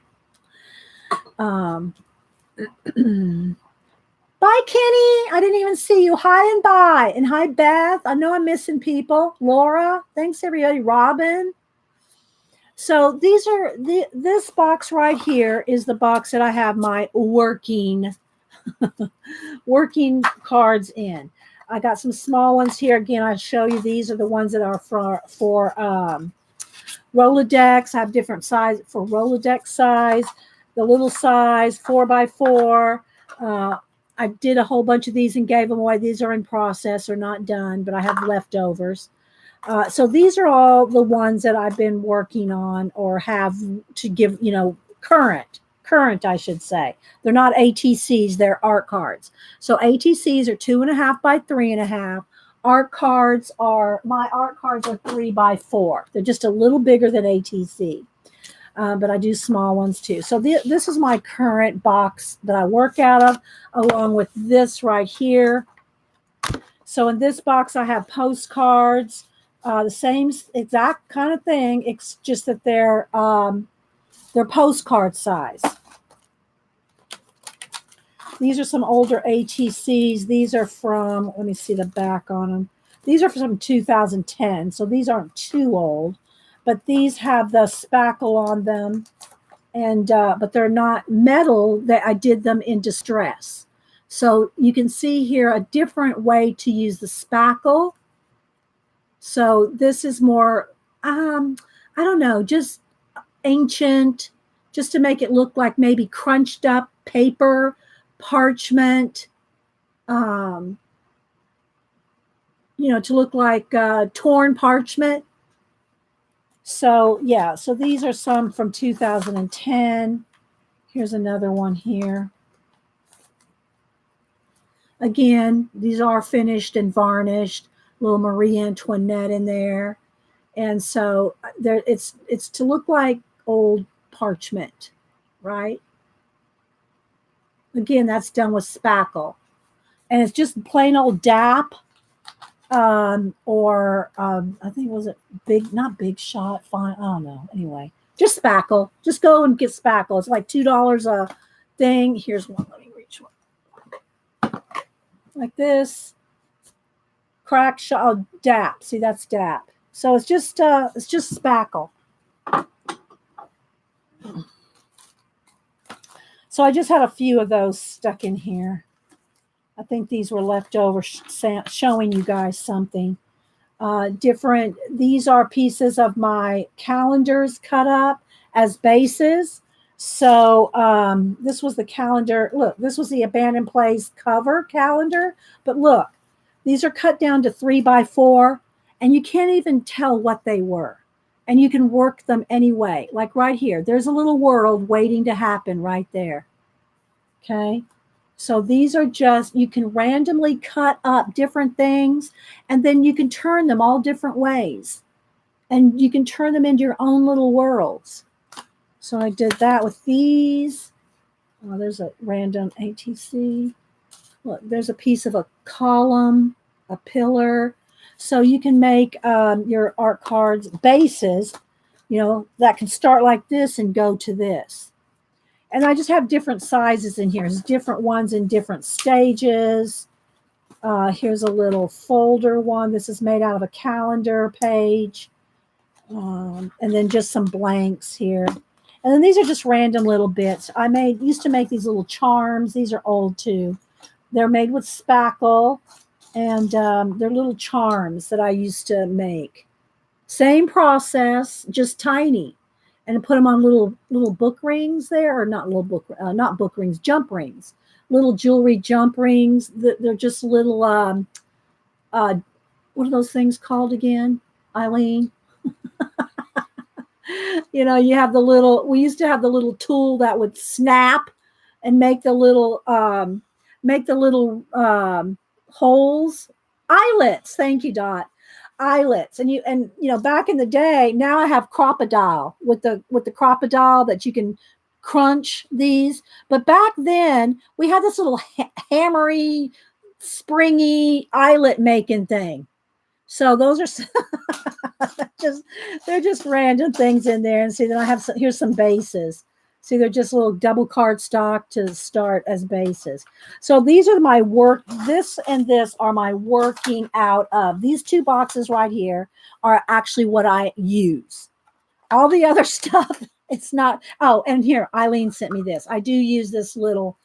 Bye, Kenny. I didn't even see you. Hi and bye. And hi, Beth. I know I'm missing people. Laura. Thanks, everybody. Robin. So this box right here is the box that I have my working cards in. I got some small ones here. Again, I'll show you. These are the ones that are for Rolodex. I have different size for Rolodex size, the little size, 4x4. I did a whole bunch of these and gave them away. These are in process or not done, but I have leftovers. So these are all the ones that I've been working on or have to give, you know, current, I should say. They're not ATCs, they're art cards. So ATCs are 2.5 by 3.5. My art cards are 3x4. They're just a little bigger than ATC. But I do small ones too. So this is my current box that I work out of, along with this right here. So in this box, I have postcards, the same exact kind of thing. It's just that they're postcard size. These are some older ATCs. These are from, let me see the back on them. These are from 2010, so these aren't too old. But these have the spackle on them, and but they're not metal. That I did them in distress. So you can see here a different way to use the spackle. So this is more, I don't know, just ancient, just to make it look like maybe crunched up paper, parchment, you know, to look like torn parchment. So yeah, so these are some from 2010. Here's another one here. Again, these are finished and varnished. Little Marie Antoinette in there, and so there it's to look like old parchment, right? Again, that's done with spackle, and it's just plain old DAP, or I think was it big, not Big Shot, fine, I don't know. Anyway, just spackle. Just go and get spackle. It's like $2 a thing. Here's one. Let me reach one like this. Crack shot, oh, DAP. See, that's DAP. So it's just spackle. So I just had a few of those stuck in here. I think these were left over, showing you guys something different. These are pieces of my calendars cut up as bases. So this was the calendar. Look, this was the Abandoned Place cover calendar. But look, these are cut down to 3x4, and you can't even tell what they were. And you can work them anyway. Like right here, there's a little world waiting to happen right there. Okay. So these are just, you can randomly cut up different things, and then you can turn them all different ways. And you can turn them into your own little worlds. So I did that with these. Oh, there's a random ATC. Look, there's a piece of a column, a pillar. So you can make your art cards bases, that can start like this and go to this. And I just have different sizes in here. There's different ones in different stages. Here's a little folder one. This is made out of a calendar page. And then just some blanks here. And then these are just random little bits. I used to make these little charms. These are old too. They're made with spackle, and they're little charms that I used to make. Same process, just tiny. And put them on little book rings there, or not not book rings, jump rings, little jewelry jump rings. They're just little, what are those things called again, Eileen? You have we used to have the little tool that would snap and make the little holes, eyelets. Thank you, Dot. Eyelets. And back in the day, now I have crocodile with the crocodile that you can crunch these. But back then we had this little hammery, springy eyelet making thing. So those are they're just random things in there. And see, then I have here's some bases. See, they're just little double cardstock to start as bases. So these are my this and this are my working out of. These two boxes right here are actually what I use. All the other stuff, it's not. Oh, and here, Eileen sent me this. I do use this little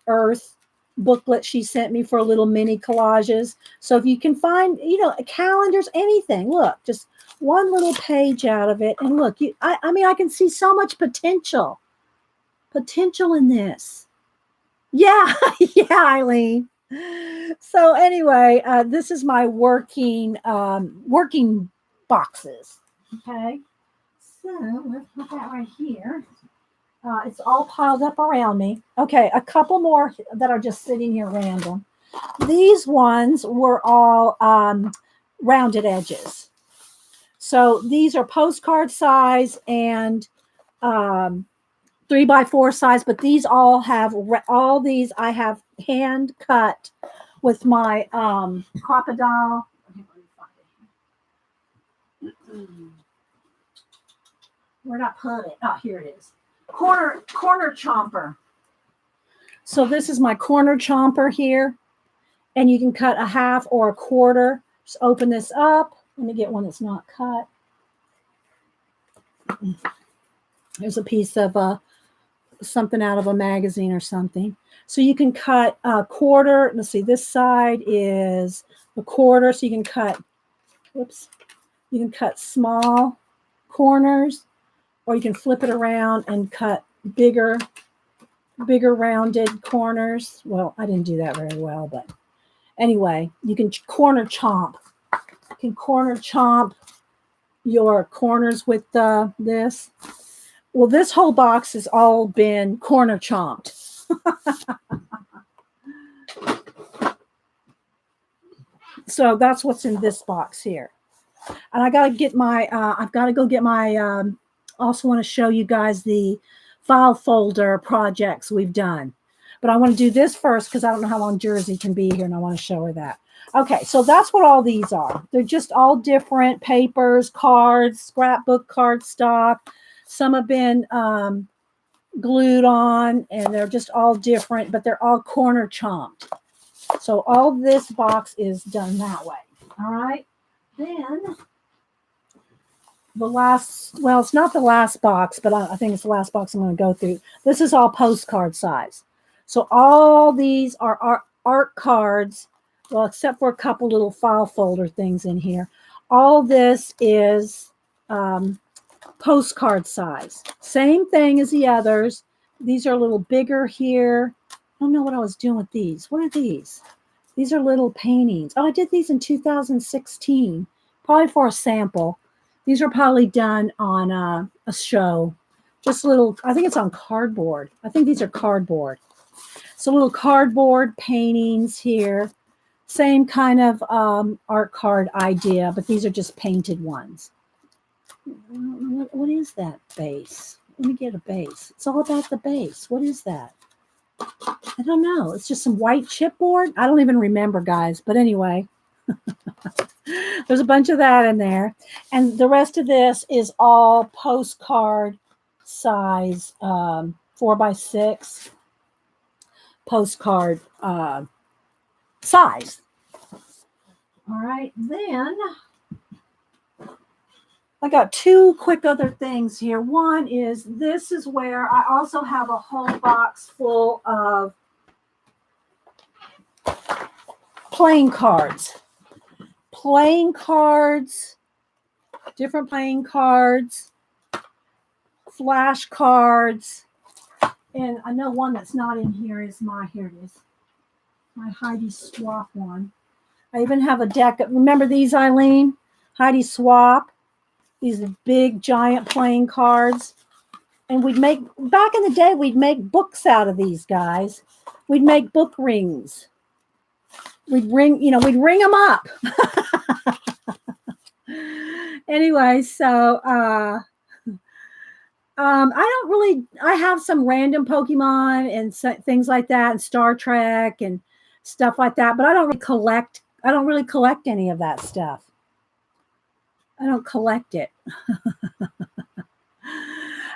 earth booklet she sent me for little mini collages. So if you can find, calendars, anything, look, just one little page out of it. And look, I can see so much potential in this. Yeah. Yeah, Eileen. So anyway, this is my working boxes. Okay. So let's put that right here. It's all piled up around me. Okay, a couple more that are just sitting here random. These ones were all rounded edges. So these are postcard size and 3x4 size, but these all have, I have hand cut with my crocodile. Where'd I put it? Oh, here it is. Corner chomper. So this is my corner chomper here, and you can cut a half or a quarter. Just open this up. Let me get one that's not cut. There's a piece of something out of a magazine or something. So you can cut a quarter. Let's see, this side is a quarter, so you can cut, you can cut small corners, or you can flip it around and cut bigger rounded corners. Well, I didn't do that very well, but anyway, you can corner chomp. You can corner chomp, your corners with this. Well, this whole box has all been corner chomped. So that's what's in this box here. And I got to get my, I've got to go get my, also want to show you guys the file folder projects we've done. But I want to do this first because I don't know how long Jersey can be here and I want to show her that. Okay, so that's what all these are. They're just all different papers, cards, scrapbook cardstock. Some have been glued on and they're just all different, but they're all corner chomped. So all this box is done that way. All right. Then the last, well, it's not the last box, but I think it's the last box I'm going to go through. This is all postcard size. So all these are art cards, well, except for a couple little file folder things in here. All this is postcard size. Same thing as the others. These are a little bigger here. I don't know what I was doing with these. What are these? These are little paintings. Oh, I did these in 2016, probably for a sample. These are probably done on a show. Just little, I think it's on cardboard. I think these are cardboard. So little cardboard paintings here. Same kind of art card idea, but these are just painted ones. What is that base? Let me get a base. It's all about the base. What is that? I don't know. It's just some white chipboard. I don't even remember, guys. But anyway, there's a bunch of that in there. And the rest of this is all postcard size 4x6 postcard size. All right. Then I got two quick other things here. One is, this is where I also have a whole box full of playing cards. Playing cards, different playing cards, flash cards. And I know one that's not in here is here it is. My Heidi Swap one. I even have a deck. Remember these, Eileen? Heidi Swap. These big, giant playing cards. And we'd make, back in the day, we'd make books out of these guys. We'd make book rings. We'd ring them up. Anyway, so I don't really, I have some random Pokemon and things like that, and Star Trek and stuff like that, but I don't really collect any of that stuff. I don't collect it.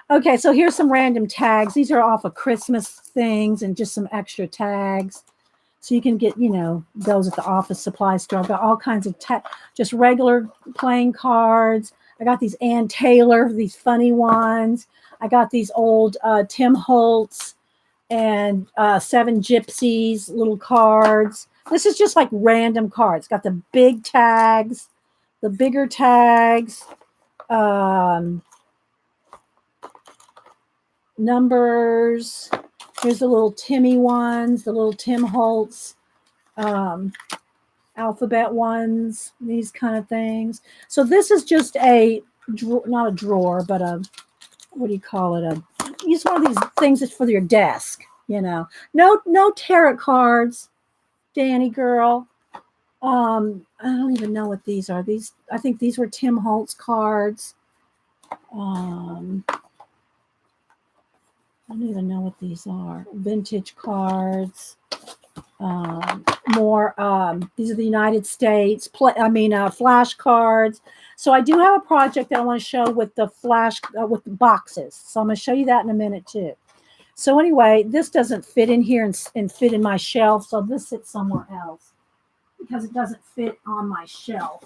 Okay, so here's some random tags. These are off of Christmas things and just some extra tags. So you can get, those at the office supply store. I've got all kinds of just regular playing cards. I got these Ann Taylor, these funny ones. I got these old Tim Holtz and Seven Gypsies little cards. This is just like random cards. Got the big tags, the bigger tags, numbers. Here's the little Timmy ones, the little Tim Holtz, alphabet ones, these kind of things. So this is just not a drawer, but what do you call it? Use one of these things that's for your desk, No tarot cards, Danny girl. I don't even know what these are. I think these were Tim Holtz cards. I don't even know what these are. Vintage cards. More. These are the United States. Flash cards. So I do have a project that I want to show with the with the boxes. So I'm going to show you that in a minute too. So anyway, this doesn't fit in here and fit in my shelf. So this sits somewhere else because it doesn't fit on my shelf.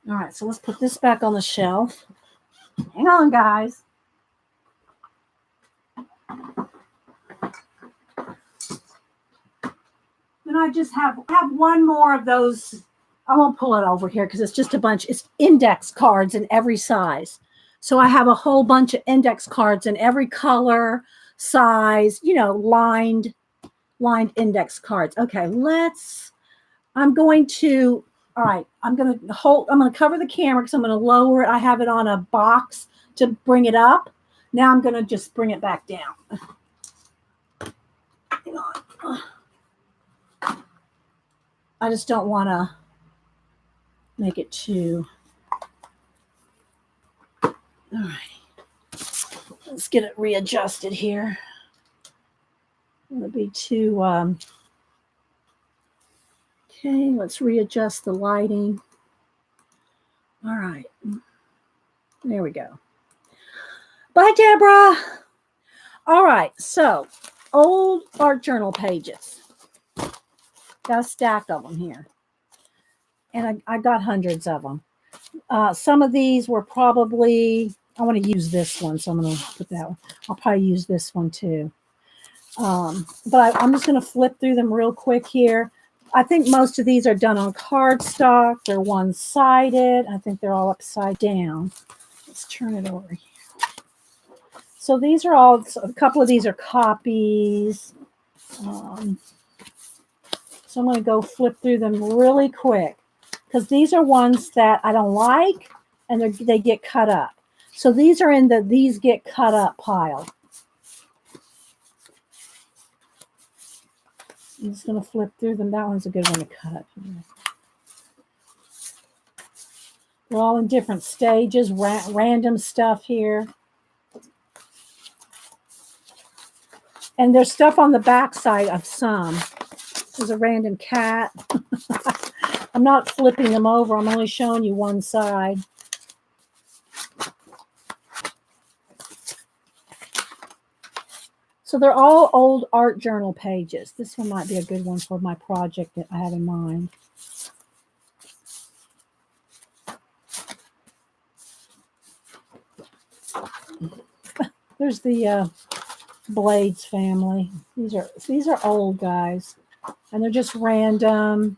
All right. So let's put this back on the shelf. Hang on, guys. And I just have one more of those. I won't pull it over here because it's just a bunch. It's index cards in every size. So I have a whole bunch of index cards in every color, size, lined index cards. Okay, I'm going to All right, I'm going to cover the camera because I'm going to lower it. I have it on a box to bring it up. Now I'm going to just bring it back down. Hang on. I just don't want to make it too. All right. Let's get it readjusted here. It would be too. Okay, let's readjust the lighting. All right. There we go. Bye, Deborah. All right, so old art journal pages. Got a stack of them here. And I got hundreds of them. Some of these were probably, I want to use this one, so I'm going to put that one. I'll probably use this one too. But I'm just going to flip through them real quick here. I think most of these are done on cardstock. They're one-sided. I think they're all upside down. Let's turn it over here. So these are all, a couple of these are copies. So I'm going to go flip through them really quick because these are ones that I don't like and they get cut up. So these are in the these get cut up pile. I'm just going to flip through them. That one's a good one to cut. They're all in different stages, random stuff here. And there's stuff on the back side of some. There's a random cat. I'm not flipping them over. I'm only showing you one side. So they're all old art journal pages. This one might be a good one for my project that I have in mind. There's the Blades family. These are old guys, and they're just random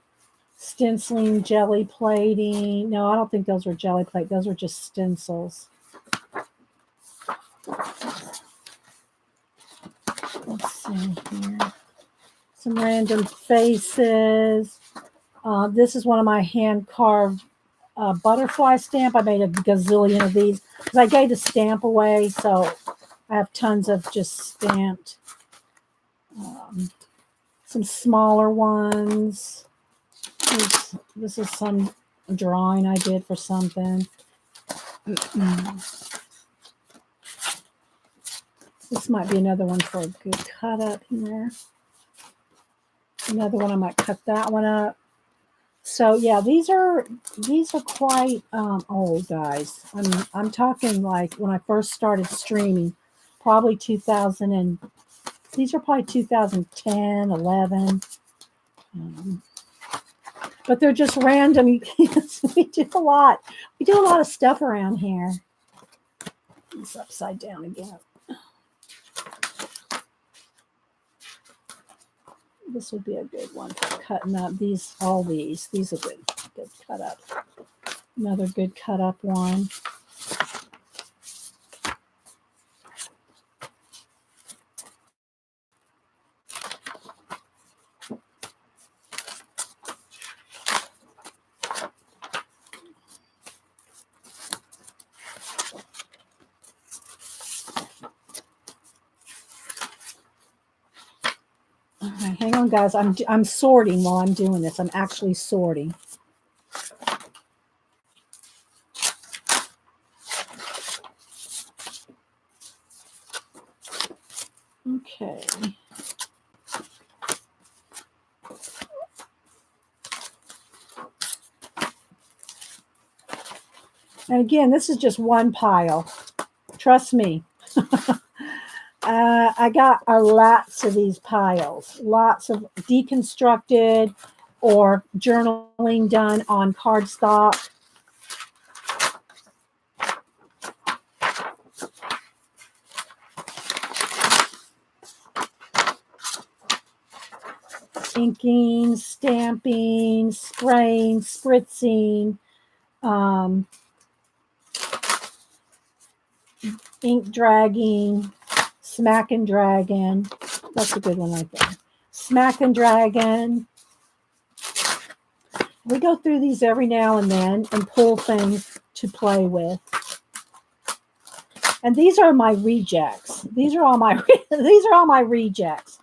stenciling, jelly plating. No, I don't think those were jelly plate. Those were just stencils. Let's see here. Some random faces. This is one of my hand-carved butterfly stamp. I made a gazillion of these because I gave the stamp away, so I have tons of just stamped. Some smaller ones. This is some drawing I did for something. This might be another one for a good cut up here. Another one, I might cut that one up. So yeah, these are quite old, guys. I'm talking like when I first started streaming, probably 2000 and these are probably 2010, 11. But they're just random. We do a lot. We do a lot of stuff around here. It's upside down again. This would be a good one for cutting up. These are good cut up. Another good cut up one. Hang on, guys. I'm sorting while I'm doing this. I'm actually sorting. Okay. And again, this is just one pile. Trust me. I got lots of these piles, lots of deconstructed or journaling done on cardstock. Inking, stamping, spraying, spritzing, ink dragging, smack and dragon. That's a good one right there. Smack and dragon. We go through these every now and then and pull things to play with. And these are my rejects. These are all my rejects.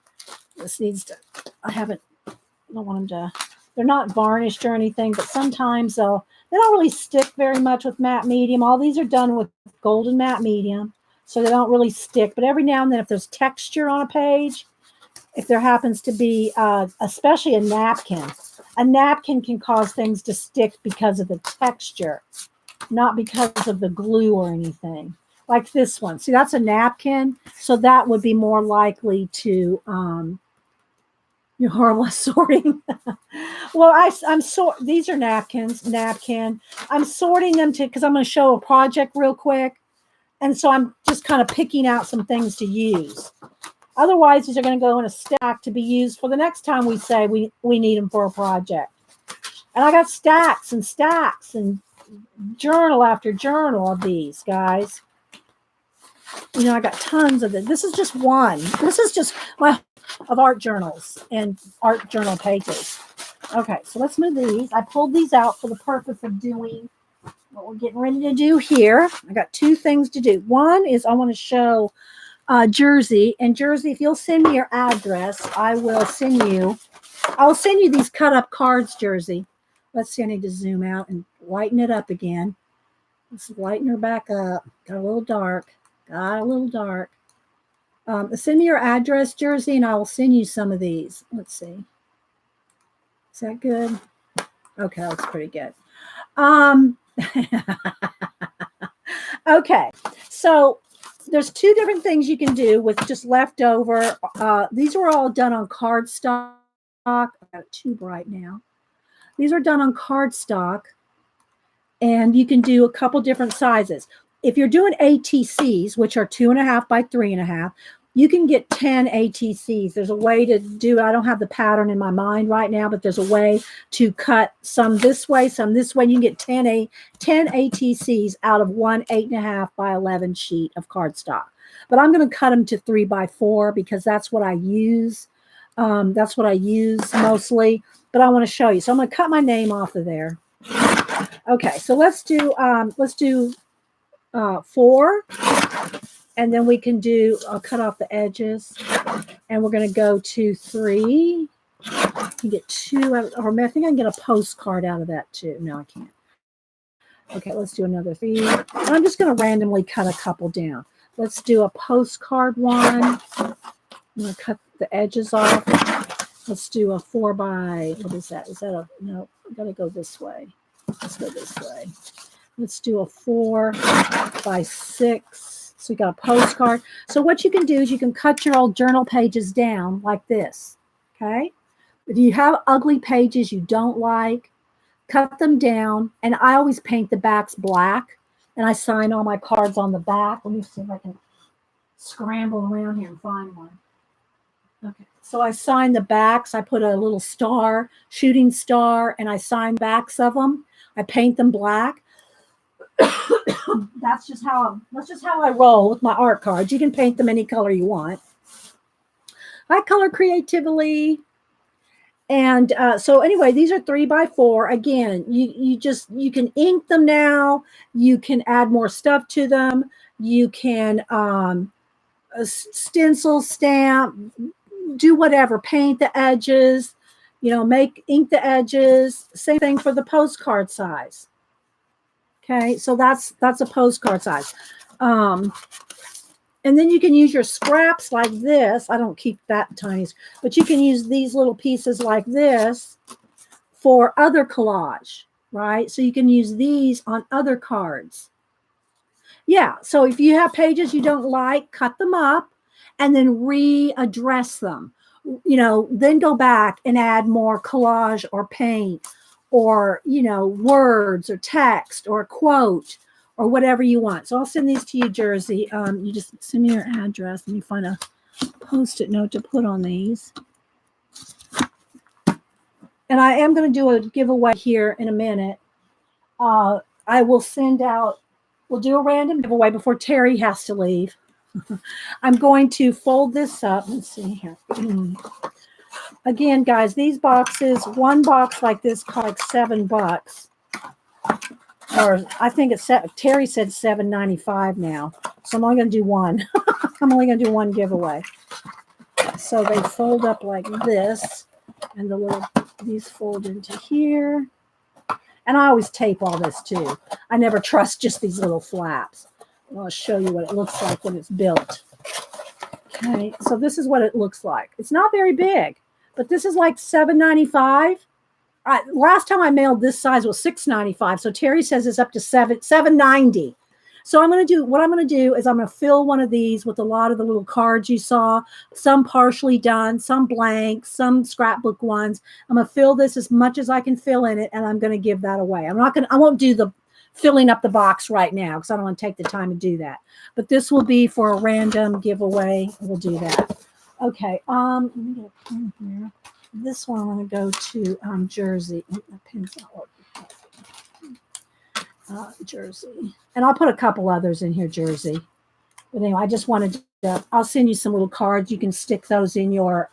This needs to, I don't want them to, they're not varnished or anything, but sometimes they don't really stick very much with matte medium. All these are done with golden matte medium, so they don't really stick. But every now and then, if there's texture on a page, if there happens to be, especially a napkin can cause things to stick because of the texture, not because of the glue or anything. Like this one. See, that's a napkin, so that would be more likely to, you're horrible at sorting. Well, these are napkin. I'm sorting them because I'm going to show a project real quick. And so I'm just kind of picking out some things to use. Otherwise, these are going to go in a stack to be used for the next time we say we need them for a project. And I got stacks and stacks and journal after journal of these, guys. You know, I got tons of it. This is just one. This is just of art journals and art journal pages. Okay, so let's move these. I pulled these out for the purpose of doing what we're getting ready to do here. I got two things to do. One is I want to show Jersey. And Jersey, if you'll send me your address, I'll send you these cut up cards, Jersey. Let's see, I need to zoom out and lighten it up again. Let's lighten her back up. Got a little dark. Send me your address, Jersey, and I will send you some of these. Let's see. Is that good? Okay, that's pretty good. Okay, so there's two different things you can do with just leftover. These were all done on cardstock. I got it too bright now. These are done on cardstock, and you can do a couple different sizes. If you're doing ATCs, which are 2.5 by 3.5, you can get 10 ATCs. There's a way to do, I don't have the pattern in my mind right now, but there's a way to cut some this way, some this way. You can get 10 ATCs out of one 8.5 by 11 sheet of cardstock. But I'm going to cut them to 3 by 4 because that's what I use. That's what I use mostly. But I want to show you. So I'm going to cut my name off of there. Okay, so let's do 4, and then we can do, I'll cut off the edges, and we're going to go to 3. I can get 2, or I think I can get a postcard out of that too. No, I can't. Okay, let's do another 3. And I'm just going to randomly cut a couple down. Let's do a postcard one. I'm going to cut the edges off. Let's do a 4 by, what is that? Is that a, no, I've got to go this way. Let's go this way. Let's do a 4 by 6. So we got a postcard. So what you can do is you can cut your old journal pages down like this. Okay. If you have ugly pages you don't like, cut them down. And I always paint the backs black. And I sign all my cards on the back. Let me see if I can scramble around here and find one. Okay. So I sign the backs. I put a little star, shooting star, and I sign backs of them. I paint them black. That's just how I roll with my art cards. You can paint them any color you want. I color creatively. And so anyway, these are 3 by 4. Again, you can ink them now. You can add more stuff to them. You can stencil, stamp, do whatever, paint the edges, ink the edges. Same thing for the postcard size. Okay, so that's a postcard size. And then you can use your scraps like this. I don't keep that tiny, but you can use these little pieces like this for other collage, right? So you can use these on other cards. Yeah, so if you have pages you don't like, cut them up and then readdress them. Then go back and add more collage or paint or, words or text or a quote or whatever you want. So I'll send these to you, Jersey. You just send me your address. Let me find a Post-it note to put on these. And I am going to do a giveaway here in a minute. I will send out, we'll do a random giveaway before Terry has to leave. I'm going to fold this up. Let's see here. Again, guys, these boxes, one box like this costs like $7. Or I think it's Terry said $7.95 now. So I'm only going to do one. I'm only going to do one giveaway. So they fold up like this, and these fold into here. And I always tape all this too. I never trust just these little flaps. I'll show you what it looks like when it's built. Okay, so this is what it looks like. It's not very big, but this is like $7.95. Last time I mailed this size was $6.95. So Terry says it's up to $7.90. So what I'm going to do is I'm going to fill one of these with a lot of the little cards you saw, some partially done, some blank, some scrapbook ones. I'm going to fill this as much as I can fill in it, and I'm going to give that away. I won't do the filling up the box right now because I don't want to take the time to do that. But this will be for a random giveaway. We'll do that. Okay. Let me get a pen here. This one I'm going to go to Jersey. My pen's not working. Jersey. And I'll put a couple others in here, Jersey. But anyway, I just wanted to, I'll send you some little cards. You can stick those in your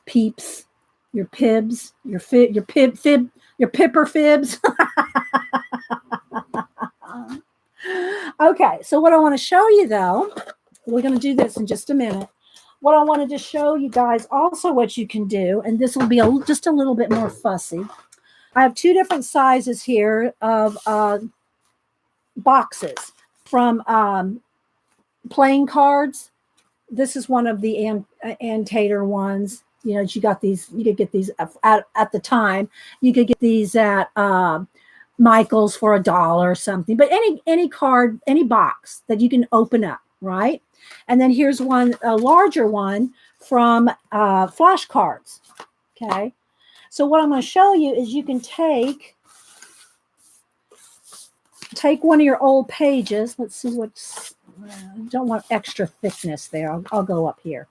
peeps, your pibs, your pipper fibs. Okay, so what I want to show you, though, we're going to do this in just a minute. What I wanted to show you guys also what you can do, and this will be just a little bit more fussy. I have two different sizes here of boxes from playing cards. This is one of the Antator ones. You know, you got these. You could get these at the time. You could get these at Michael's for $1 or something. But any card, any box that you can open up, right? And then here's one, a larger one from flashcards. Okay. So what I'm going to show you is you can take one of your old pages. Let's see what's, don't want extra thickness there. I'll go up here.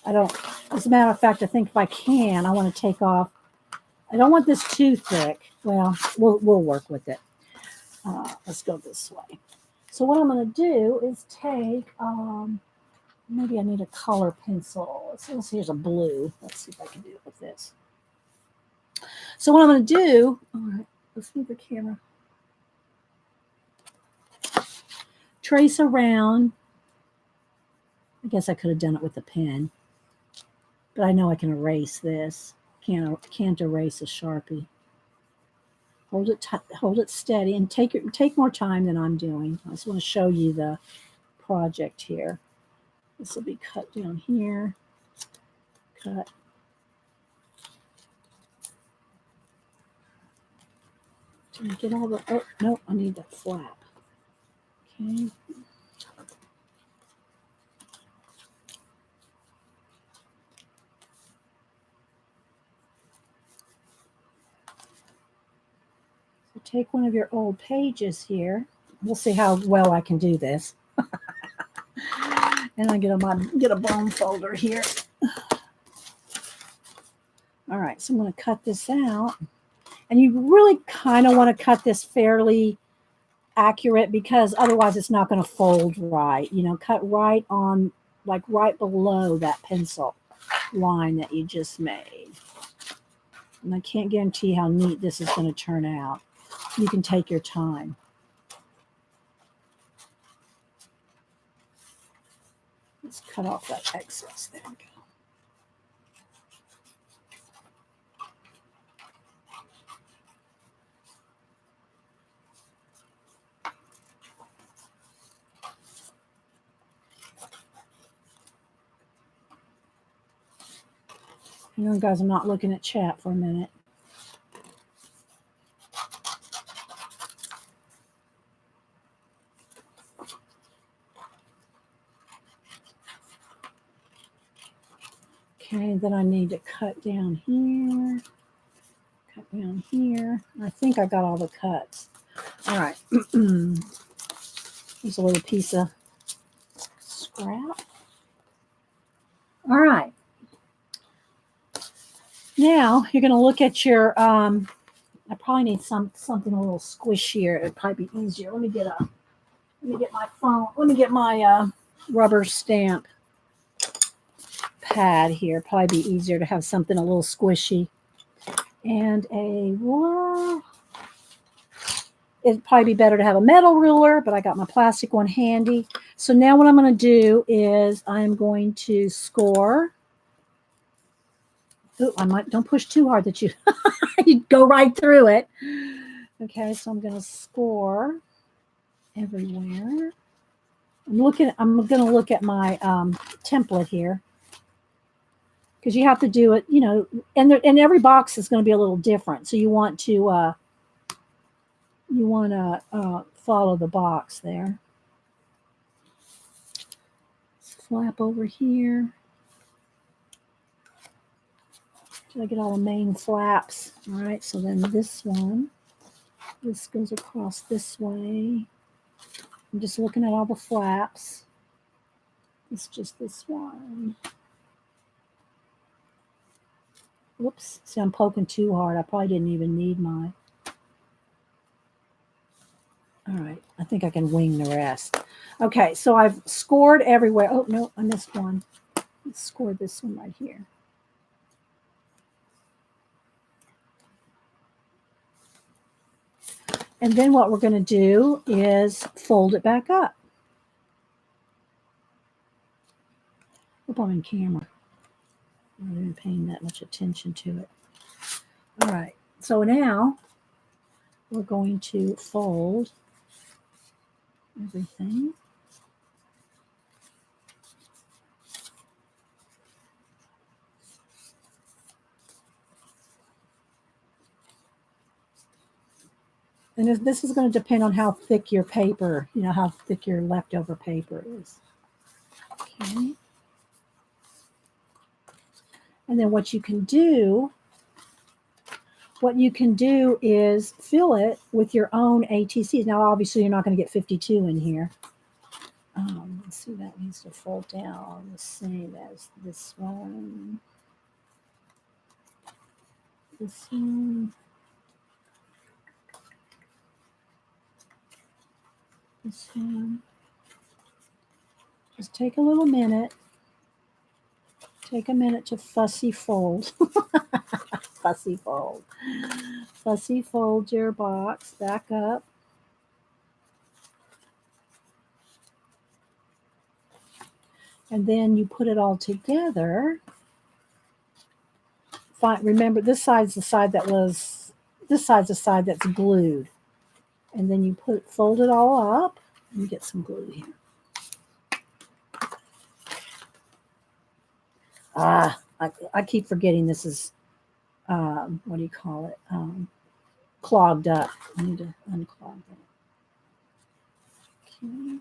As a matter of fact, I think if I can, I want to take off. I don't want this too thick. Well, we'll work with it. Let's go this way. So what I'm going to do is take, maybe I need a color pencil. Let's see, here's a blue. Let's see if I can do it with this. So what I'm going to do, all right, let's move the camera. Trace around. I guess I could have done it with a pen, but I know I can erase this. Can't erase a Sharpie. Hold it steady, and take more time than I'm doing. I just want to show you the project here. This will be cut down here. Cut. Did I get all the? Oh no, I need that flap. Okay. Take one of your old pages here. We'll see how well I can do this. And I get a bone folder here. All right, so I'm going to cut this out. And you really kind of want to cut this fairly accurate because otherwise it's not going to fold right. You know, cut right on, like right below that pencil line that you just made. And I can't guarantee how neat this is going to turn out. You can take your time. Let's cut off that excess. There we go. You know, guys, I'm not looking at chat for a minute. Okay, then I need to cut down here. Cut down here. I think I got all the cuts. All right. There's a little piece of scrap. All right. Now you're going to look at your. I probably need something a little squishier. It'd probably be easier. Let me get my phone. Let me get my rubber stamp. pad here. Probably be easier to have something a little squishy. And a ruler. It'd probably be better to have a metal ruler, but I got my plastic one handy. So now what I'm going to do is I'm going to score. Oh, don't push too hard that you go right through it. Okay, so I'm going to score everywhere. I'm going to look at my template here, because you have to do it, and every box is going to be a little different. So you want to follow the box there. Flap over here. Did I get all the main flaps? All right, so then this goes across this way. I'm just looking at all the flaps. It's just this one. Whoops, see, I'm poking too hard. I probably didn't even need mine. All right, I think I can wing the rest. Okay, so I've scored everywhere. Oh, no, I missed one. Let's score this one right here. And then what we're going to do is fold it back up. Hope I'm in camera. I'm not even paying that much attention to it. All right, so now we're going to fold everything. And this is going to depend on how thick your paper, how thick your leftover paper is. Okay. And then what you can do is fill it with your own ATCs. Now, obviously, you're not going to get 52 in here. Let's see, that needs to fold down the same as this one. This one. This one. Just take a little minute. Take a minute to fussy fold. Fussy fold. Fussy fold your box back up. And then you put it all together. Remember, this side's the side that's glued. And then you fold it all up. Let me get some glue here. I keep forgetting this is, what do you call it? Clogged up. I need to unclog that. Okay.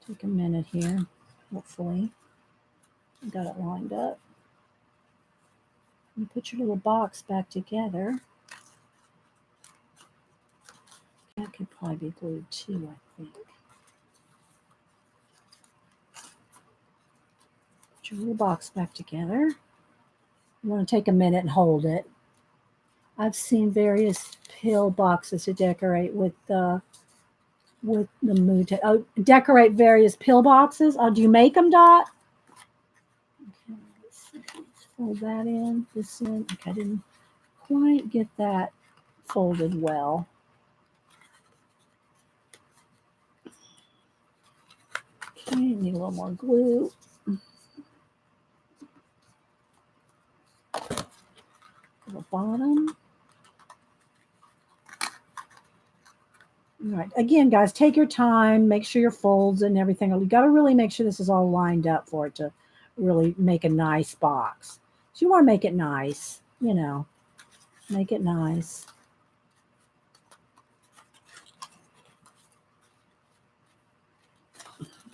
Take a minute here, hopefully. I got it lined up. You put your little box back together. That could probably be glued too, I think. Put your little box back together. You want to take a minute and hold it. I've seen various pill boxes to decorate with the mood. Decorate various pill boxes. Do you make them, Dot? Okay, let's fold that in. This in. Okay, I didn't quite get that folded well. Okay, need a little more glue. To the bottom. All right. Again, guys, take your time. Make sure your folds and everything. You got to really make sure this is all lined up for it to really make a nice box. So you want to make it nice, make it nice.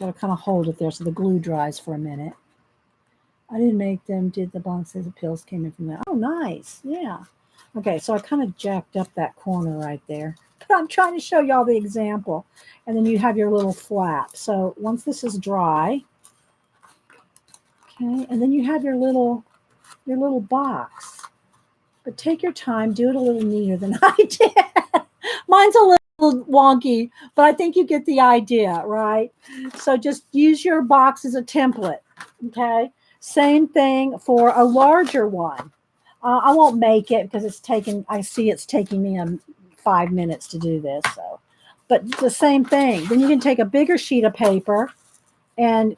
Got to kind of hold it there so the glue dries for a minute. I didn't make them. Did the boxes of pills came in from that? Oh, nice. Yeah. Okay, so I kind of jacked up that corner right there. But I'm trying to show y'all the example. And then you have your little flap. So once this is dry, okay, and then you have your little box. But take your time. Do it a little neater than I did. Mine's a little little wonky, but I think you get the idea, right? So just use your box as a template. Okay. Same thing for a larger one. I won't make it because I see it's taking me 5 minutes to do this. So, but it's the same thing. Then you can take a bigger sheet of paper and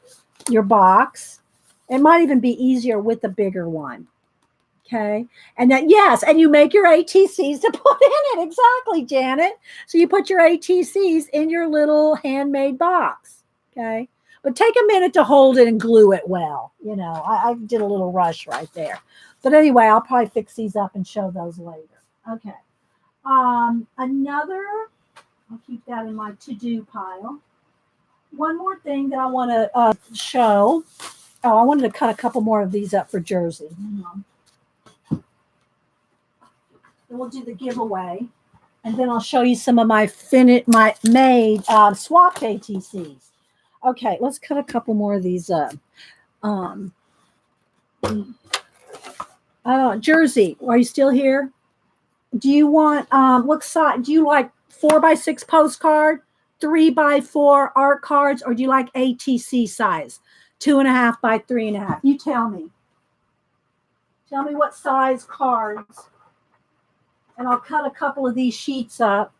your box. It might even be easier with the bigger one. Okay. And then, yes, and you make your ATCs to put in it. Exactly, Janet. So you put your ATCs in your little handmade box. Okay. But take a minute to hold it and glue it well. I did a little rush right there. But anyway, I'll probably fix these up and show those later. Okay. I'll keep that in my to-do pile. One more thing that I want to show. Oh, I wanted to cut a couple more of these up for Jersey. Then we'll do the giveaway, and then I'll show you some of my made swapped ATCs. Okay, let's cut a couple more of these up. Jersey, are you still here? Do you want what size? Do you like 4x6 postcard, 3x4 art cards, or do you like ATC size, 2.5 by 3.5? You tell me. Tell me what size cards. And I'll cut a couple of these sheets up,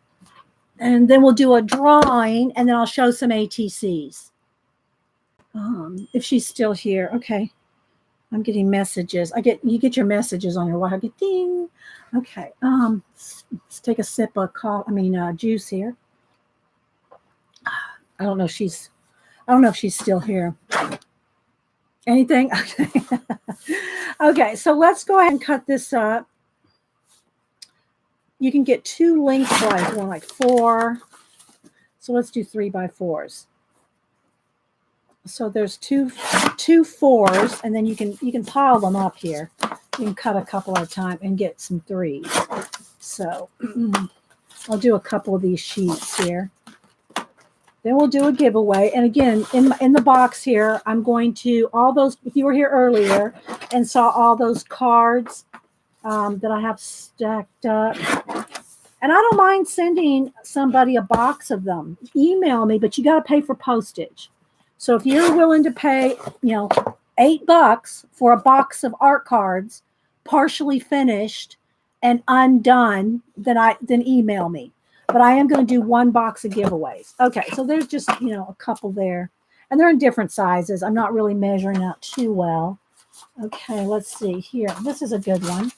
and then we'll do a drawing, and then I'll show some ATCs. If she's still here, okay. I'm getting messages. You get your messages on your watch. I get ding. Okay. Let's take a sip of juice here. I don't know if she's still here. Anything? Okay. Okay. So let's go ahead and cut this up. You can get 2 lengthwise, one like 4. So let's do 3x4s. So there's two 4s, and then you can pile them up here. You can cut a couple at a time and get some 3s. So I'll do a couple of these sheets here. Then we'll do a giveaway. And again, in the box here, I'm going to if you were here earlier and saw all those cards that I have stacked up. And I don't mind sending somebody a box of them. Email me, but you got to pay for postage. So if you're willing to pay, $8 for a box of art cards, partially finished and undone, then email me. But I am going to do 1 box of giveaways. Okay, so there's just, a couple there. And they're in different sizes. I'm not really measuring out too well. Okay, let's see here. This is a good one.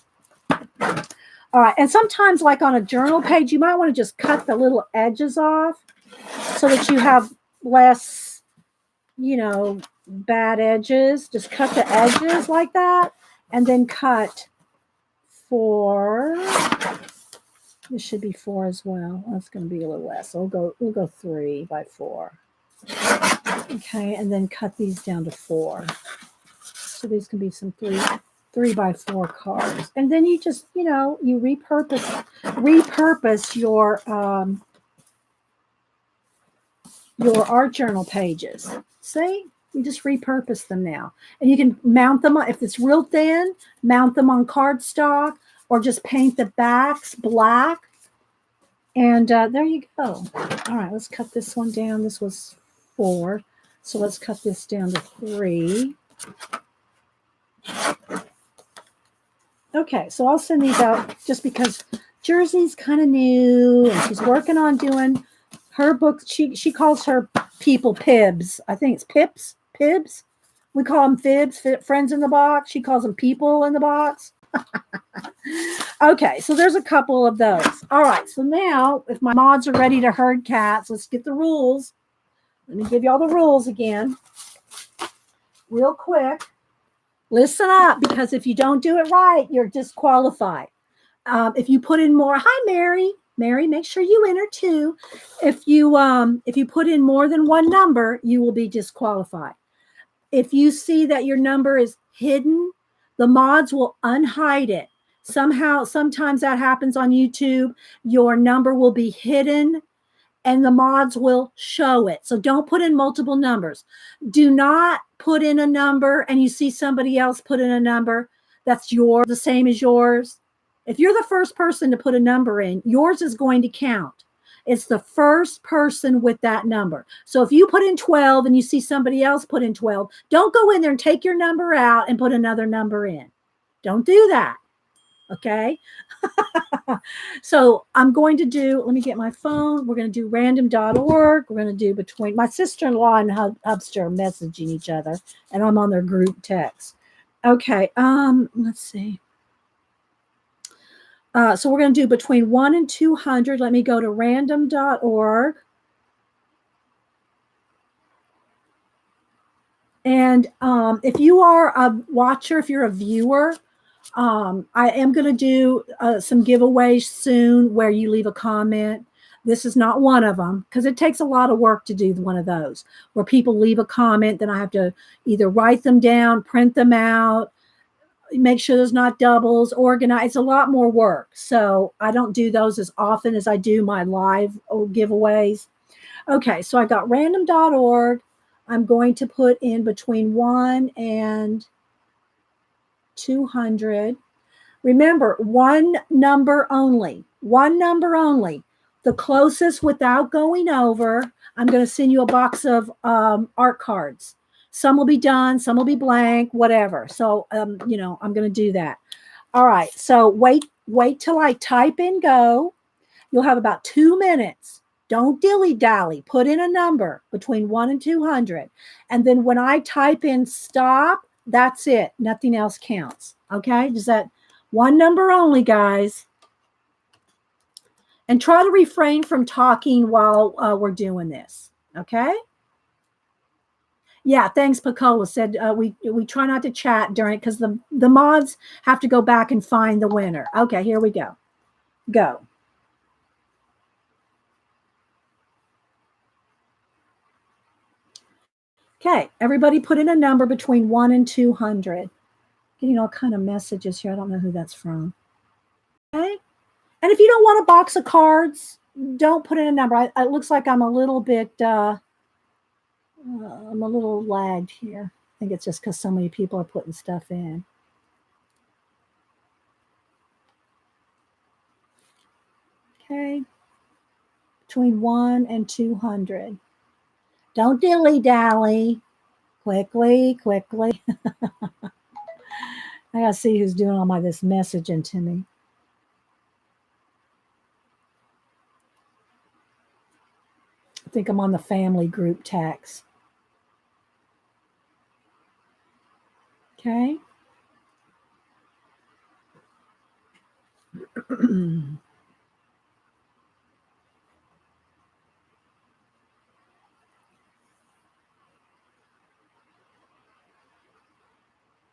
All right, and sometimes like on a journal page, you might want to just cut the little edges off so that you have less, bad edges. Just cut the edges like that, and then cut 4. This should be 4 as well. That's going to be a little less. So we'll go 3x4. Okay, and then cut these down to 4. So these can be some 3x4 cards. And then you just, you repurpose your art journal pages. See? You just repurpose them now. And you can mount them, if it's real thin, mount them on cardstock, or just paint the backs black. And there you go. All right, let's cut this one down. This was 4. So let's cut this down to 3. Okay, so I'll send these out just because Jersey's kind of new and she's working on doing her books. She calls her people Pibs. I think it's Pibs. We call them Fibs, friends in the box. She calls them people in the box. Okay, so there's a couple of those. All right, so now if my mods are ready to herd cats, let's get the rules. Let me give you all the rules again real quick. Listen up, because if you don't do it right, you're disqualified. If you put in more, hi Mary, make sure you enter too. If you put in more than one number, you will be disqualified. If you see that your number is hidden, the mods will unhide it. Sometimes that happens on YouTube. Your number will be hidden and the mods will show it. So don't put in multiple numbers. Do not put in a number and you see somebody else put in a number that's the same as yours. If you're the first person to put a number in, yours is going to count. It's the first person with that number. So if you put in 12 and you see somebody else put in 12, don't go in there and take your number out and put another number in. Don't do that. Okay. So I'm going to do, let me get my phone. We're going to do random.org. We're going to do between my sister-in-law and Hubster messaging each other, and I'm on their group text. Okay. Let's see. So we're going to do between 1 and 200. Let me go to random.org. And if you are a watcher, if you're a viewer, I am going to do some giveaways soon where you leave a comment. This is not one of them because it takes a lot of work to do one of those where people leave a comment. Then I have to either write them down, print them out, make sure there's not doubles, organize. It's a lot more work. So I don't do those as often as I do my live giveaways. Okay, so I got random.org. I'm going to put in between 1 and 200. Remember, one number only. One number only. The closest without going over. I'm going to send you a box of art cards. Some will be done, some will be blank, whatever. So, you know, I'm going to do that. All right. So wait till I type in go. You'll have about 2 minutes. Don't dilly-dally. Put in a number between 1 and 200. And then when I type in stop, that's it. Nothing else counts. Okay? Does that one number only, guys? And try to refrain from talking while we're doing this. Okay? Yeah, thanks, Pacola said we try not to chat during it because the mods have to go back and find the winner. Okay, here we go. Go. Okay, everybody put in a number between 1 and 200. Getting all kind of messages here. I don't know who that's from. Okay. And if you don't want a box of cards, don't put in a number. It looks like I'm a little bit, I'm a little lagged here. I think it's just because so many people are putting stuff in. Okay. Between 1 and 200. Don't dilly-dally. Quickly. I got to see who's doing all this messaging to me. I think I'm on the family group text. Okay.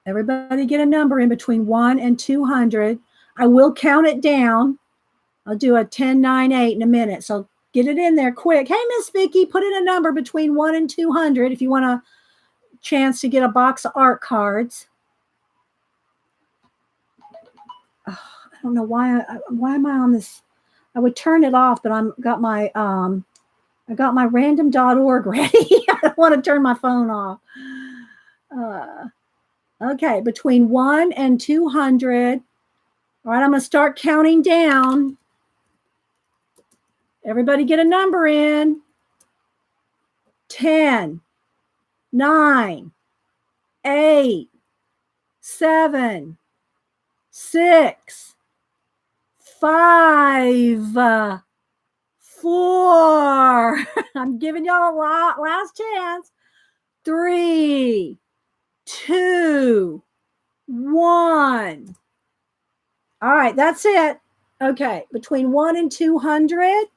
Everybody get a number in between 1 and 200. I will count it down. I'll do a 10, 9, 8 in a minute. So get it in there quick. Hey, Miss Vicky, put in a number between 1 and 200 if you want a chance to get a box of art cards. Oh, I don't know why am I on this? I would turn it off, but I got my random.org ready. I don't want to turn my phone off. Okay, between 1 and 200. All right, I'm going to start counting down. Everybody get a number in. 10, 9, 8, 7, 6, 5, 4. I'm giving y'all a last chance. 3, 2, 1. All right, that's it. Okay, between 1 and 200.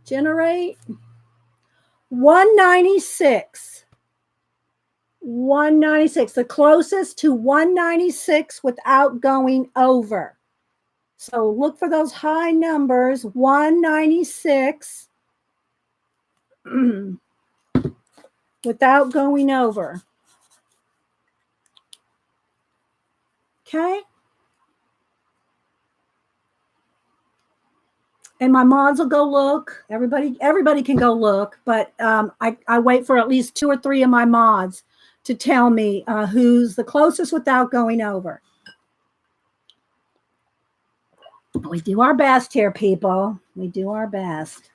Generate 196. 196, the closest to 196 without going over. So look for those high numbers, 196 without going over. Okay. And my mods will go look. Everybody can go look, but I wait for at least 2 or 3 of my mods to tell me who's the closest without going over. We do our best here, people. We do our best.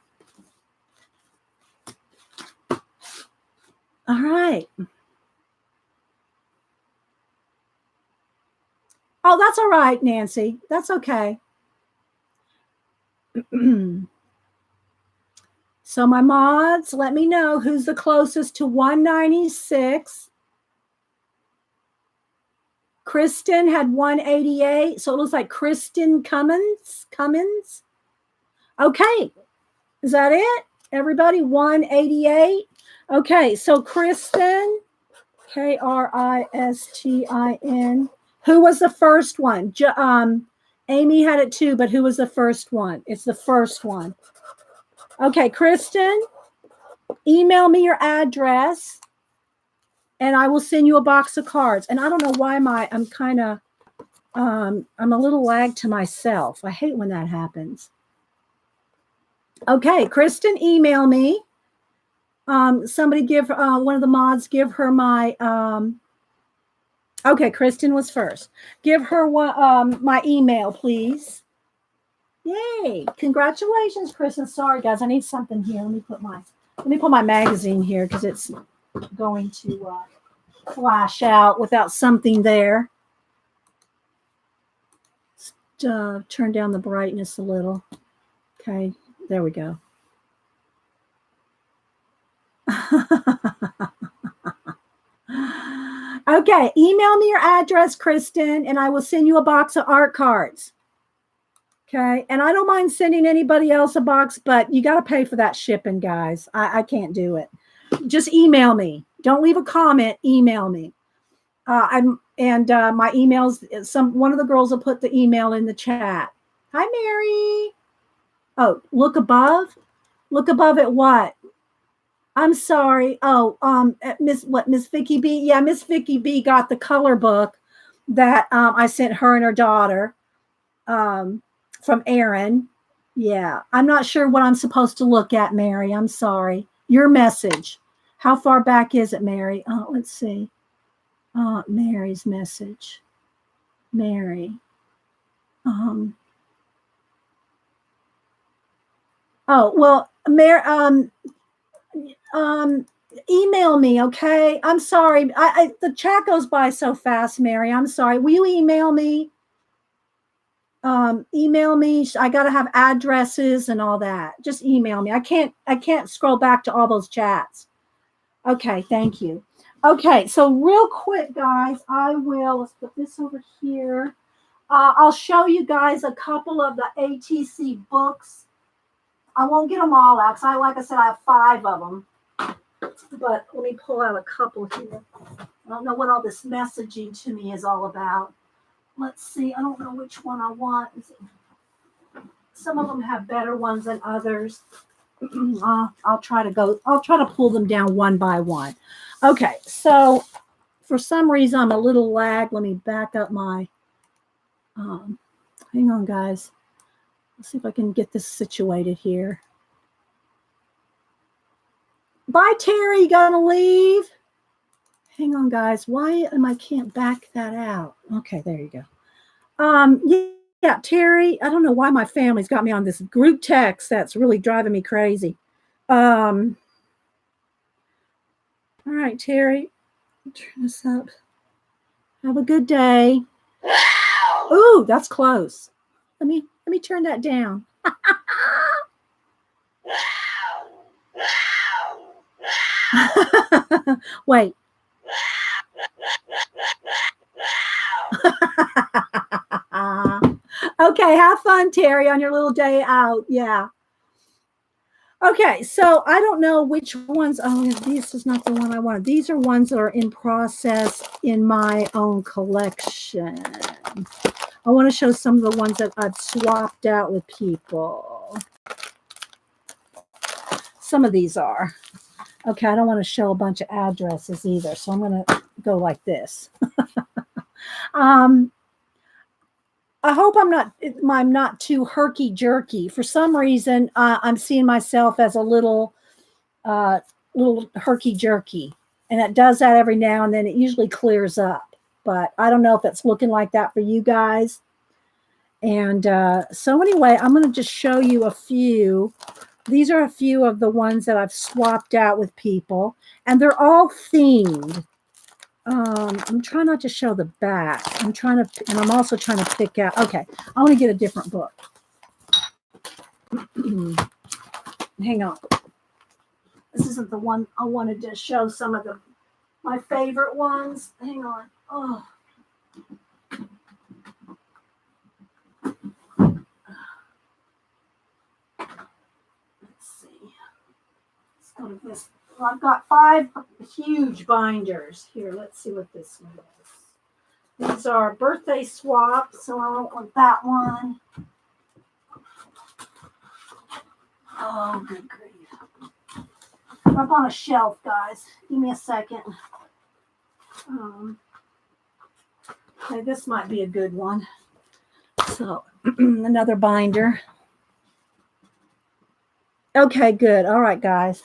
All right. Oh, that's all right, Nancy. That's okay. So my mods, let me know who's the closest to 196. Kristen had 188. So it looks like Kristen Cummins. Okay. Is that it? Everybody, 188. Okay. So Kristen, Kristin. Who was the first one? Amy had it too, but who was the first one? It's the first one. Okay, Kristen, email me your address and I will send you a box of cards. And I don't know why I'm a little lag to myself. I hate when that happens. Okay, Kristen, email me. Somebody give one of the mods, give her my, okay, Kristen was first. Give her my email, please. Yay! Congratulations, Kristen. Sorry, guys, I need something here. Let me put my magazine here because it's going to flash out without something there. Turn down the brightness a little. Okay, there we go. Okay, email me your address, Kristen, and I will send you a box of art cards. Okay, and I don't mind sending anybody else a box, but you got to pay for that shipping, guys. I can't do it. Just email me. Don't leave a comment. Email me. My emails. One of the girls will put the email in the chat. Hi, Mary. Oh, look above. Look above at what? I'm sorry. Oh, Miss Vicky B. Yeah, Miss Vicky B. got the color book that I sent her and her daughter. From Aaron. Yeah. I'm not sure what I'm supposed to look at, Mary. I'm sorry. Your message. How far back is it, Mary? Let's see. Mary's message. Mary. Oh, well, Mary, email me, okay? I'm sorry. The chat goes by so fast, Mary. I'm sorry. Will you email me? Email me. I got to have addresses and all that. Just email me. I can't scroll back to all those chats. Okay. Thank you. Okay. So real quick, guys, let's put this over here. I'll show you guys a couple of the ATC books. I won't get them all out because like I said, I have 5 of them, but let me pull out a couple here. I don't know what all this messaging to me is all about. Let's see. I don't know which one I want. Some of them have better ones than others. I'll try to pull them down one by one. Okay. So for some reason, I'm a little lag. Let me back up my, hang on, guys. Let's see if I can get this situated here. Bye, Terry. You gotta leave. Hang on, guys. Why can't back that out? Okay, there you go. Yeah, Terry. I don't know why my family's got me on this group text. That's really driving me crazy. All right, Terry. Turn this up. Have a good day. Ooh, that's close. Let me turn that down. Wait. Okay, have fun, Terry, on your little day out. Yeah. Okay, so I don't know which ones. Oh, this is not the one I wanted. These are ones that are in process in my own collection. I want to show some of the ones that I've swapped out with people. Some of these are. Okay, I don't want to show a bunch of addresses either, so I'm going to go like this. I hope I'm not too herky-jerky. For some reason, I'm seeing myself as a little herky-jerky, and it does that every now and then. It usually clears up, but I don't know if it's looking like that for you guys. And so anyway, I'm going to just show you a few. These are a few of the ones that I've swapped out with people, and they're all themed. I'm trying not to show the back. And I'm also trying to pick out. Okay, I want to get a different book. Hang on. This isn't the one I wanted to show. Some of my favorite ones. Hang on. Oh. Well, I've got 5 huge binders. Here, let's see what this one is. These are birthday swaps, so I don't want that one. Oh, good grief. I'm up on a shelf, guys. Give me a second. Okay, this might be a good one. So, another binder. Okay, good. All right, guys.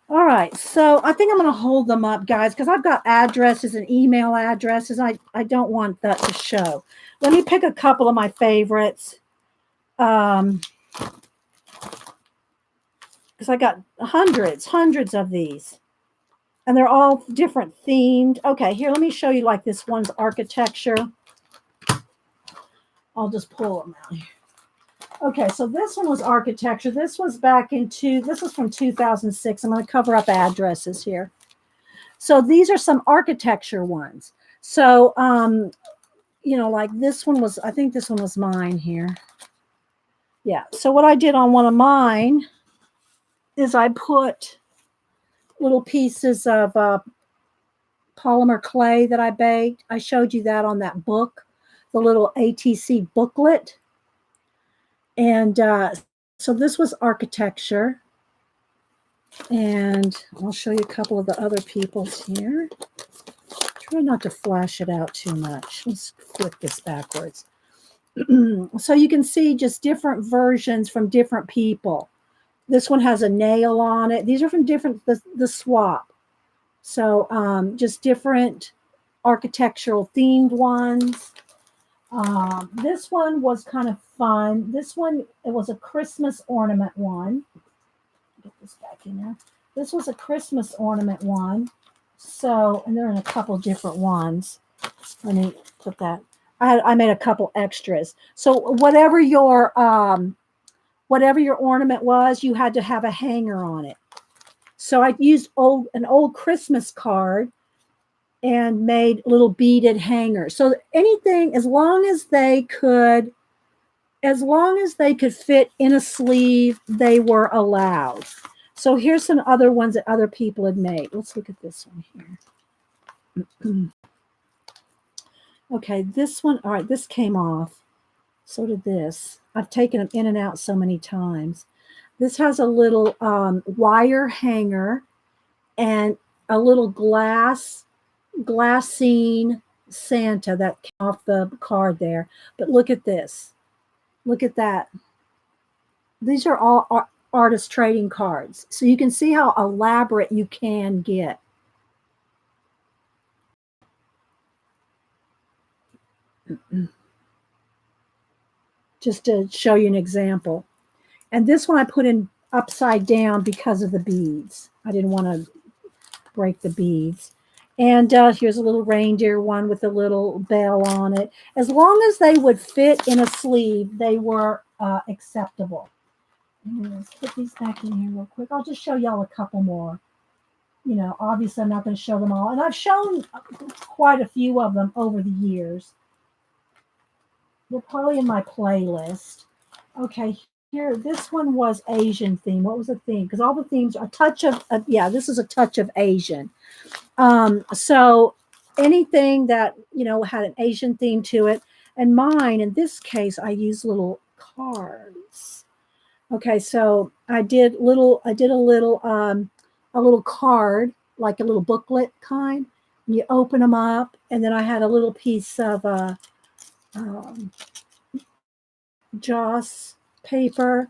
All right, so I think I'm going to hold them up, guys, because I've got addresses and email addresses. I don't want that to show. Let me pick a couple of my favorites. Because I got hundreds of these. And they're all different themed. Okay, here, let me show you like this one's architecture. I'll just pull them out here. Okay, so this one was architecture. This was this was from 2006. I'm going to cover up addresses here. So these are some architecture ones. So, like this one was, I think this one was mine here. Yeah. So what I did on one of mine is I put little pieces of polymer clay that I baked. I showed you that on that book, the little ATC booklet. And so this was architecture. And I'll show you a couple of the other people's here. Try not to flash it out too much. Let's flip this backwards. So you can see just different versions from different people. This one has a nail on it. These are from the swap. So just different architectural themed ones. This one was kind of fun. This one, it was a Christmas ornament one. Get this back in there. This was a Christmas ornament one. So, and they're in a couple different ones. Let me put that. I made a couple extras. So whatever your ornament was, you had to have a hanger on it. So I used an old Christmas card and made little beaded hangers. So anything, as long as they could fit in a sleeve, they were allowed. So here's some other ones that other people had made. Let's look at this one here. Okay, this one, all right, this came off. So did this. I've taken them in and out so many times. This has a little wire hanger and a little glassine Santa that came off the card there. But look at this. Look at that. These are all artist trading cards. So you can see how elaborate you can get. Just to show you an example. And this one I put in upside down because of the beads. I didn't want to break the beads. And here's a little reindeer one with a little bell on it. As long as they would fit in a sleeve, they were acceptable. Let's put these back in here real quick. I'll just show y'all a couple more. Obviously I'm not going to show them all. And I've shown quite a few of them over the years. They're probably in my playlist. Okay, here, this one was Asian theme. What was the theme? Because all the themes are a touch of, this is a touch of Asian. So anything that, had an Asian theme to it. And mine, in this case, I use little cards. Okay, so I did a little card, like a little booklet kind. And you open them up, and then I had a little piece of Joss paper.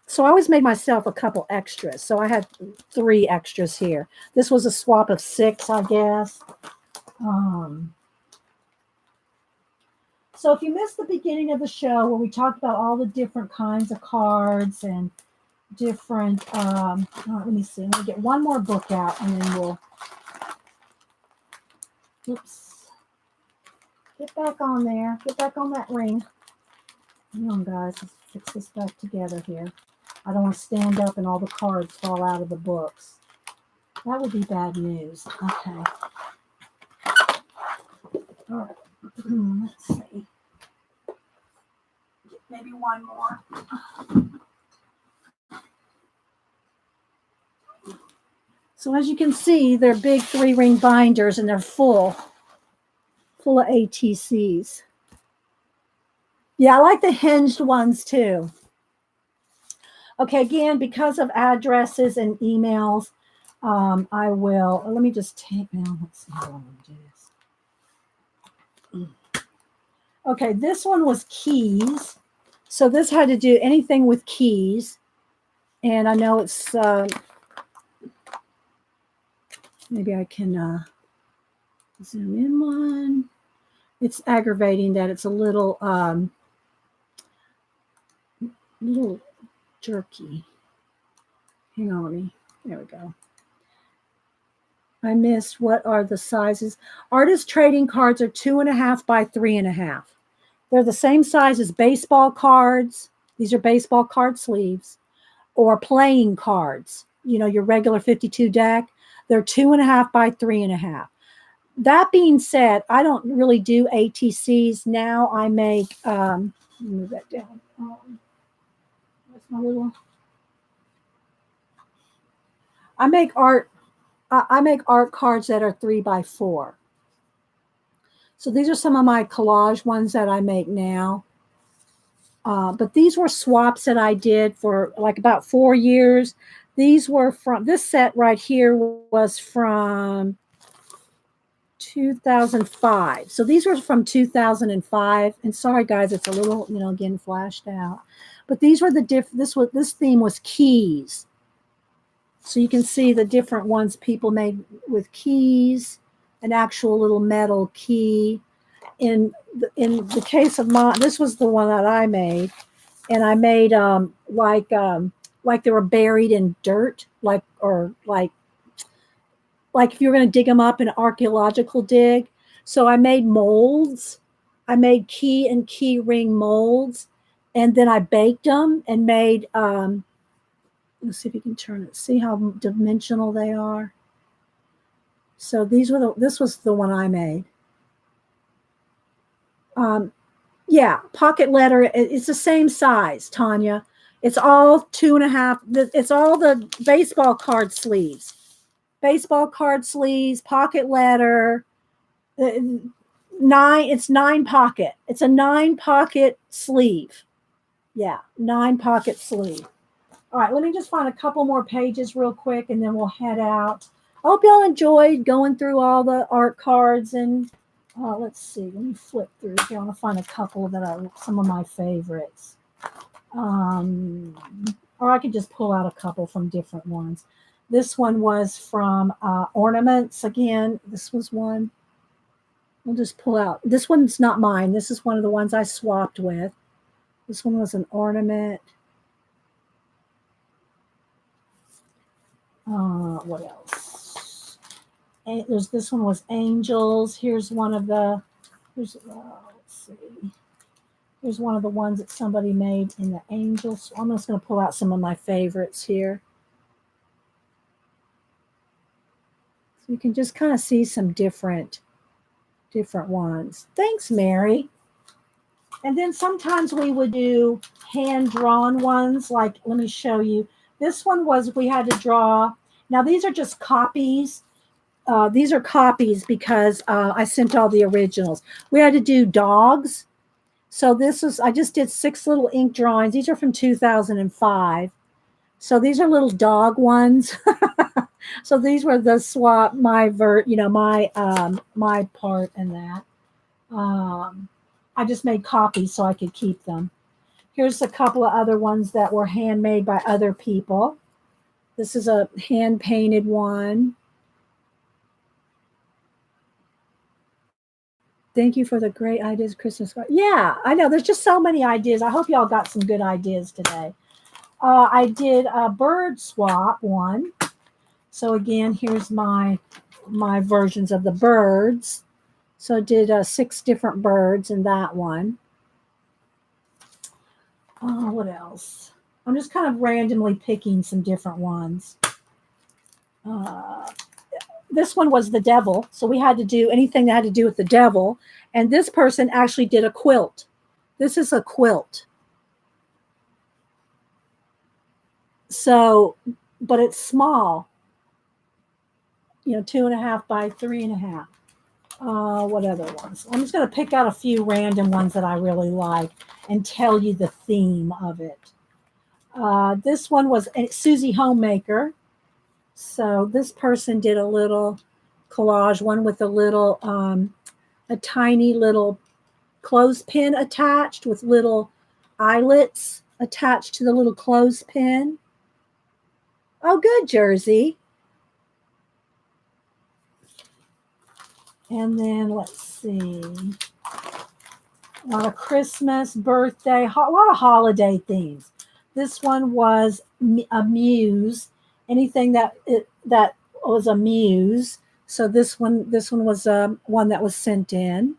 So I always made myself a couple extras. So I had 3 extras here. This was a swap of 6, I guess. So if you missed the beginning of the show where we talked about all the different kinds of cards and different, let me see, let me get one more book out and then we'll, oops, get back on there, get back on that ring. Hang on, guys, let's fix this back together here. I don't want to stand up and all the cards fall out of the books. That would be bad news. Okay. All right. Let's see. Maybe one more. So as you can see, they're big 3-ring binders and they're full of ATCs. Yeah, I like the hinged ones too. Okay, again, because of addresses and emails, I will, let me just take now, let's see how I'm going to do this. Okay, this one was keys. So this had to do anything with keys. And I know it's, maybe I can zoom in one. It's aggravating that it's a little jerky. Hang on, there we go. I missed, what are the sizes? Artist trading cards are 2.5 by 3.5. They're the same size as baseball cards. These are baseball card sleeves, or playing cards. You know, your regular 52 deck. They're 2.5 by 3.5. That being said, I don't really do ATCs now. I make, let me move that down. Where's my little? I make art cards that are 3 by 4. So these are some of my collage ones that I make now. But these were swaps that I did for like about 4 years. These were from, this set right here was from 2005. So these were from 2005. And sorry guys, it's a little, again, flashed out. But these were this theme was keys. So you can see the different ones people made with keys, an actual little metal key. In the case of mine, this was the one that I made, and I made like they were buried in dirt, like if you're going to dig them up in an archaeological dig. So I made molds. I made key and key ring molds, and then I baked them and made. Let's see if you can turn it. See how dimensional they are. So this was the one I made. Yeah, pocket letter. It's the same size, Tanya. It's all 2.5. It's all the baseball card sleeves. Baseball card sleeves, pocket letter. 9. It's 9 pocket. It's a 9 pocket sleeve. Yeah, 9 pocket sleeve. All right, let me just find a couple more pages real quick, and then we'll head out. I hope y'all enjoyed going through all the art cards. And let's see. Let me flip through here. I want to find a couple that are some of my favorites. Or I could just pull out a couple from different ones. This one was from Ornaments. Again, this was one. We'll just pull out. This one's not mine. This is one of the ones I swapped with. This one was an ornament. What else? This one was angels. Here's one of the. Let's see. Here's one of the ones that somebody made in the angels. So I'm just going to pull out some of my favorites here. So you can just kind of see some different ones. Thanks, Mary. And then sometimes we would do hand-drawn ones. Like, let me show you. This one was, we had to draw. Now, these are just copies. These are copies because I sent all the originals. We had to do dogs. So I just did 6 little ink drawings. These are from 2005. So these are little dog ones. So these were the swap, my part in that. I just made copies so I could keep them. Here's a couple of other ones that were handmade by other people. This is a hand-painted one. Thank you for the great ideas, Christmas card. Yeah, I know. There's just so many ideas. I hope y'all got some good ideas today. I did a bird swap one. So again, here's my versions of the birds. So I did 6 different birds in that one. What else? I'm just kind of randomly picking some different ones. This one was the devil. So we had to do anything that had to do with the devil. And this person actually did a quilt. This is a quilt. So, but it's small, 2.5 by 3.5. What other ones? I'm just going to pick out a few random ones that I really like and tell you the theme of it. This one was Susie Homemaker. So this person did a little collage, one with a tiny little clothespin attached with little eyelets attached to the little clothespin. Oh, good, Jersey. And then let's see. A lot of Christmas, birthday, a lot of holiday themes. This one was a muse. Anything that was a muse. So this one was one that was sent in.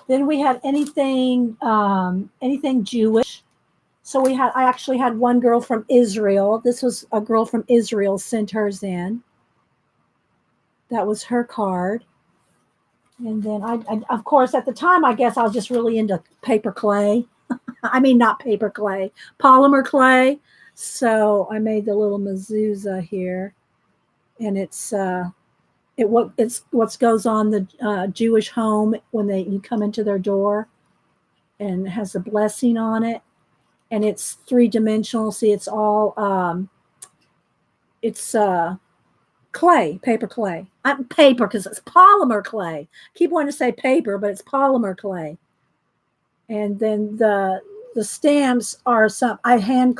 Then we had anything Jewish. So I actually had one girl from Israel. This was a girl from Israel sent hers in. That was her card. And then I of course, at the time, I guess I was just really into paper clay. I mean, not paper clay, polymer clay. So I made the little mezuzah here, and it's what goes on the Jewish home when you come into their door, and it has a blessing on it, and it's 3-dimensional. See, it's all it's clay, paper clay. I'm paper because it's polymer clay. Keep wanting to say paper, but it's polymer clay. And then the stamps are I hand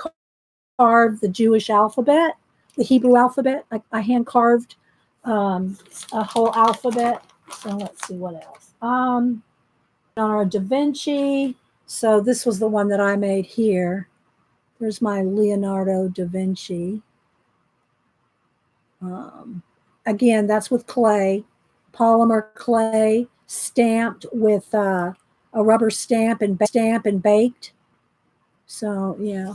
carved the Jewish alphabet, the Hebrew alphabet. I hand carved a whole alphabet. So let's see what else. Leonardo da Vinci. So this was the one that I made here. There's my Leonardo da Vinci. Again, that's with clay, polymer clay, stamped with a rubber stamp and baked. So yeah,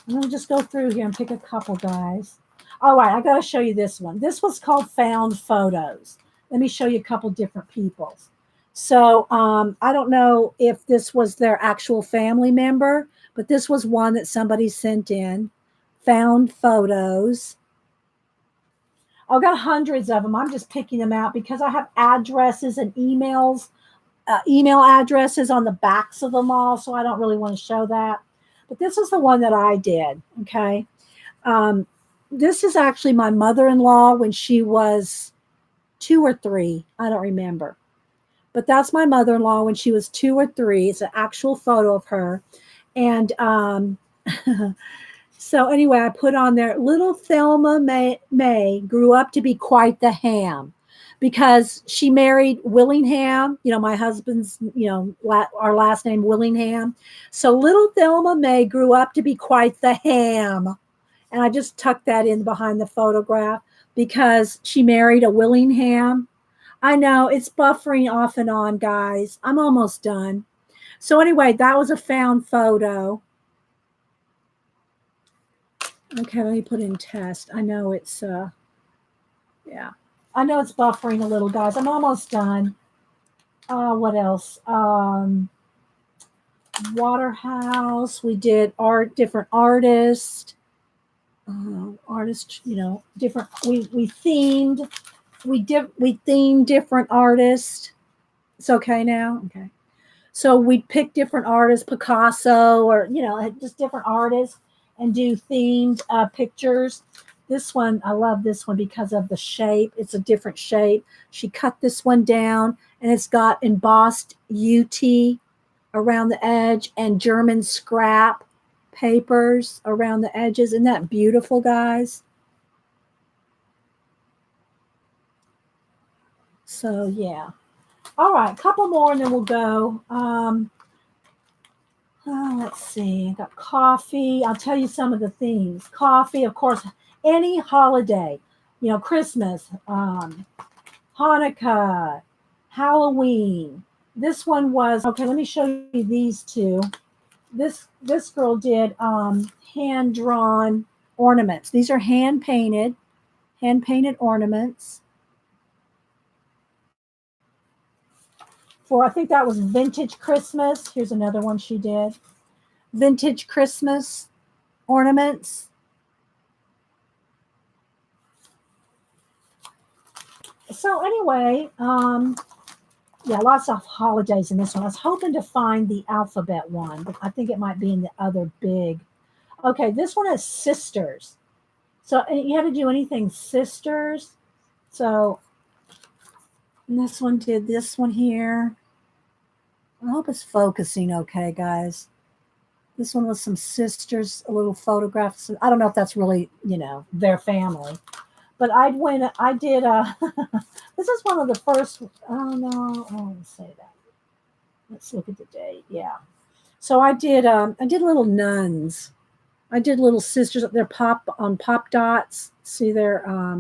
I'm gonna just go through here and pick a couple, guys. All right, I gotta show you this one. This was called Found Photos. Let me show you a couple different people's. So I don't know if this was their actual family member, but this was one that somebody sent in. Found Photos. I've got hundreds of them. I'm just picking them out because I have addresses and email addresses on the backs of them all, so I don't really want to show that. But this is the one that I did, okay? This is actually my mother-in-law when she was 2 or 3. I don't remember. But that's my mother-in-law when she was 2 or 3. It's an actual photo of her. And so anyway, I put on there, little Thelma May grew up to be quite the ham because she married Willingham, my husband's, our last name Willingham. So little Thelma May grew up to be quite the ham. And I just tucked that in behind the photograph because she married a Willingham. I know it's buffering off and on, guys. I'm almost done. So anyway, that was a found photo. Okay, let me put in test. I know it's, yeah. I know it's buffering a little, guys. I'm almost done. What else? Waterhouse. We did different artists. Different. We themed different artists. It's okay now? Okay. So we pick different artists, Picasso or, just different artists, and do themed pictures. This one, I love this one because of the shape. It's a different shape. She cut this one down, and it's got embossed UT around the edge and German scrap papers around the edges. Isn't that beautiful, guys? So yeah. All right, couple more and then we'll go. Let's see. Got coffee. I'll tell you some of the themes. Coffee, of course, any holiday, Christmas, Hanukkah, Halloween. This one was okay. Let me show you these two. This girl did hand drawn ornaments. These are hand painted ornaments. For I think that was vintage Christmas. Here's another one she did. Vintage Christmas ornaments. So anyway, yeah, lots of holidays in this one. I was hoping to find the alphabet one, but I think it might be in the other big. Okay, this one is sisters. So you had to do anything sisters. So this one did this one here. I hope it's focusing okay, guys. This one was some sisters, a little photographs. I don't know if that's really, their family. But I did, this is one of the first, oh no, I don't want to say that. Let's look at the date, yeah. So I did little nuns. I did little sisters, they're pop dots. See, they're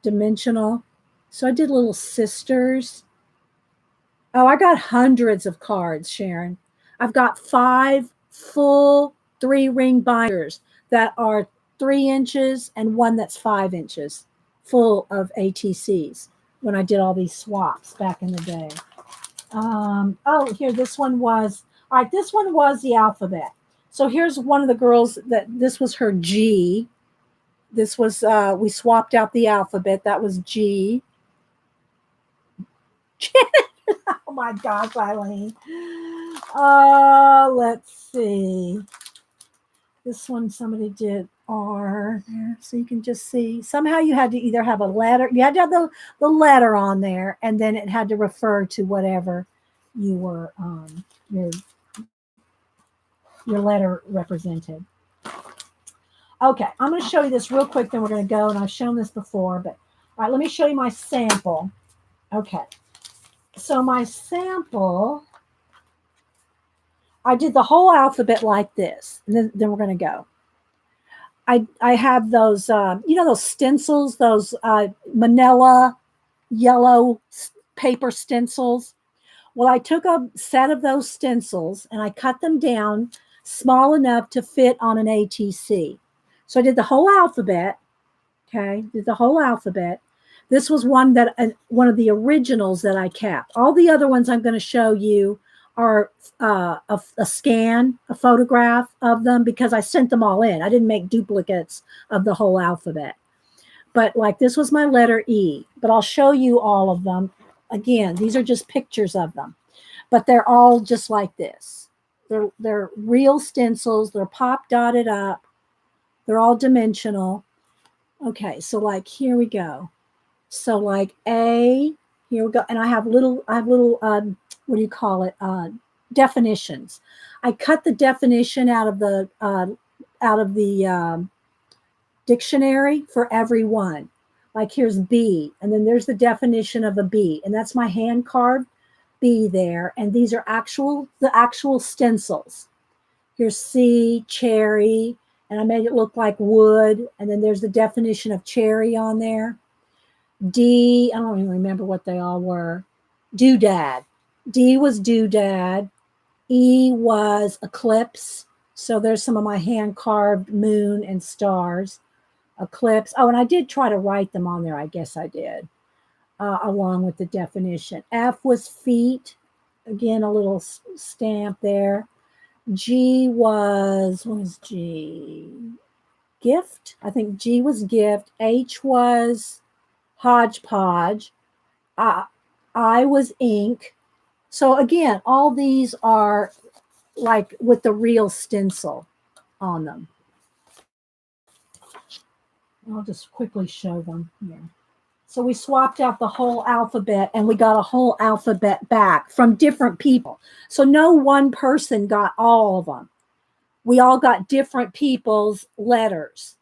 dimensional. So I did little sisters. Oh, I got hundreds of cards, Sharon. I've got 5 full 3-ring binders that are 3 inches and one that's 5 inches full of ATCs when I did all these swaps back in the day. Oh, here, this one was, all right, this one was the alphabet. So here's one of the girls this was her G. This was, we swapped out the alphabet. That was G. Oh my gosh, Eileen. Let's see. This one somebody did R, so you can just see. Somehow you had to either have a letter, you had to have the letter on there, and then it had to refer to whatever you were, your letter represented. Okay, I'm going to show you this real quick, then we're going to go, and I've shown this before, but all right, let me show you my sample. Okay, so my sample, I did the whole alphabet like this, and then we're going to go. I have those, those stencils, those manila yellow paper stencils. Well, I took a set of those stencils and I cut them down small enough to fit on an ATC. So I did the whole alphabet. Okay, did the whole alphabet. This was one of the originals that I kept. All the other ones I'm going to show you are a scan, a photograph of them, because I sent them all in. I didn't make duplicates of the whole alphabet. But like this was my letter E, but I'll show you all of them. Again, these are just pictures of them, but they're all just like this. They're real stencils. They're pop dotted up. They're all dimensional. Okay, so like here we go. So like A, here we go, and I have little what do you call it? Definitions. I cut the definition out of the dictionary for every one. Like here's B, and then there's the definition of a B, and that's my hand carved B there. And these are the actual stencils. Here's C, cherry, and I made it look like wood, and then there's the definition of cherry on there. D, I don't even remember what they all were. Doodad. D was doodad. E was eclipse. So there's some of my hand carved moon and stars. Eclipse. Oh, and I did try to write them on there. I guess I did, along with the definition. F was feet. Again, a little stamp there. G was, what was G? Gift. I think G was gift. H was hodgepodge. I was ink. So again, all these are like with the real stencil on them. I'll just quickly show them here. So we swapped out the whole alphabet and we got a whole alphabet back from different people. So no one person got all of them. We all got different people's letters.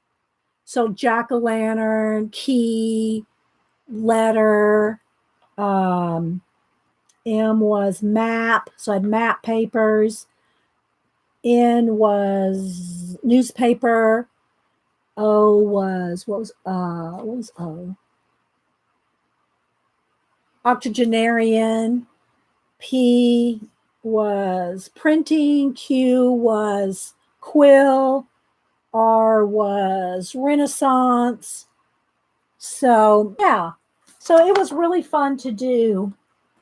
So jack-o'-lantern, key, letter, M was map. So I had map papers. N was newspaper. O was what was O? Octogenarian. P was printing. Q was quill. R was Renaissance. So yeah, so it was really fun to do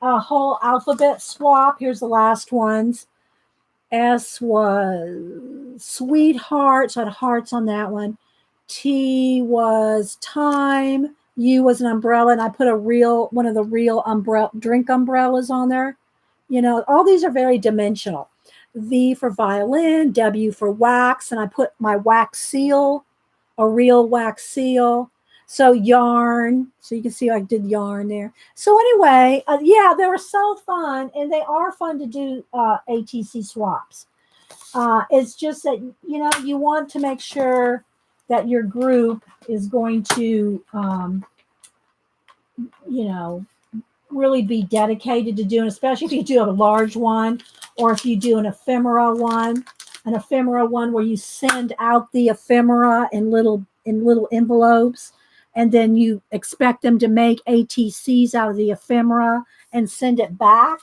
a whole alphabet swap. Here's the last ones. S was sweetheart, so I had hearts on that one. T was time. U was an umbrella, and I put one of the real drink umbrellas on there. You know, all these are very dimensional. V for violin, W for wax, and I put my wax seal, a real wax seal. So yarn, so you can see I did yarn there. So anyway, yeah, they were so fun, and they are fun to do ATC swaps. It's just that, you know, you want to make sure that your group is going to, you know, really be dedicated to doing, especially if you do a large one, or if you do an ephemera one where you send out the ephemera in little envelopes, and then you expect them to make ATCs out of the ephemera and send it back.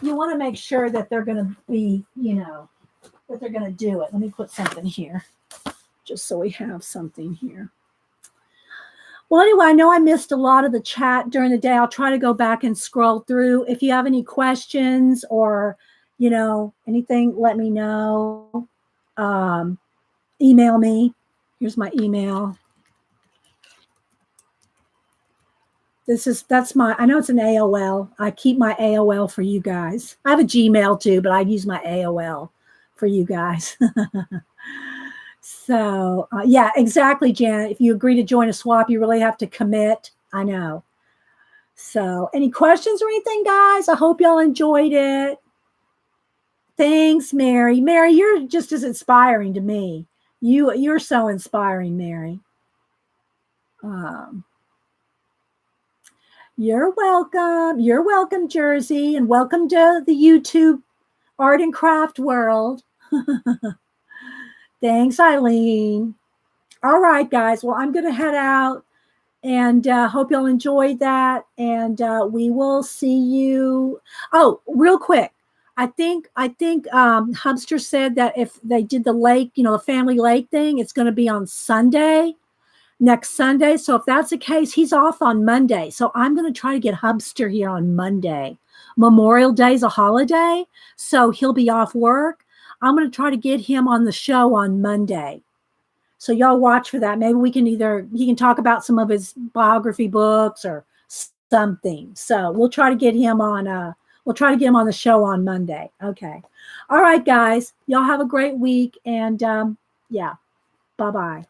You want to make sure that they're going to be, you know, that they're going to do it. Let me put something here, just so we have something here. Well, anyway, I know I missed a lot of the chat during the day. I'll try to go back and scroll through. If you have any questions or, you know, anything, let me know. Email me. Here's my email. I know it's an AOL. I keep my AOL for you guys. I have a Gmail too, but I use my AOL for you guys. So, yeah, exactly, Janet. If you agree to join a swap, you really have to commit. I know. So, any questions or anything, guys? I hope y'all enjoyed it. Thanks, Mary. Mary, you're just as inspiring to me. You're so inspiring, Mary. You're welcome. You're welcome, Jersey, and welcome to the YouTube art and craft world. Thanks, Eileen. All right, guys. Well, I'm going to head out, and hope y'all enjoyed that. And we will see you. Oh, real quick. I think Hubster said that if they did the lake, you know, the family lake thing, it's going to be on Sunday, next Sunday. So if that's the case, he's off on Monday. So I'm going to try to get Hubster here on Monday. Memorial Day is a holiday, so he'll be off work. I'm going to try to get him on the show on Monday. So y'all watch for that. Maybe he can talk about some of his biography books or something. So we'll try to get him on the show on Monday. Okay. All right, guys. Y'all have a great week. And yeah, bye-bye.